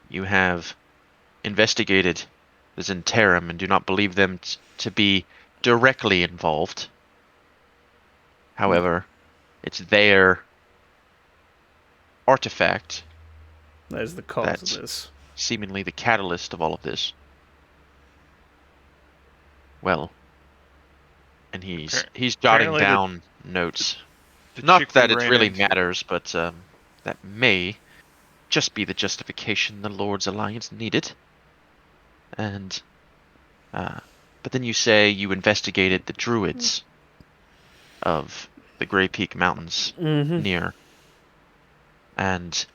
you have investigated the Zentarum and do not believe them to be directly involved. However, it's their artifact That is the cause that's of this. seemingly the catalyst of all of this. Well, and he's jotting Apparently down notes. the Not chick we that it ran really into. matters, but that may just be the justification the Lord's Alliance needed. And but then you say you investigated the druids of the Grey Peak Mountains near, and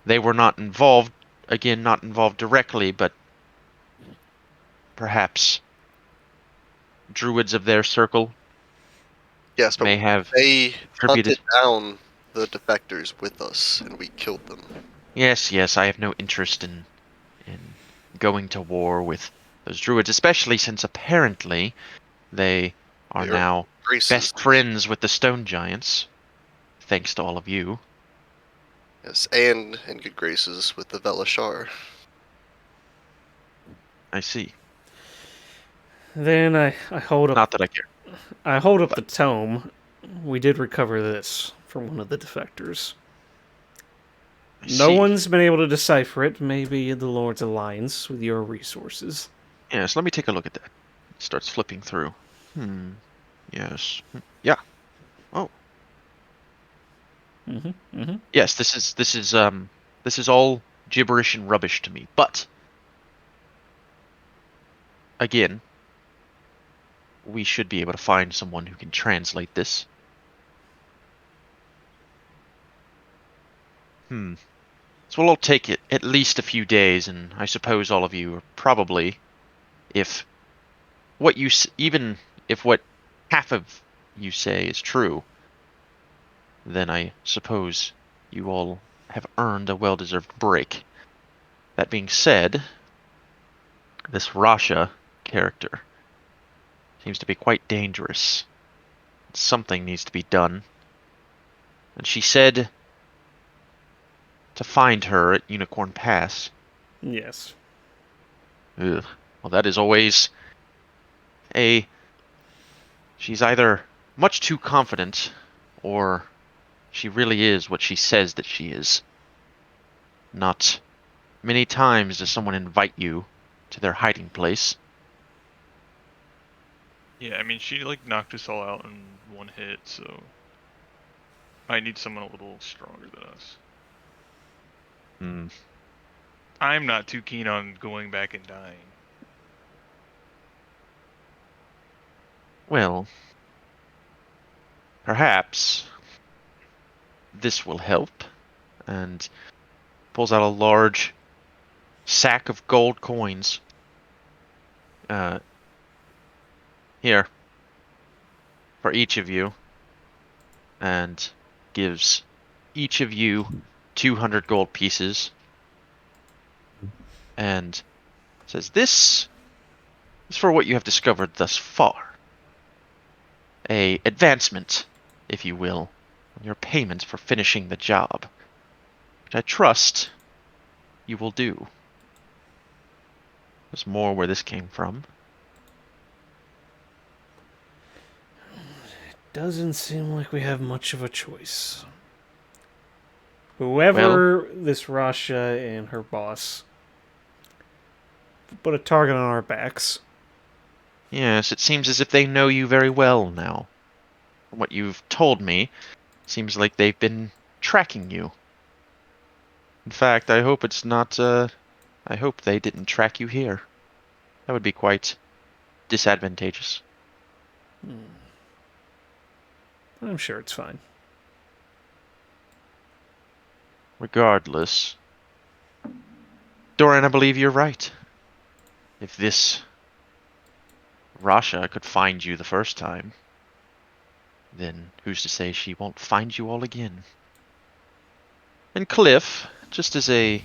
they were not involved. Again, not involved directly, but perhaps druids of their circle Yes, but may have they contributed. hunted down the defectors with us, and we killed them. Yes, yes, I have no interest in going to war with those druids, especially since apparently they are They are now graces. best friends with the stone giants, thanks to all of you. Yes, and in good graces with the Velashar. I see. Then I hold up. Not that I care. I hold up the tome. We did recover this from one of the defectors. I No see. one's been able to decipher it. Maybe the Lord's Alliance with your resources. Yes, let me take a look at that. Starts flipping through. Yes. Yeah. Oh. Yes, this is all gibberish and rubbish to me. But again, we should be able to find someone who can translate this. So it'll take it at least a few days, and I suppose all of you are probably, if what you even if what half of you say is true, then I suppose you all have earned a well-deserved break. That being said, this Rasha character seems to be quite dangerous. Something needs to be done. And she said to find her at Unicorn Pass. Yes. Ugh. Well, that is always a... She's either much too confident, or she really is what she says that she is. Not many times does someone invite you to their hiding place. Yeah, I mean, she like knocked us all out in one hit, so I need someone a little stronger than us. I'm not too keen on going back and dying. Well, perhaps this will help. And pulls out a large sack of gold coins. Here, for each of you, and gives each of you 200 gold pieces, and says, "This is for what you have discovered thus far. A advancement, if you will, on your payment for finishing the job, which I trust you will do." There's more where this came from. Doesn't seem like we have much of a choice. Whoever this Rasha and her boss put a target on our backs. Yes, it seems as if they know you very well now. From what you've told me, it seems like they've been tracking you. In fact, I hope it's not, I hope they didn't track you here. That would be quite disadvantageous. I'm sure it's fine. Regardless, Doran, I believe you're right. If this Rasha could find you the first time, then who's to say she won't find you all again? And Cliff, just as a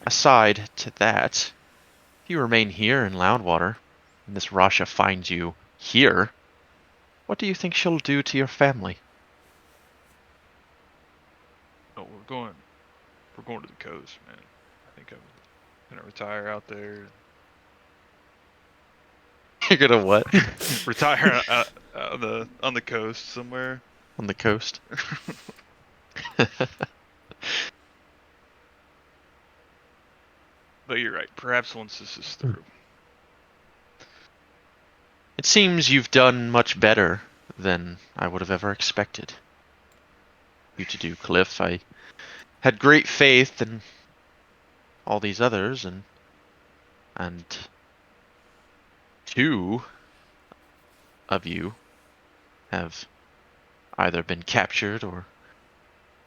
aside to that, if you remain here in Loudwater, and this Rasha finds you here, what do you think she'll do to your family? Oh, we're going to the coast, man. I think I'm gonna retire out there. You're gonna what? Retire on the coast somewhere. On the coast? But you're right. Perhaps once this is through. It seems you've done much better than I would have ever expected you to do, Cliff. I had great faith in all these others, and two of you have either been captured or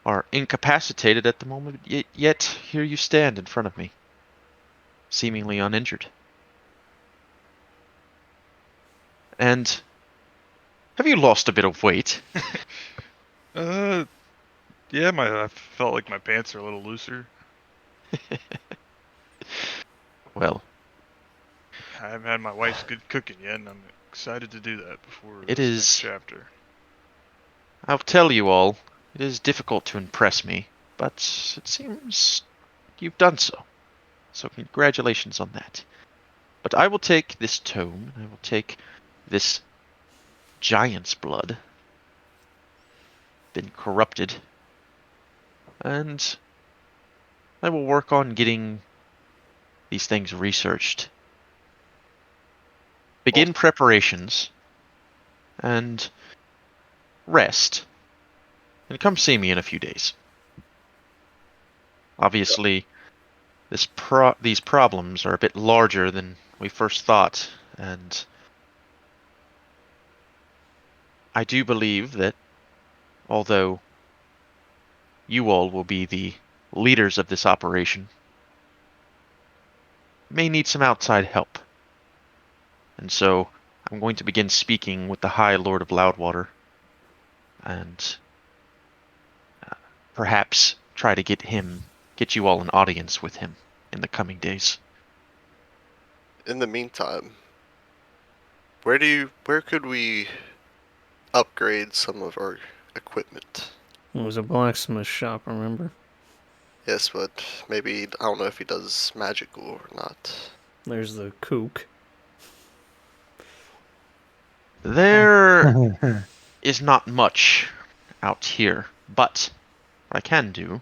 are incapacitated at the moment, yet here you stand in front of me, seemingly uninjured. And have you lost a bit of weight? Yeah, I felt like my pants are a little looser. Well, I haven't had my wife's good cooking yet, and I'm excited to do that before it this is. next chapter. I'll tell you all, it is difficult to impress me, but it seems you've done so. So congratulations on that. But I will take this tome, I will take this giant's blood, been corrupted, and I will work on getting these things researched. Begin preparations, and rest, and come see me in a few days. Obviously, these problems are a bit larger than we first thought, and I do believe that although you all will be the leaders of this operation, may need some outside help. And so I'm going to begin speaking with the High Lord of Loudwater, and perhaps try to get you all an audience with him in the coming days. In the meantime, where could we upgrade some of our equipment? It was a blacksmith shop, remember? Yes, but maybe, I don't know if he does magical or not. There's the kook. There is not much out here, but what I can do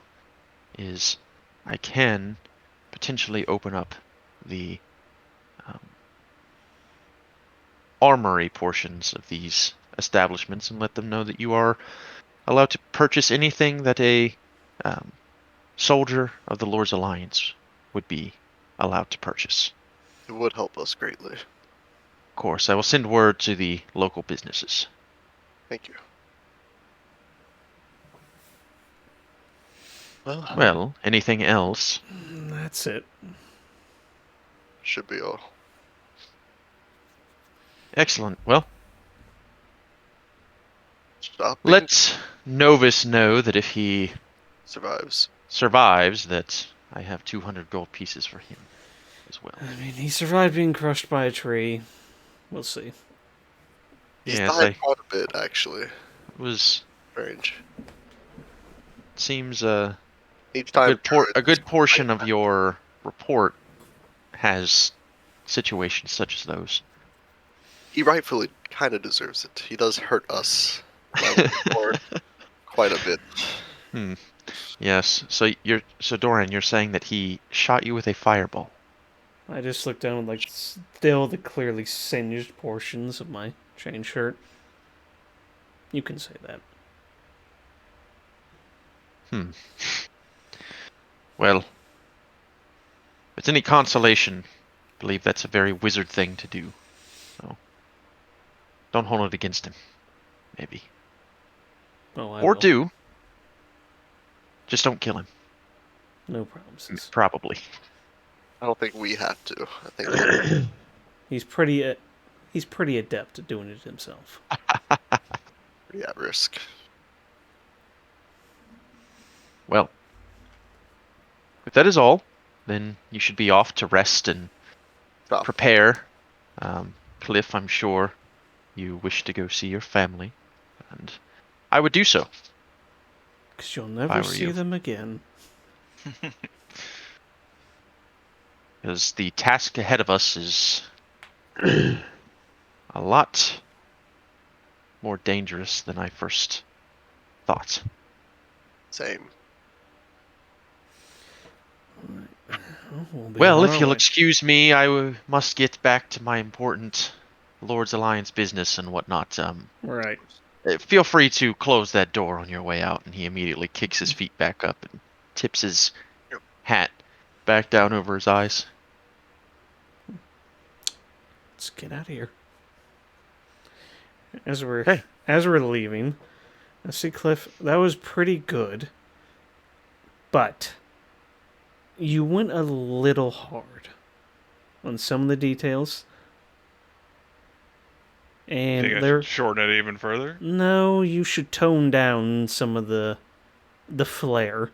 is I can potentially open up the armory portions of these establishments and let them know that you are allowed to purchase anything that a soldier of the Lord's Alliance would be allowed to purchase. It would help us greatly. Of course, I will send word to the local businesses. Thank you. Well, anything else? That's it. Should be all. Excellent. Well, Shopping let Novus know that if he survives. survives, that I have 200 gold pieces for him as well. I mean, he survived being crushed by a tree. We'll see. He's Yes, died quite a bit, actually. It was Strange. seems Each time a good portion of your report has situations such as those. he rightfully kind of deserves it. He does hurt us quite a bit. Yes. So Doran, you're saying that he shot you with a fireball. I just looked down like still the clearly singed portions of my chain shirt. You can say that. Well, if it's any consolation, I believe that's a very wizard thing to do. So don't hold it against him. Maybe. Oh, I Or will. do. Just don't kill him. No promises. Probably. I don't think we have to. I think He's pretty adept at doing it himself. we're pretty at risk. Well, if that is all, then you should be off to rest and Oh. prepare. Cliff, I'm sure you wish to go see your family, and I would do so. Because you'll I never were see you. them again. Because the task ahead of us is a lot more dangerous than I first thought. Same. We'll be Well, on if our you'll way. excuse me, I must get back to my important Lord's Alliance business and whatnot. Right. Feel free to close that door on your way out. And he immediately kicks his feet back up and tips his hat back down over his eyes. Let's get out of here. As we're leaving, I see Cliff. That was pretty good, but you went a little hard on some of the details, and Think I there. should shorten it even further? No, you should tone down some of the flair.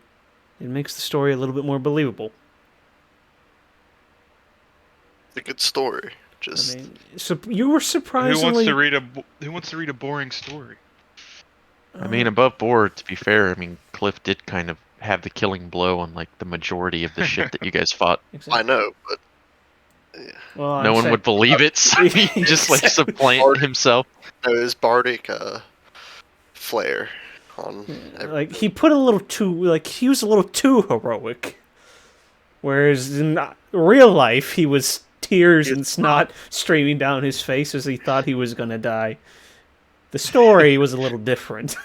It makes the story a little bit more believable. It's a good story. I Just mean, so you were Who surprisingly. wants to read a boring story? I mean, above board, to be fair, I mean, Cliff did kind of have the killing blow on, like, the majority of the shit that you guys fought. Exactly. I know, but Well, No one would believe it, so he just, like, supplant himself. his bardic flair on Like he put a little too. Like he was a little too heroic. Whereas in real life, he was tears and snot streaming down his face as he thought he was gonna die. The story was a little different.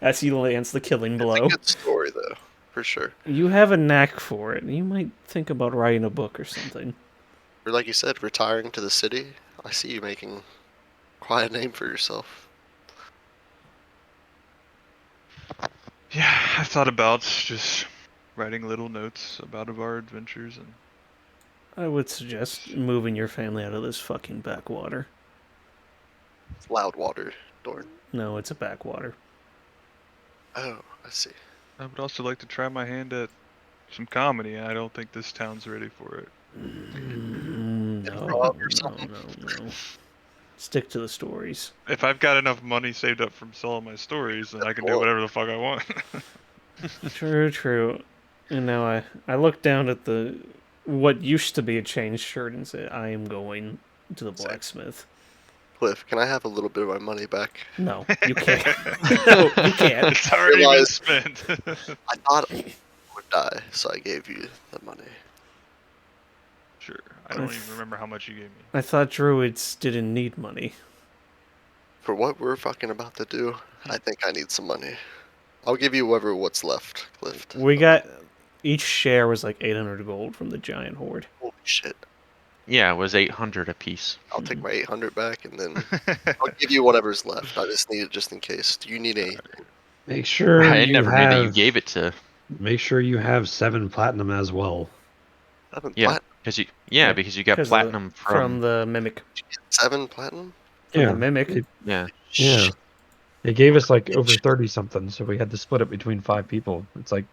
As he lands the killing blow. It's a good story, though, for sure. You have a knack for it. You might think about writing a book or something. Or like you said, retiring to the city. I see you making quite a name for yourself. Yeah, I've thought about just writing little notes about our adventures and I would suggest moving your family out of this fucking backwater. It's loud water, Dorn. No, it's a backwater. Oh, I see. I would also like to try my hand at some comedy. I don't think this town's ready for it. No, Improv or something. no. Stick to the stories. If I've got enough money saved up from selling my stories, then I can do Well- whatever the fuck I want. True. And now I look down at the what used to be a chain shirt and say, I am going to the blacksmith. Cliff, can I have a little bit of my money back? No, you can't. No, you can't. It's already been Realize- spent. I thought I would die, so I gave you the money. Sure. I don't even remember how much you gave me. I thought druids didn't need money. For what we're fucking about to do, I think I need some money. I'll give you what's left, Cliff. We got each share was like 800 gold from the giant horde. Holy shit. Yeah, it was 800 apiece. I'll take my 800 back, and then I'll give you whatever's left. I just need it just in case. Do you need anything? Make sure I you never have, knew that you gave it to. Make sure you have 7 platinum as well. Yeah, because you got 'Cause of the- platinum from the mimic. 7 platinum? From Yeah, the mimic. Yeah. Yeah. Shit. It gave us like over 30 something, so we had to split it between 5 people. It's like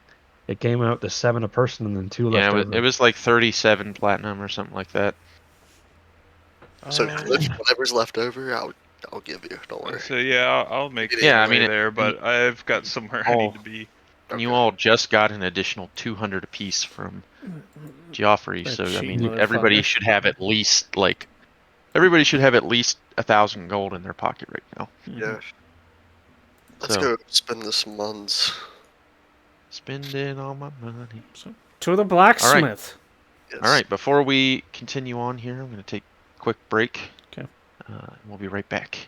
it came out to 7 a person and then 2 Yeah, left it over. was like 37 platinum or something like that. So Oh. Cliff, whatever's left over, I'll give you. Don't worry. So yeah, I'll make it. Yeah, I mean, there, but I've got somewhere I need to be. And you Okay. all just got an additional 200 apiece from Geoffrey, That so I cheap mean, everybody motherfucker. should have at least 1,000 gold in their pocket right now. Yeah. Let's So- go spend this months. Spending all my money. To the blacksmith. Yes. All right, before we continue on here, I'm going to take a quick break. Okay. We'll be right back.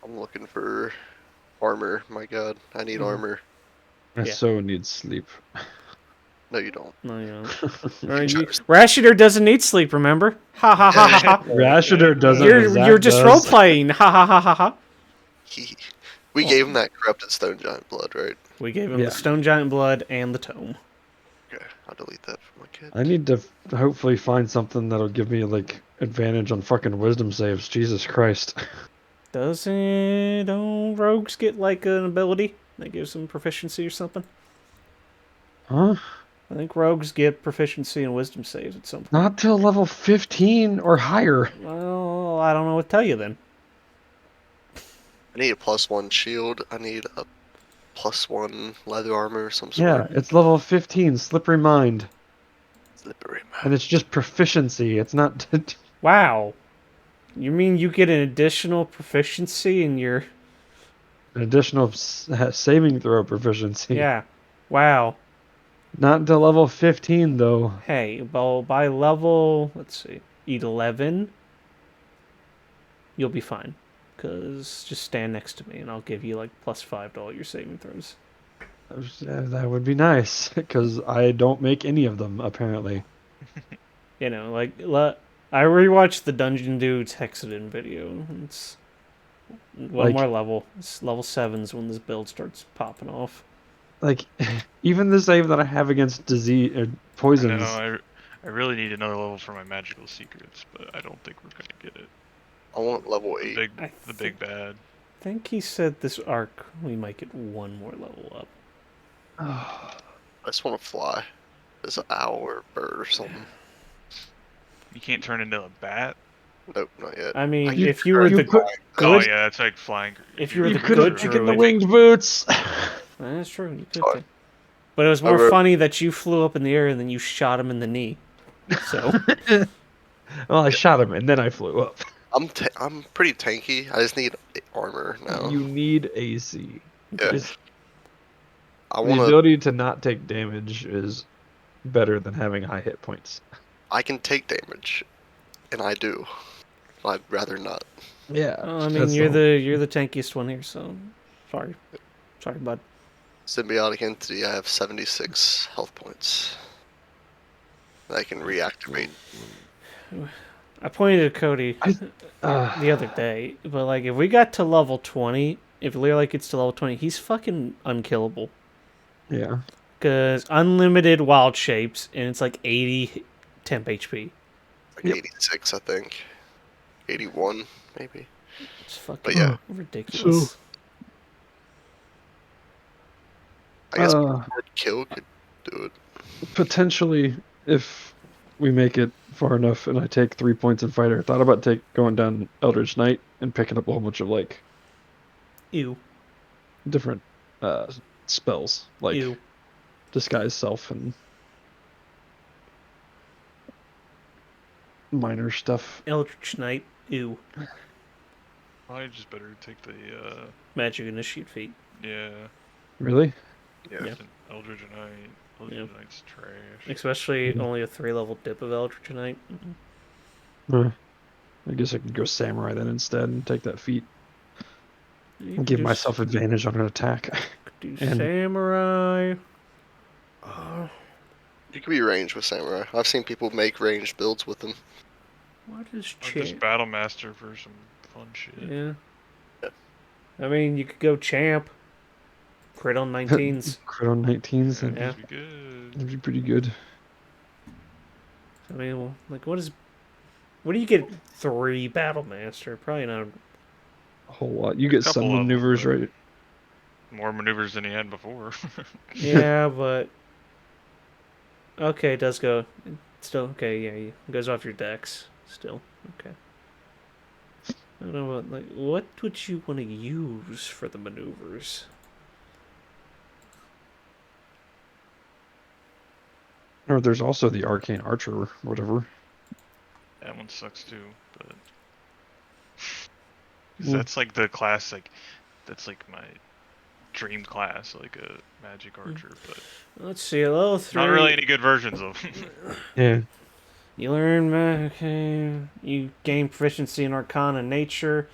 I'm looking for armor. My god, I need Mhm. armor. I Yeah. so need sleep. No, you don't. No, you don't. Rashider doesn't need sleep, remember? Ha ha ha ha ha. Rashider doesn't. You're just role playing. Ha ha ha ha ha. We gave him that corrupted stone giant blood, right? We gave him Yeah. the stone giant blood and the tome. Okay, I'll delete that from my kid. I need to hopefully find something that'll give me like advantage on fucking wisdom saves. Jesus Christ. Don't rogues get like an ability? That gives them proficiency or something. Huh? I think rogues get proficiency in wisdom saves at some point. Not till level 15 or higher. Well, I don't know what to tell you then. I need a +1 shield. I need a +1 leather armor of some Yeah, sort. it's level 15, Slippery Mind. Slippery And it's just proficiency. It's not... Wow. You mean you get an additional proficiency in your... an additional saving throw proficiency. Yeah. Wow. Not until level 15, though. Hey, well, by level, let's see, 11, you'll be fine. Because just stand next to me and I'll give you like +5 to all your saving throws. That would be nice, because I don't make any of them, apparently. You know, like, I rewatched the Dungeon Dudes Hexadin video. It's one Like- more level. It's level 7's when this build starts popping off. Like, even the save that I have against disease or poisons. No, I really need another level for my magical secrets, but I don't think we're gonna get it. I want level The 8. big, I the big bad. I think he said this arc we might get one more level up. I just want to fly. It's an owl or a bird or something. You can't turn into a bat. Nope, not yet. I mean, You- if you were you the put- Oh good, yeah, it's like flying. if you were You the could good have taken the druid, winged boots. that's true. You could. Sorry. But it was more Over- funny that you flew up in the air and then you shot him in the knee. So Well, I shot him and then I flew up. I'm pretty tanky. I just need armor now. You need AC. Yeah. It's- I the want to. ability to not take damage is better than having high hit points. I can take damage, and I do. I'd rather not. Yeah. well, I mean, that's you're the you're the tankiest one here. So sorry, bud. Symbiotic entity. I have 76 health points. That I can reactivate. I pointed to Cody uh, the other day, but like if we got to level 20, if Leerlight gets to level 20, he's fucking unkillable. yeah. Because unlimited wild shapes, and it's like 80 temp HP. Like Yep. 86, I think. 81, maybe. It's fucking But yeah. ridiculous. I guess Uh, Hard Kill could do it. Potentially, if we make it far enough and I take 3 points in fighter, I thought about going down Eldritch Knight and picking up a whole bunch of like Ew. different spells, like Ew. disguise self and minor stuff. Eldritch Knight. Ew. I just better take the Magic Initiate feat. yeah. Really? Yeah. Yeah. Eldritch Knight. Eldritch Knight's trash. Especially only a 3-level dip of Eldritch Knight. I guess I could go samurai then instead and take that feat. You And could give do myself advantage on an attack. do and- Samurai. You could be ranged with Samurai. I've seen people make ranged builds with them. What is Or just champ? Battle Master for some fun shit. Yeah. Yeah. I mean, you could go champ. Crit on 19s. Crit on 19s, That'd Yeah. be good. that'd be pretty good. I mean, well, like, what do you get 3 Battle Master? Probably not. A whole lot. You get Couple some of 'em, maneuvers, but- right? More maneuvers than he had before. Yeah, but. Okay, it does go. Still, okay, yeah, it goes off your decks. Still, okay. I don't know what would you want to use for the maneuvers? Or there's also the Arcane Archer or whatever. That one sucks too, but 'cause Mm. that's like the class, like that's like my dream class, like a magic archer, but Let's see, level 3. not really any good versions of them. Yeah. You learn, okay, you gain proficiency in Arcana Nature.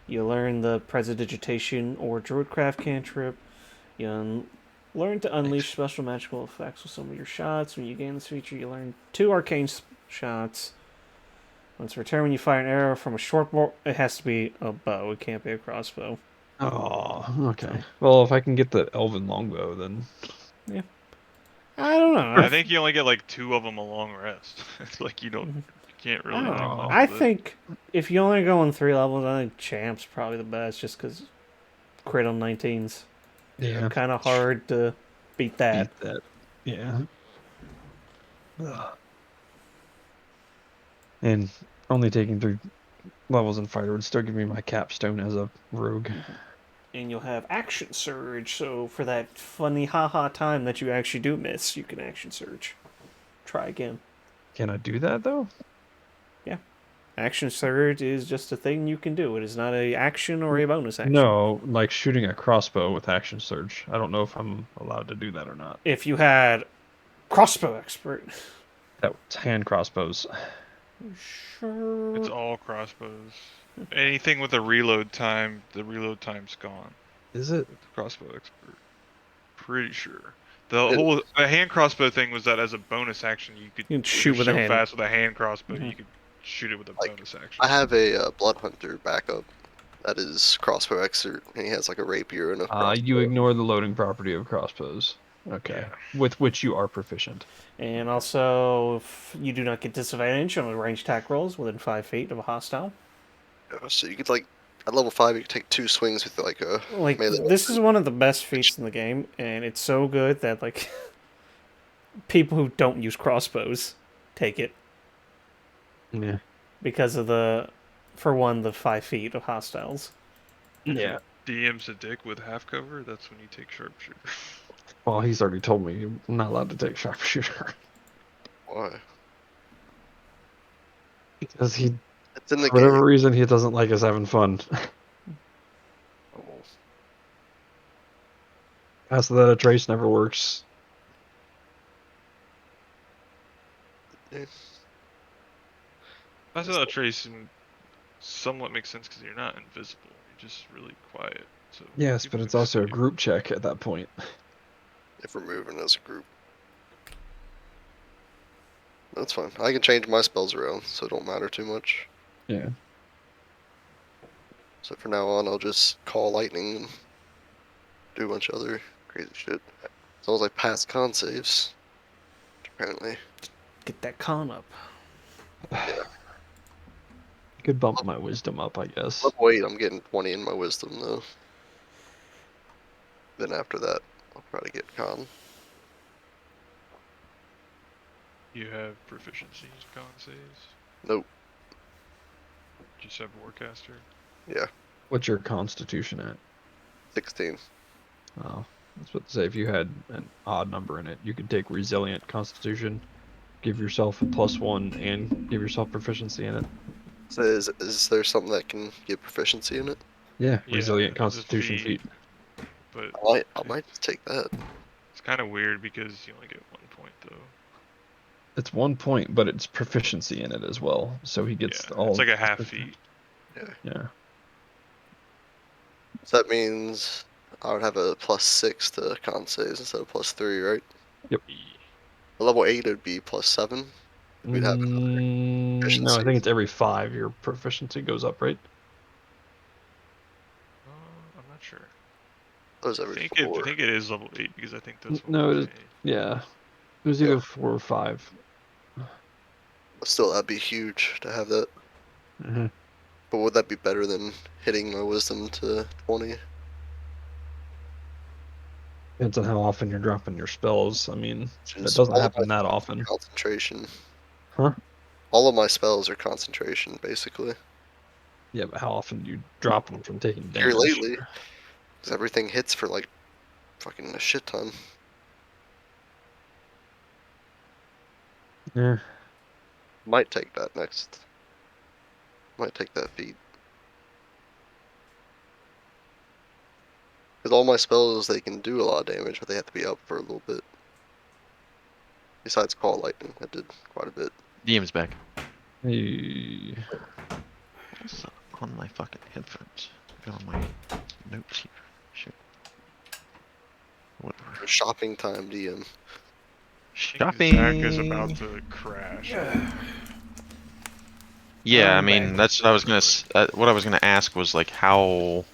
You learn the Prestidigitation or Druidcraft cantrip. You learn to unleash special magical effects with some of your shots. When you gain this feature, you learn 2 arcane shots. Once returned, when you fire an arrow from a short bow, it has to be a bow. It can't be a crossbow. Oh, okay. Well, if I can get the Elven Longbow, then I don't know. I think you only get like 2 of them a long rest. It's like you can't really. I don't do know. much I with it. think if you only go on 3 levels, I think Champ's probably the best just because crit on 19s. Yeah. Kind of hard to beat that. Beat that. Yeah. Ugh. And only taking 3 levels in fighter would still give me my capstone as a rogue. And you'll have action surge, so for that funny haha time that you actually do miss, you can action surge. Try again. Can I do that though? Yeah. Action surge is just a thing you can do. It is not a action or a bonus action. No, like shooting a crossbow with action surge. I don't know if I'm allowed to do that or not. If you had crossbow expert. That's hand crossbows. Sure. It's all crossbows. Anything with a reload time, the reload time's gone. Is it? With the crossbow expert. Pretty sure. The hand crossbow thing was that as a bonus action you could You can shoot with a so hand. fast with a hand crossbow you could shoot it with a Like, bonus action. I have a blood hunter backup that is crossbow expert, and he has like a rapier and a crossbow. You ignore the loading property of crossbows. Okay. Yeah. With which you are proficient. And also, if you do not get disadvantage on ranged attack rolls within 5 feet of a hostile. So you could like at level 5 you could take 2 swings with like a Like, melee this is one of the best feats in the game, and it's so good that, like, people who don't use crossbows take it. Yeah. Because of the 5 feet of hostiles. Yeah. DM's a dick with half cover, that's when you take sharpshooter. Well, he's already told me I'm not allowed to take sharpshooter. Why? Because he, It's in the for whatever game. reason, he doesn't like us having fun. Past that, a trace never works. I saw that trace and somewhat makes sense because you're not invisible. You're just really quiet. So Yes, people but it's can also a see you. group check at that point. If we're moving as a group. That's fine. I can change my spells around, so it don't matter too much. Yeah. So from now on, I'll just call lightning and do a bunch of other crazy shit. As long as I pass con saves, apparently. Get that con up. Could bump my wisdom up, I guess. Level 8, I'm getting 20 in my wisdom, though. Then after that, I'll probably get con. You have proficiency con saves. Nope. Just have Warcaster. Yeah, What's your constitution at? 16. Oh, I was about to say, if you had an odd number in it, you could take resilient constitution, give yourself a +1, and give yourself proficiency in it. So is there something that can give proficiency in it? Yeah, Yeah, resilient it's a constitution feat. feat. But I might just take that. it's kind of weird because you only get 1 point though. It's 1 point, but it's proficiency in it as well. So he gets Yeah, all. it's like a half feat. Yeah. So that means I would have a +6 to con saves instead of +3, right? Yep. At level 8, it would be +7. We'd have No, I proficiency. think it's every 5 your proficiency goes up, right? I'm not sure. That was I every think 4. it is level 8 because I think that's what No, we it is. made. Yeah. It was either 4 or 5. But still, that'd be huge to have that. Mm-hmm. But would that be better than hitting my wisdom to 20? Depends on how often you're dropping your spells. I mean, Which that is doesn't all of happen my that spells are often. Concentration. Huh? All of my spells are concentration, basically. Yeah, but how often do you drop them from taking Here damage? lately, because everything hits for like fucking a shit ton. Yeah. Might take that next. Might take that feat. Because all my spells, they can do a lot of damage, but they have to be up for a little bit. Besides Call Lightning, that did quite a bit. DM's back. Hey. What's on my fucking headphones? Go on my notes here. Shit. Whatever. Shopping time, DM. I think Shopping. Zach is about to crash. Yeah, I I'm mean back. that's what I was what I was gonna ask was like how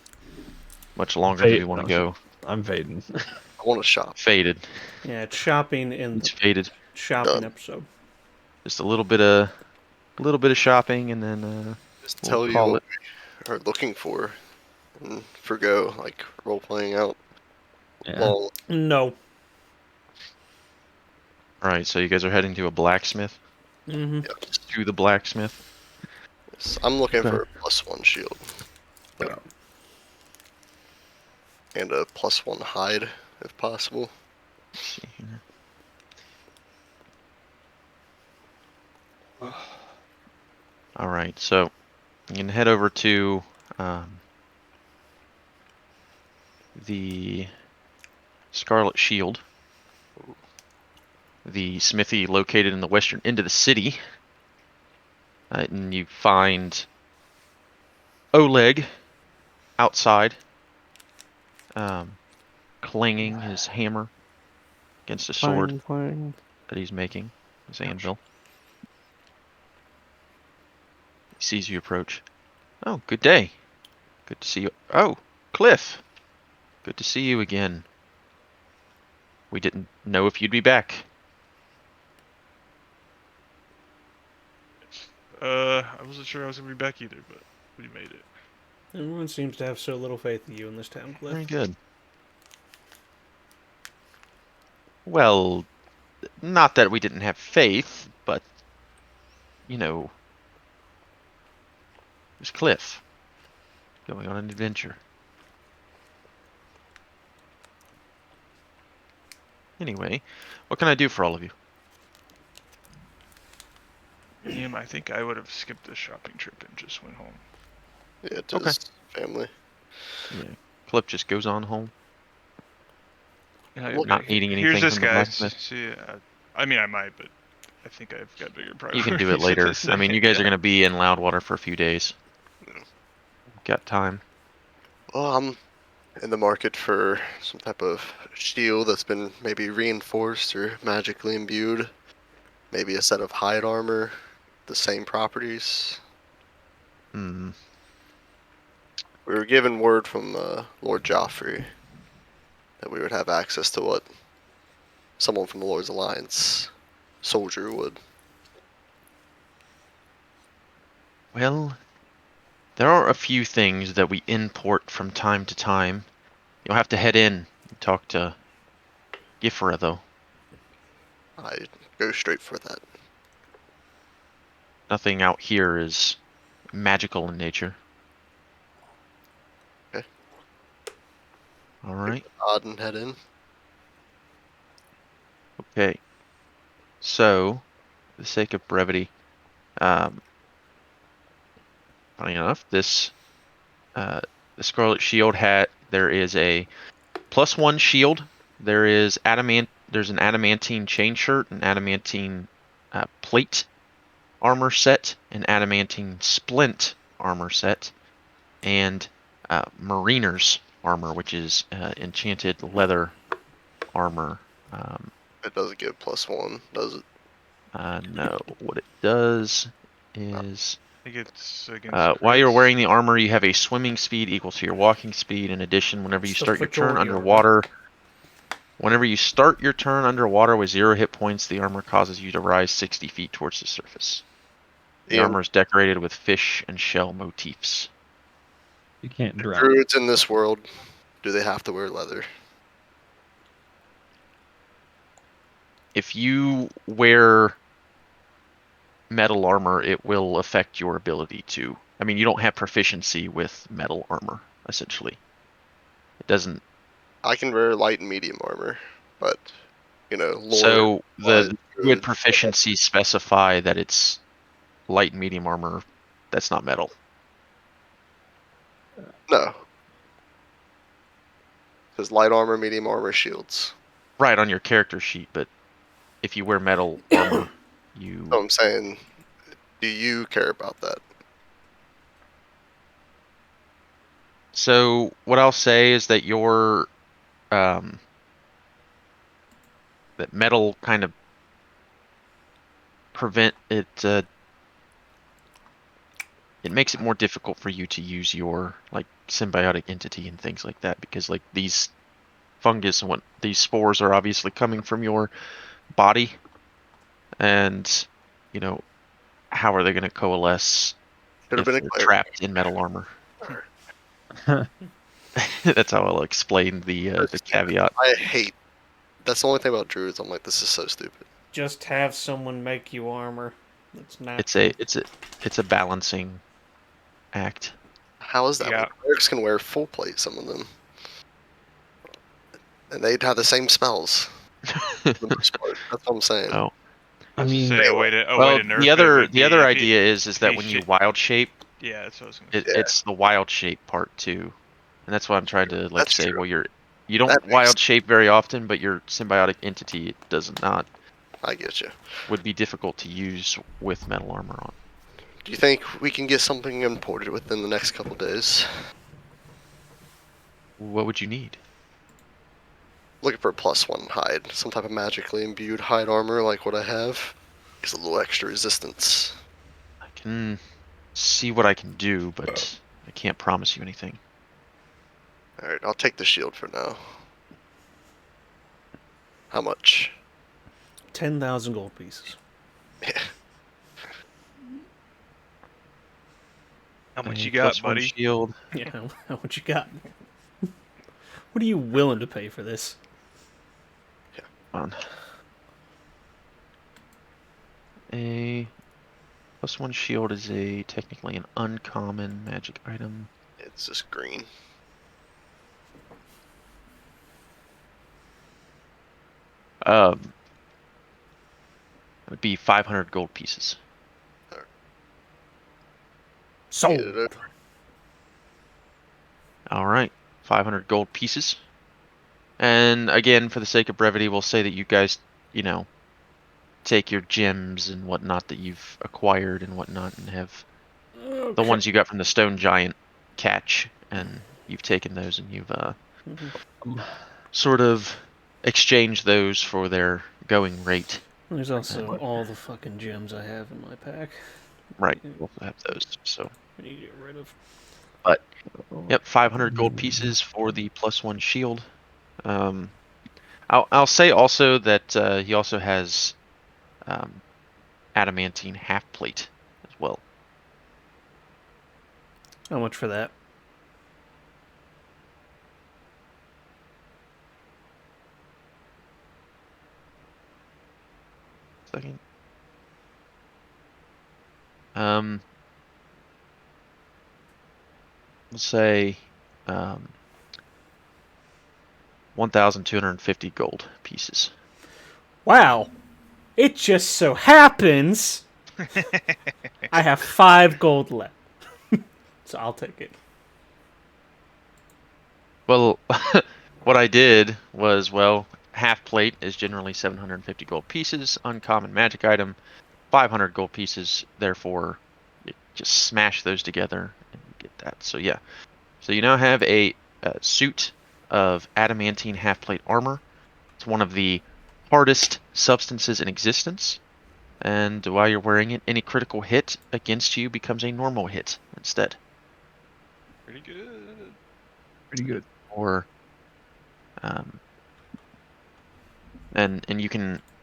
much longer do we want to go? I'm fading. I want to shop. Faded. Yeah, it's shopping in It's the faded. shopping Done. episode. Just a little bit of shopping, and then Just we'll tell you call what it. we are looking for and forgo, like role playing out Yeah. Long. No. All right, so you guys are heading to a blacksmith. Mm-hmm. Yes. To the blacksmith. Yes. I'm looking Okay. for a +1 shield. And a +1 hide, if possible. Let's see here. All right, so you can head over to the Scarlet Shield, the smithy located in the western end of the city, and you find Oleg outside, clanging his hammer against a sword Clang. that he's making, his anvil. He sees you approach. Oh, good day. Good to see you. Oh, Cliff. Good to see you again. We didn't know if you'd be back. I wasn't sure I was gonna be back either, but we made it. Everyone seems to have so little faith in you in this town, Cliff. Very good. Well, not that we didn't have faith, but, you know, it was Cliff going on an adventure. Anyway, what can I do for all of you? I think I would have skipped the shopping trip and just went home. Yeah, to Okay. his family. Yeah, Cliff just goes on home, And not eating here's anything this from the guy. blacksmith. See, I mean, I might, but I think I've got bigger priorities. You can do it at later. this I mean, you second. guys are Yeah. going to be in Loudwater for a few days. Yeah. Got time. Well, I'm in the market for some type of shield that's been maybe reinforced or magically imbued. Maybe a set of hide armor, the same properties. Hmm. We were given word from Lord Joffrey that we would have access to what someone from the Lord's Alliance soldier would. Well, there are a few things that we import from time to time. You'll have to head in and talk to Gifra, though. I go straight for that. Nothing out here is magical in nature. Okay. All right. Nod and head in. Okay. So, for the sake of brevity, funny enough, the Scarlet Shield Hat, there is a +1 shield. There's an adamantine chain shirt, an adamantine plate armor set, an adamantine splint armor set, and mariner's armor, which is enchanted leather armor. It doesn't give +1, does it? No, what it does is I think it's against while you're crits. wearing the armor, you have a swimming speed equal to your walking speed. In addition, whenever you It's the start your turn Fedora underwater, whenever you start your turn underwater with 0 hit points, the armor causes you to rise 60 feet towards the surface. The Ian, armor is decorated with fish and shell motifs. You can't the drown. druids in this world, do they have to wear leather? If you wear metal armor, it will affect your ability to. I mean, you don't have proficiency with metal armor, essentially. It doesn't. I can wear light and medium armor, but lore So wise, the druid druids. proficiencies specify that it's light and medium armor. That's not metal. No. It says light armor, medium armor, shields. Right on your character sheet, but if you wear metal armor, you. So I'm saying, do you care about that? So what I'll say is that that metal kind of prevent it. It makes it more difficult for you to use your like symbiotic entity and things like that because like these fungus and what these spores are obviously coming from your body, and you know how are they going to coalesce Should have if been a they're cleric. trapped in metal armor? That's how I'll explain the caveat. I hate. That's the only thing about druids. I'm like, this is so stupid. Just have someone make you armor. That's It's natural. a balancing act. How is that? Yeah. Clerics can wear full plate. Some of them, and they'd have the same spells. For the most part. That's what I'm saying. Oh, I I was mean, just saying a way to nerf the it other would be other if he- idea is if that he when you shi- wild shape, Yeah, that's what I was gonna say. Yeah. it's the wild shape part too, and that's what I'm trying to like That's say. true. Well, you don't That makes- wild shape very often, but your symbiotic entity does not I get you. would be difficult to use with metal armor on. Do you think we can get something imported within the next couple days? What would you need? Looking for a +1 hide, some type of magically imbued hide armor like what I have. Gives a little extra resistance. I can see what I can do, but I can't promise you anything. All right, I'll take the shield for now. How much? 10,000 gold pieces. Yeah. How much A you got, +1 buddy? shield. Yeah, how much you got? What are you willing to pay for this? On. A +1 shield is technically an uncommon magic item. It's just green. It would be 500 gold pieces. Get it Sold. over. All right, 500 gold pieces. And again, for the sake of brevity, we'll say that you guys, take your gems and whatnot that you've acquired and whatnot, and have the ones you got from the stone giant catch, and you've taken those and you've sort of exchanged those for their going rate. There's also all the fucking gems I have in my pack. Right, we'll have those. So, I need to get rid of. yep, 500 gold pieces for the +1 shield. I'll say also that he also has adamantine half plate as well. How much for that? Second. Let's say 1,250 gold pieces. Wow! It just so happens I have 5 gold left. So I'll take it. Well, what I did was, half plate is generally 750 gold pieces, uncommon magic item, 500 gold pieces, therefore you just smash those together and you get that. So yeah. So you now have a suit of adamantine half plate armor. It's one of the hardest substances in existence. And while you're wearing it, any critical hit against you becomes a normal hit instead. Pretty good. pretty good. Or and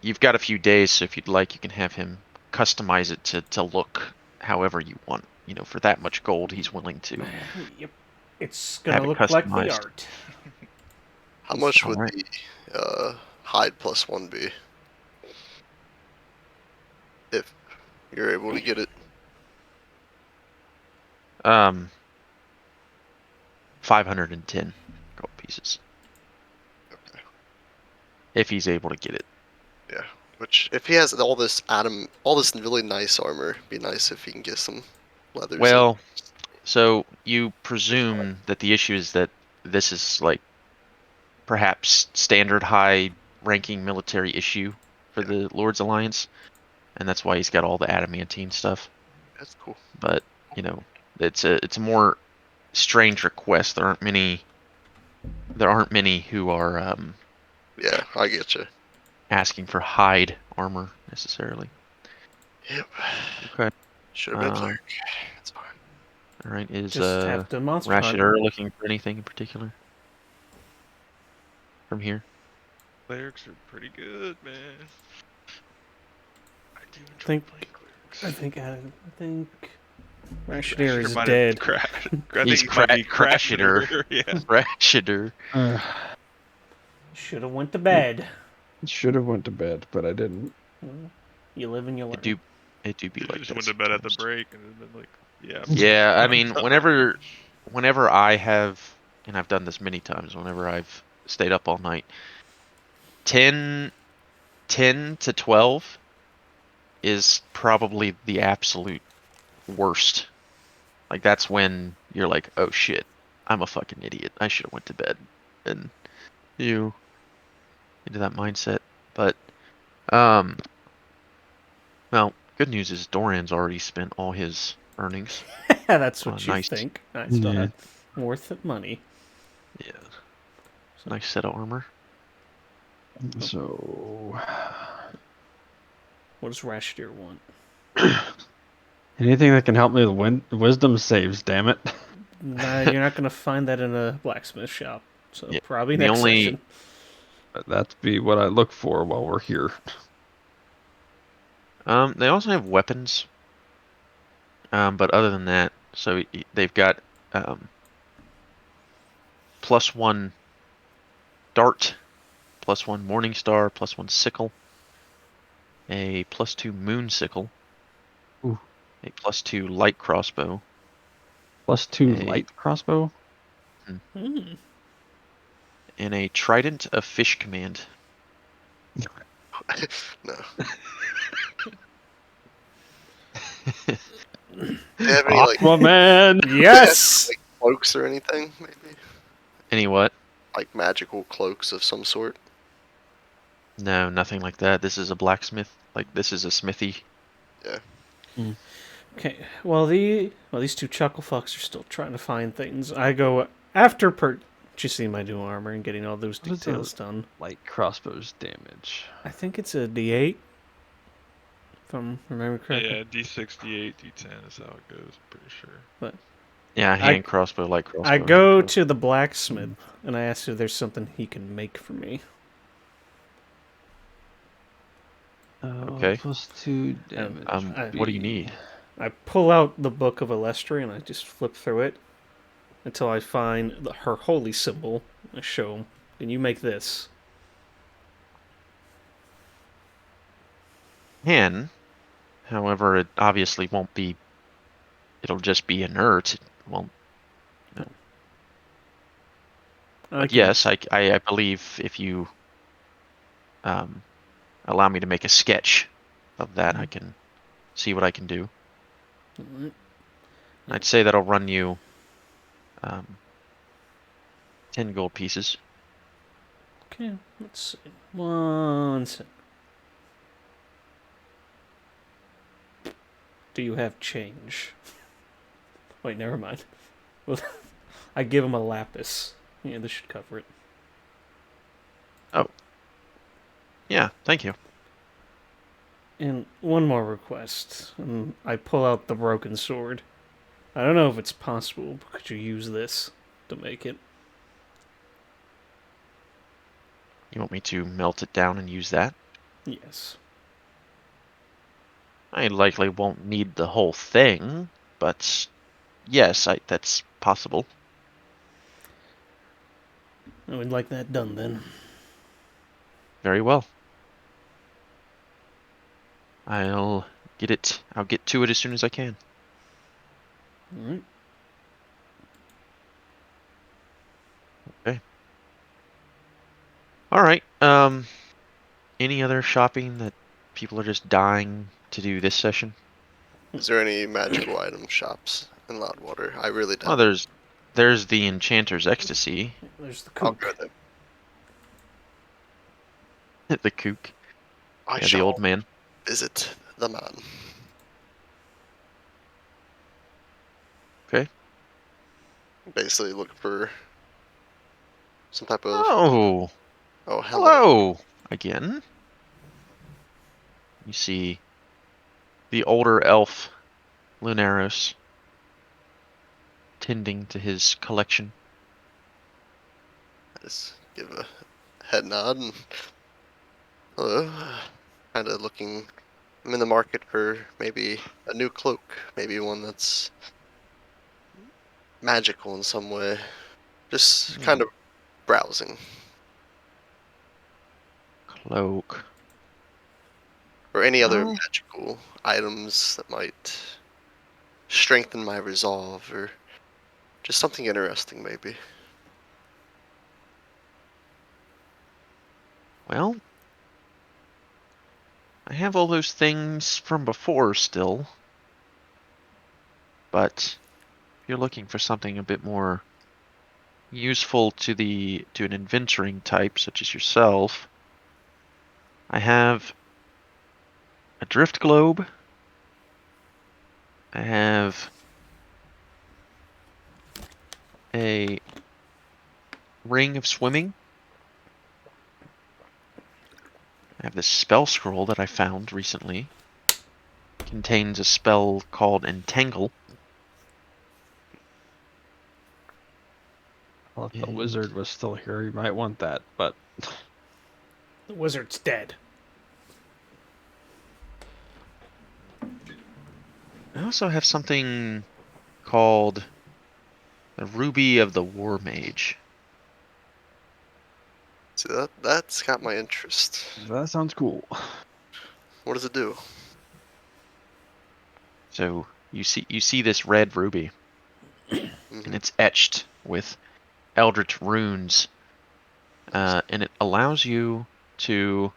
you've got a few days, so if you'd like, you can have him customize it to look however you want. For that much gold, he's willing to Yep. It's have gonna it look like the customized. art. How much would Alright. the hide +1 be? If you're able to get it. 510 gold pieces. Okay. If he's able to get it. Yeah. Which, if he has all this really nice armor, it'd be nice if he can get some leathers. Well, so you presume that the issue is that this is like perhaps standard high ranking military issue for the Lord's Alliance, and that's why he's got all the adamantine stuff. That's cool. But it's a more strange request. There aren't many who are Yeah, I get you. asking for hide armor necessarily. Yep. Okay. Should have been a cleric. That's fine. All right. Is Just have to monster hunt. Rashidar looking for anything in particular from here? Clerics are pretty good, man. I do enjoy Think- playing clerics. I think Rashidir is might have dead. crashed. I He's think he might be Crashider. Yeah. Crashider. Should have went to bed. Should have went to bed, but I didn't. You live and you learn. It do be You like just that went to bed at the sometimes. break and it'd been like, yeah. Yeah, I I'm mean, done. whenever I have, and I've done this many times, whenever I've stayed up all night, 10 to 12 is probably the absolute worst. Like that's when you're like, oh shit, I'm a fucking idiot. I should have went to bed. And you into that mindset. But well, good news is Doran's already spent all his earnings That's on a what you nice, think. I still Yeah. have worth of money. yeah, nice set of armor. So, What does Rashidir want? anything that can help me with wisdom saves, damn it. Nah, you're not gonna find that in a blacksmith shop. So Yeah, probably the next only- session. That's be what I look for while we're here. They also have weapons. But other than that, so they've got +1 dart, +1 morning star, +1 sickle, a +2 moon sickle, Ooh. a +2 light crossbow, +2 Hey. light crossbow. Hmm. and a trident of fish command. No. Do you have any like Aquaman. Yes. like cloaks or anything? Maybe Any what? like magical cloaks of some sort. No, nothing like that. This is a blacksmith. Like this is a smithy. Okay. Well, these two chuckle fucks are still trying to find things. I go after purchasing my new armor and getting all those What is details done. Light crossbow's damage. I think it's a D8. If I'm remembering correctly. Yeah, D68, D10 is how it goes, I'm pretty sure. Yeah, hand crossbow, light crossbow. I hand go crossbow. to the blacksmith and I ask if there's something he can make for me. Okay. +2 damage. What do you need? I pull out the Book of Alestri and I just flip through it until I find her holy symbol. I show him. Can you make this? Can. However, it obviously won't be. It'll just be inert. It won't. But yes, I believe if you allow me to make a sketch of that, I can see what I can do. Alright. I'd say that'll run you 10 gold pieces. Okay, let's see. 1 sec. Do you have change? Wait, never mind. Well, I give him a lapis. Yeah, this should cover it. Yeah, thank you. And one more request. And I pull out the broken sword. I don't know if it's possible, but could you use this to make it? You want me to melt it down and use that? Yes. I likely won't need the whole thing, but yes, that's possible. I would like that done then. Very well. I'll get to it as soon as I can. Alright. All right. Any other shopping that people are just dying to do this session? Is there any magical item shops in Loudwater? I really Well, don't. there's the Enchanter's Ecstasy, There's the I'll cook. go there. the kook, I yeah, the shall old man. visit the man. Okay. Basically looking for some type of. Oh, Oh, hello. hello again. You see the older elf, Lunaros, tending to his collection. I just give a head nod and hello. Kind of looking I'm in the market for maybe a new cloak, maybe one that's magical in some way. Just kind of browsing. Cloak. Or any other Oh. magical items that might strengthen my resolve, or just something interesting, maybe. Well, I have all those things from before still. But if you're looking for something a bit more useful to an adventuring type such as yourself, I have a drift globe. I have a ring of swimming. I have this spell scroll that I found recently. Contains a spell called Entangle. Well, if the And wizard was still here, you might want that, but The wizard's dead. I also have something called the Ruby of the War Mage. See, that's got my interest. that sounds cool. What does it do? So you see this red ruby, and it's etched with eldritch runes, and it allows you to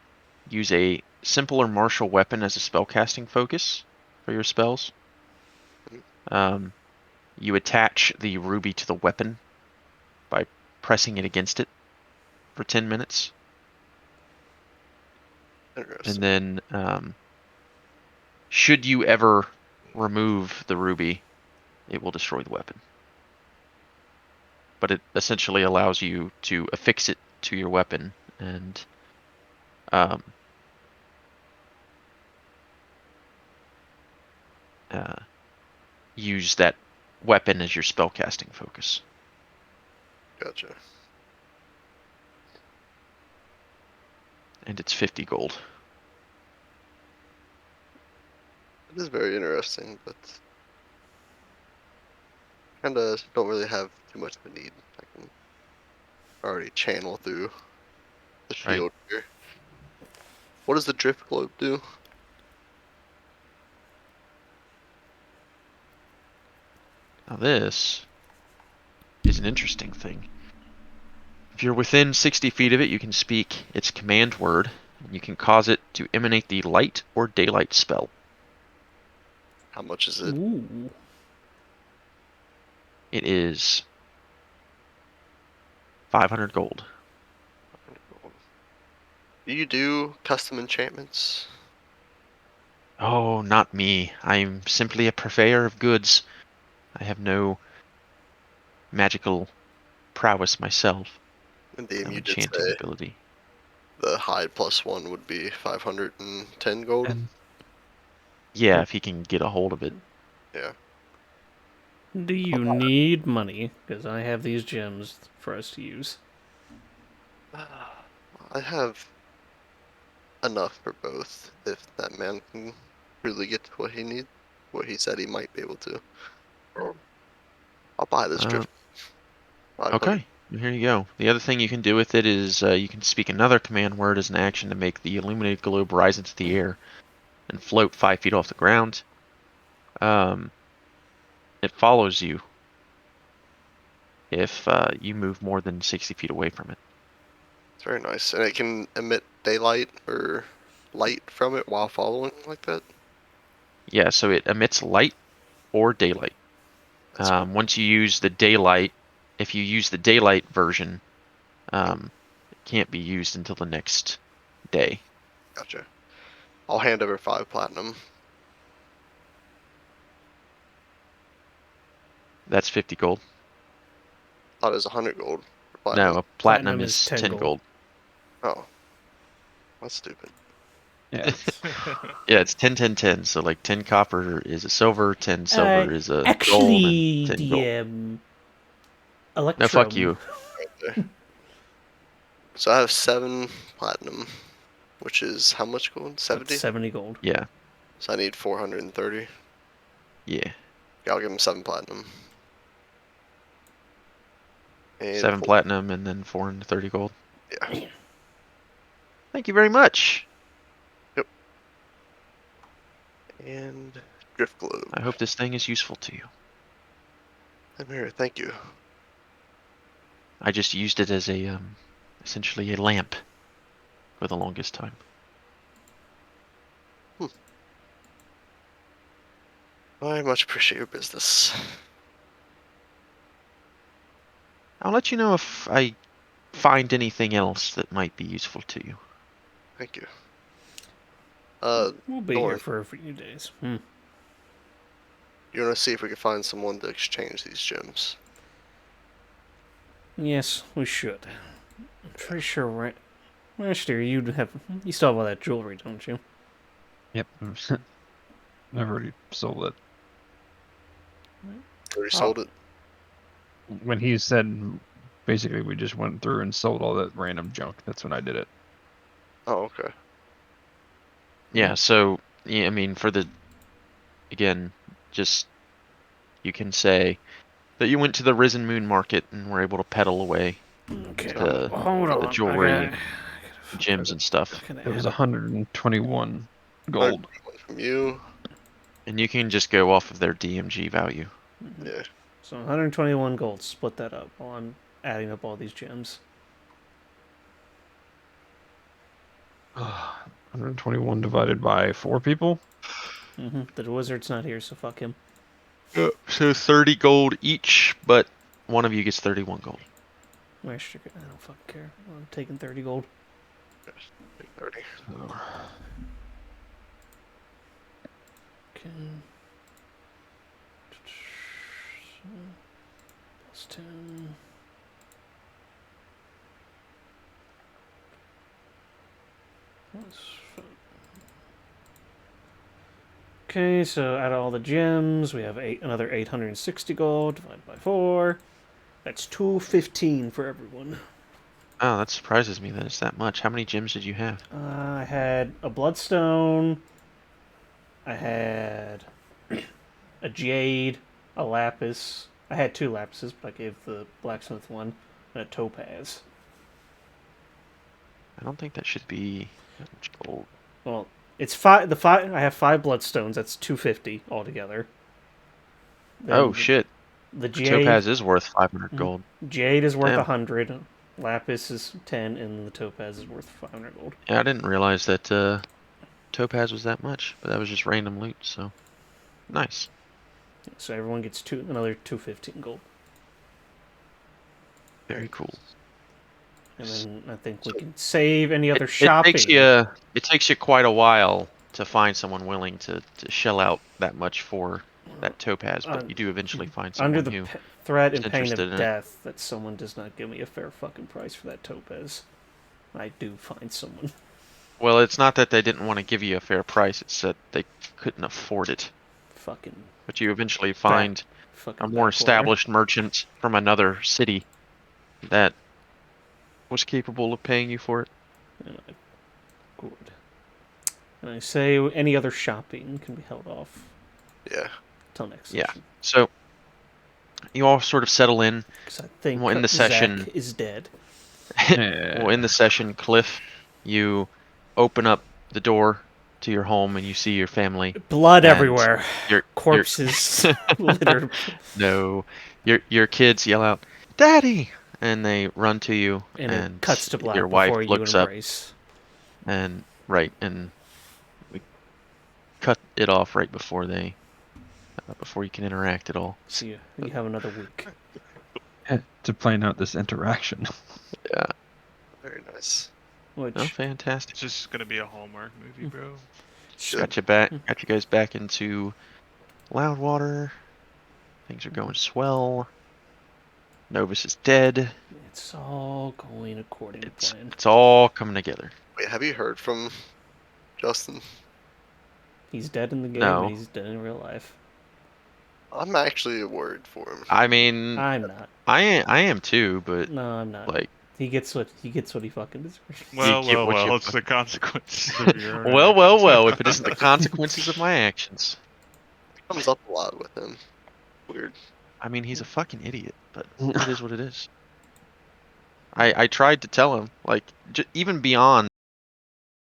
use a simpler martial weapon as a spellcasting focus for your spells. You attach the ruby to the weapon by pressing it against it for 10 minutes. Interesting. And then, should you ever remove the ruby, it will destroy the weapon. But it essentially allows you to affix it to your weapon and use that weapon as your spellcasting focus. Gotcha. And it's 50 gold. It is very interesting, but kinda don't really have too much of a need. I can already channel through the Right. shield here. What does the drift globe do? Now this is an interesting thing. If you're within 60 feet of it, you can speak its command word, and you can cause it to emanate the light or daylight spell. How much is it? Ooh. It is 500 gold. Do you do custom enchantments? Oh, not me. I'm simply a purveyor of goods. I have no magical prowess myself. Indeed, No you did enchanting say ability. the high +1 would be 510 gold. And Yeah, if he can get a hold of it. Yeah. Do you need money? Because I have these gems for us to use. I have enough for both if that man can really get to what he needs, what he said he might be able to. I'll buy this drift. 500. Okay, here you go. The other thing you can do with it is you can speak another command word as an action to make the illuminated globe rise into the air and float 5 feet off the ground. It follows you if you move more than 60 feet away from it. It's very nice, and it can emit daylight or light from it while following like that. Yeah, so it emits light or daylight. That's cool. Once you use the daylight, if you use the daylight version, it can't be used until the next day. Gotcha. I'll hand over 5 platinum. That's 50 gold. Thought it was 100 gold for platinum. No, a platinum is 10 gold. Oh, that's stupid. yeah, it's, Yeah, it's 10, 10, 10. So like 10 copper is a silver, 10 silver is a gold, Actually, and 10 gold. the Electrum. No, fuck you. Right there. So I have 7 platinum, which is how much gold? 70? That's 70 gold. Yeah. So I need 430. Yeah. Yeah, I'll give him 7 platinum. And 7 platinum and then 430 gold. Yeah. Thank you very much. Yep. And Drift Globe. I hope this thing is useful to you. I'm here. Thank you. I just used it as a essentially a lamp for the longest time. I much appreciate your business. I'll let you know if I find anything else that might be useful to you. Thank you. We'll be Thorn, here for a few days. you want to see if we can find someone to exchange these gems? Yes, we should. I'm pretty sure, right? Actually, you still have all that jewelry, don't you? Yep. I've already sold it. Already sold it. When he said, basically, we just went through and sold all that random junk. That's when I did it. Oh, okay. Yeah, so yeah, I mean again, just you can say that you went to the Risen Moon Market and were able to peddle away Okay, the hold on. jewelry and gems and stuff. It was 121 gold. From you. And you can just go off of their DMG value. Yeah. So 121 gold. Split that up while I'm adding up all these gems. 121 divided by 4 people? The wizard's not here, so fuck him. So 30 gold each, but one of you gets 31 gold. I don't fucking care. I'm taking 30 gold. 30. Okay. Plus 10. Okay, so out of all the gems, we have another 860 gold divided by 4. That's 215 for everyone. Oh, that surprises me that it's that much. How many gems did you have? I had a bloodstone. I had a jade, a lapis. I had 2 lapises, but I gave the blacksmith one, and a topaz. I don't think that should be that much gold. Well, it's 5. I have 5 bloodstones. That's 250 altogether. Then Oh shit! The The jade. topaz is worth 500 gold. Jade is worth Damn. 100. Lapis is 10, and the topaz is worth 500 gold. Yeah, I didn't realize that topaz was that much, but that was just random loot. So nice. So everyone gets another 215 gold. Very cool. And then I think we can save any other shopping. It takes you quite a while to find someone willing to shell out that much for that topaz, but you do eventually find someone under the who threat is and pain of interested in it. death that someone does not give me a fair fucking price for that topaz. I do find someone. Well, it's not that they didn't want to give you a fair price; it's that they couldn't afford it. Fucking. But you eventually find a more established merchant from another city that was capable of paying you for it. Good. And I say any other shopping can be held off. Yeah. Till next Yeah. session. So you all sort of settle in. Because I think Well, in the session Zach is dead. Well, in the session, Cliff, you open up the door to your home and you see your family. Blood and everywhere. Your Corpses littered. No, your kids yell out, "Daddy!" and they run to you. And it cuts to black your wife before you looks up embrace. and and we cut it off right before before you can interact at all. So you have another week. To plan out this interaction. Yeah. Very nice. Oh, fantastic. It's just gonna be a Hallmark movie, bro. Got you guys back into Loudwater. Things are going swell. Novus is dead. It's all going according to plan. It's all coming together. Wait, have you heard from Justin? He's dead in the game No. and he's dead in real life. I'm actually worried for him. I mean, I'm not. I am too, but No, I'm not. like He gets what he fucking deserves. Well, get well, what well. you- It's the consequences of your own Well, well, actions. well. If it isn't the consequences of my actions. Comes up a lot with him. Weird. I mean, he's a fucking idiot, but it is what it is. I tried to tell him, like, even beyond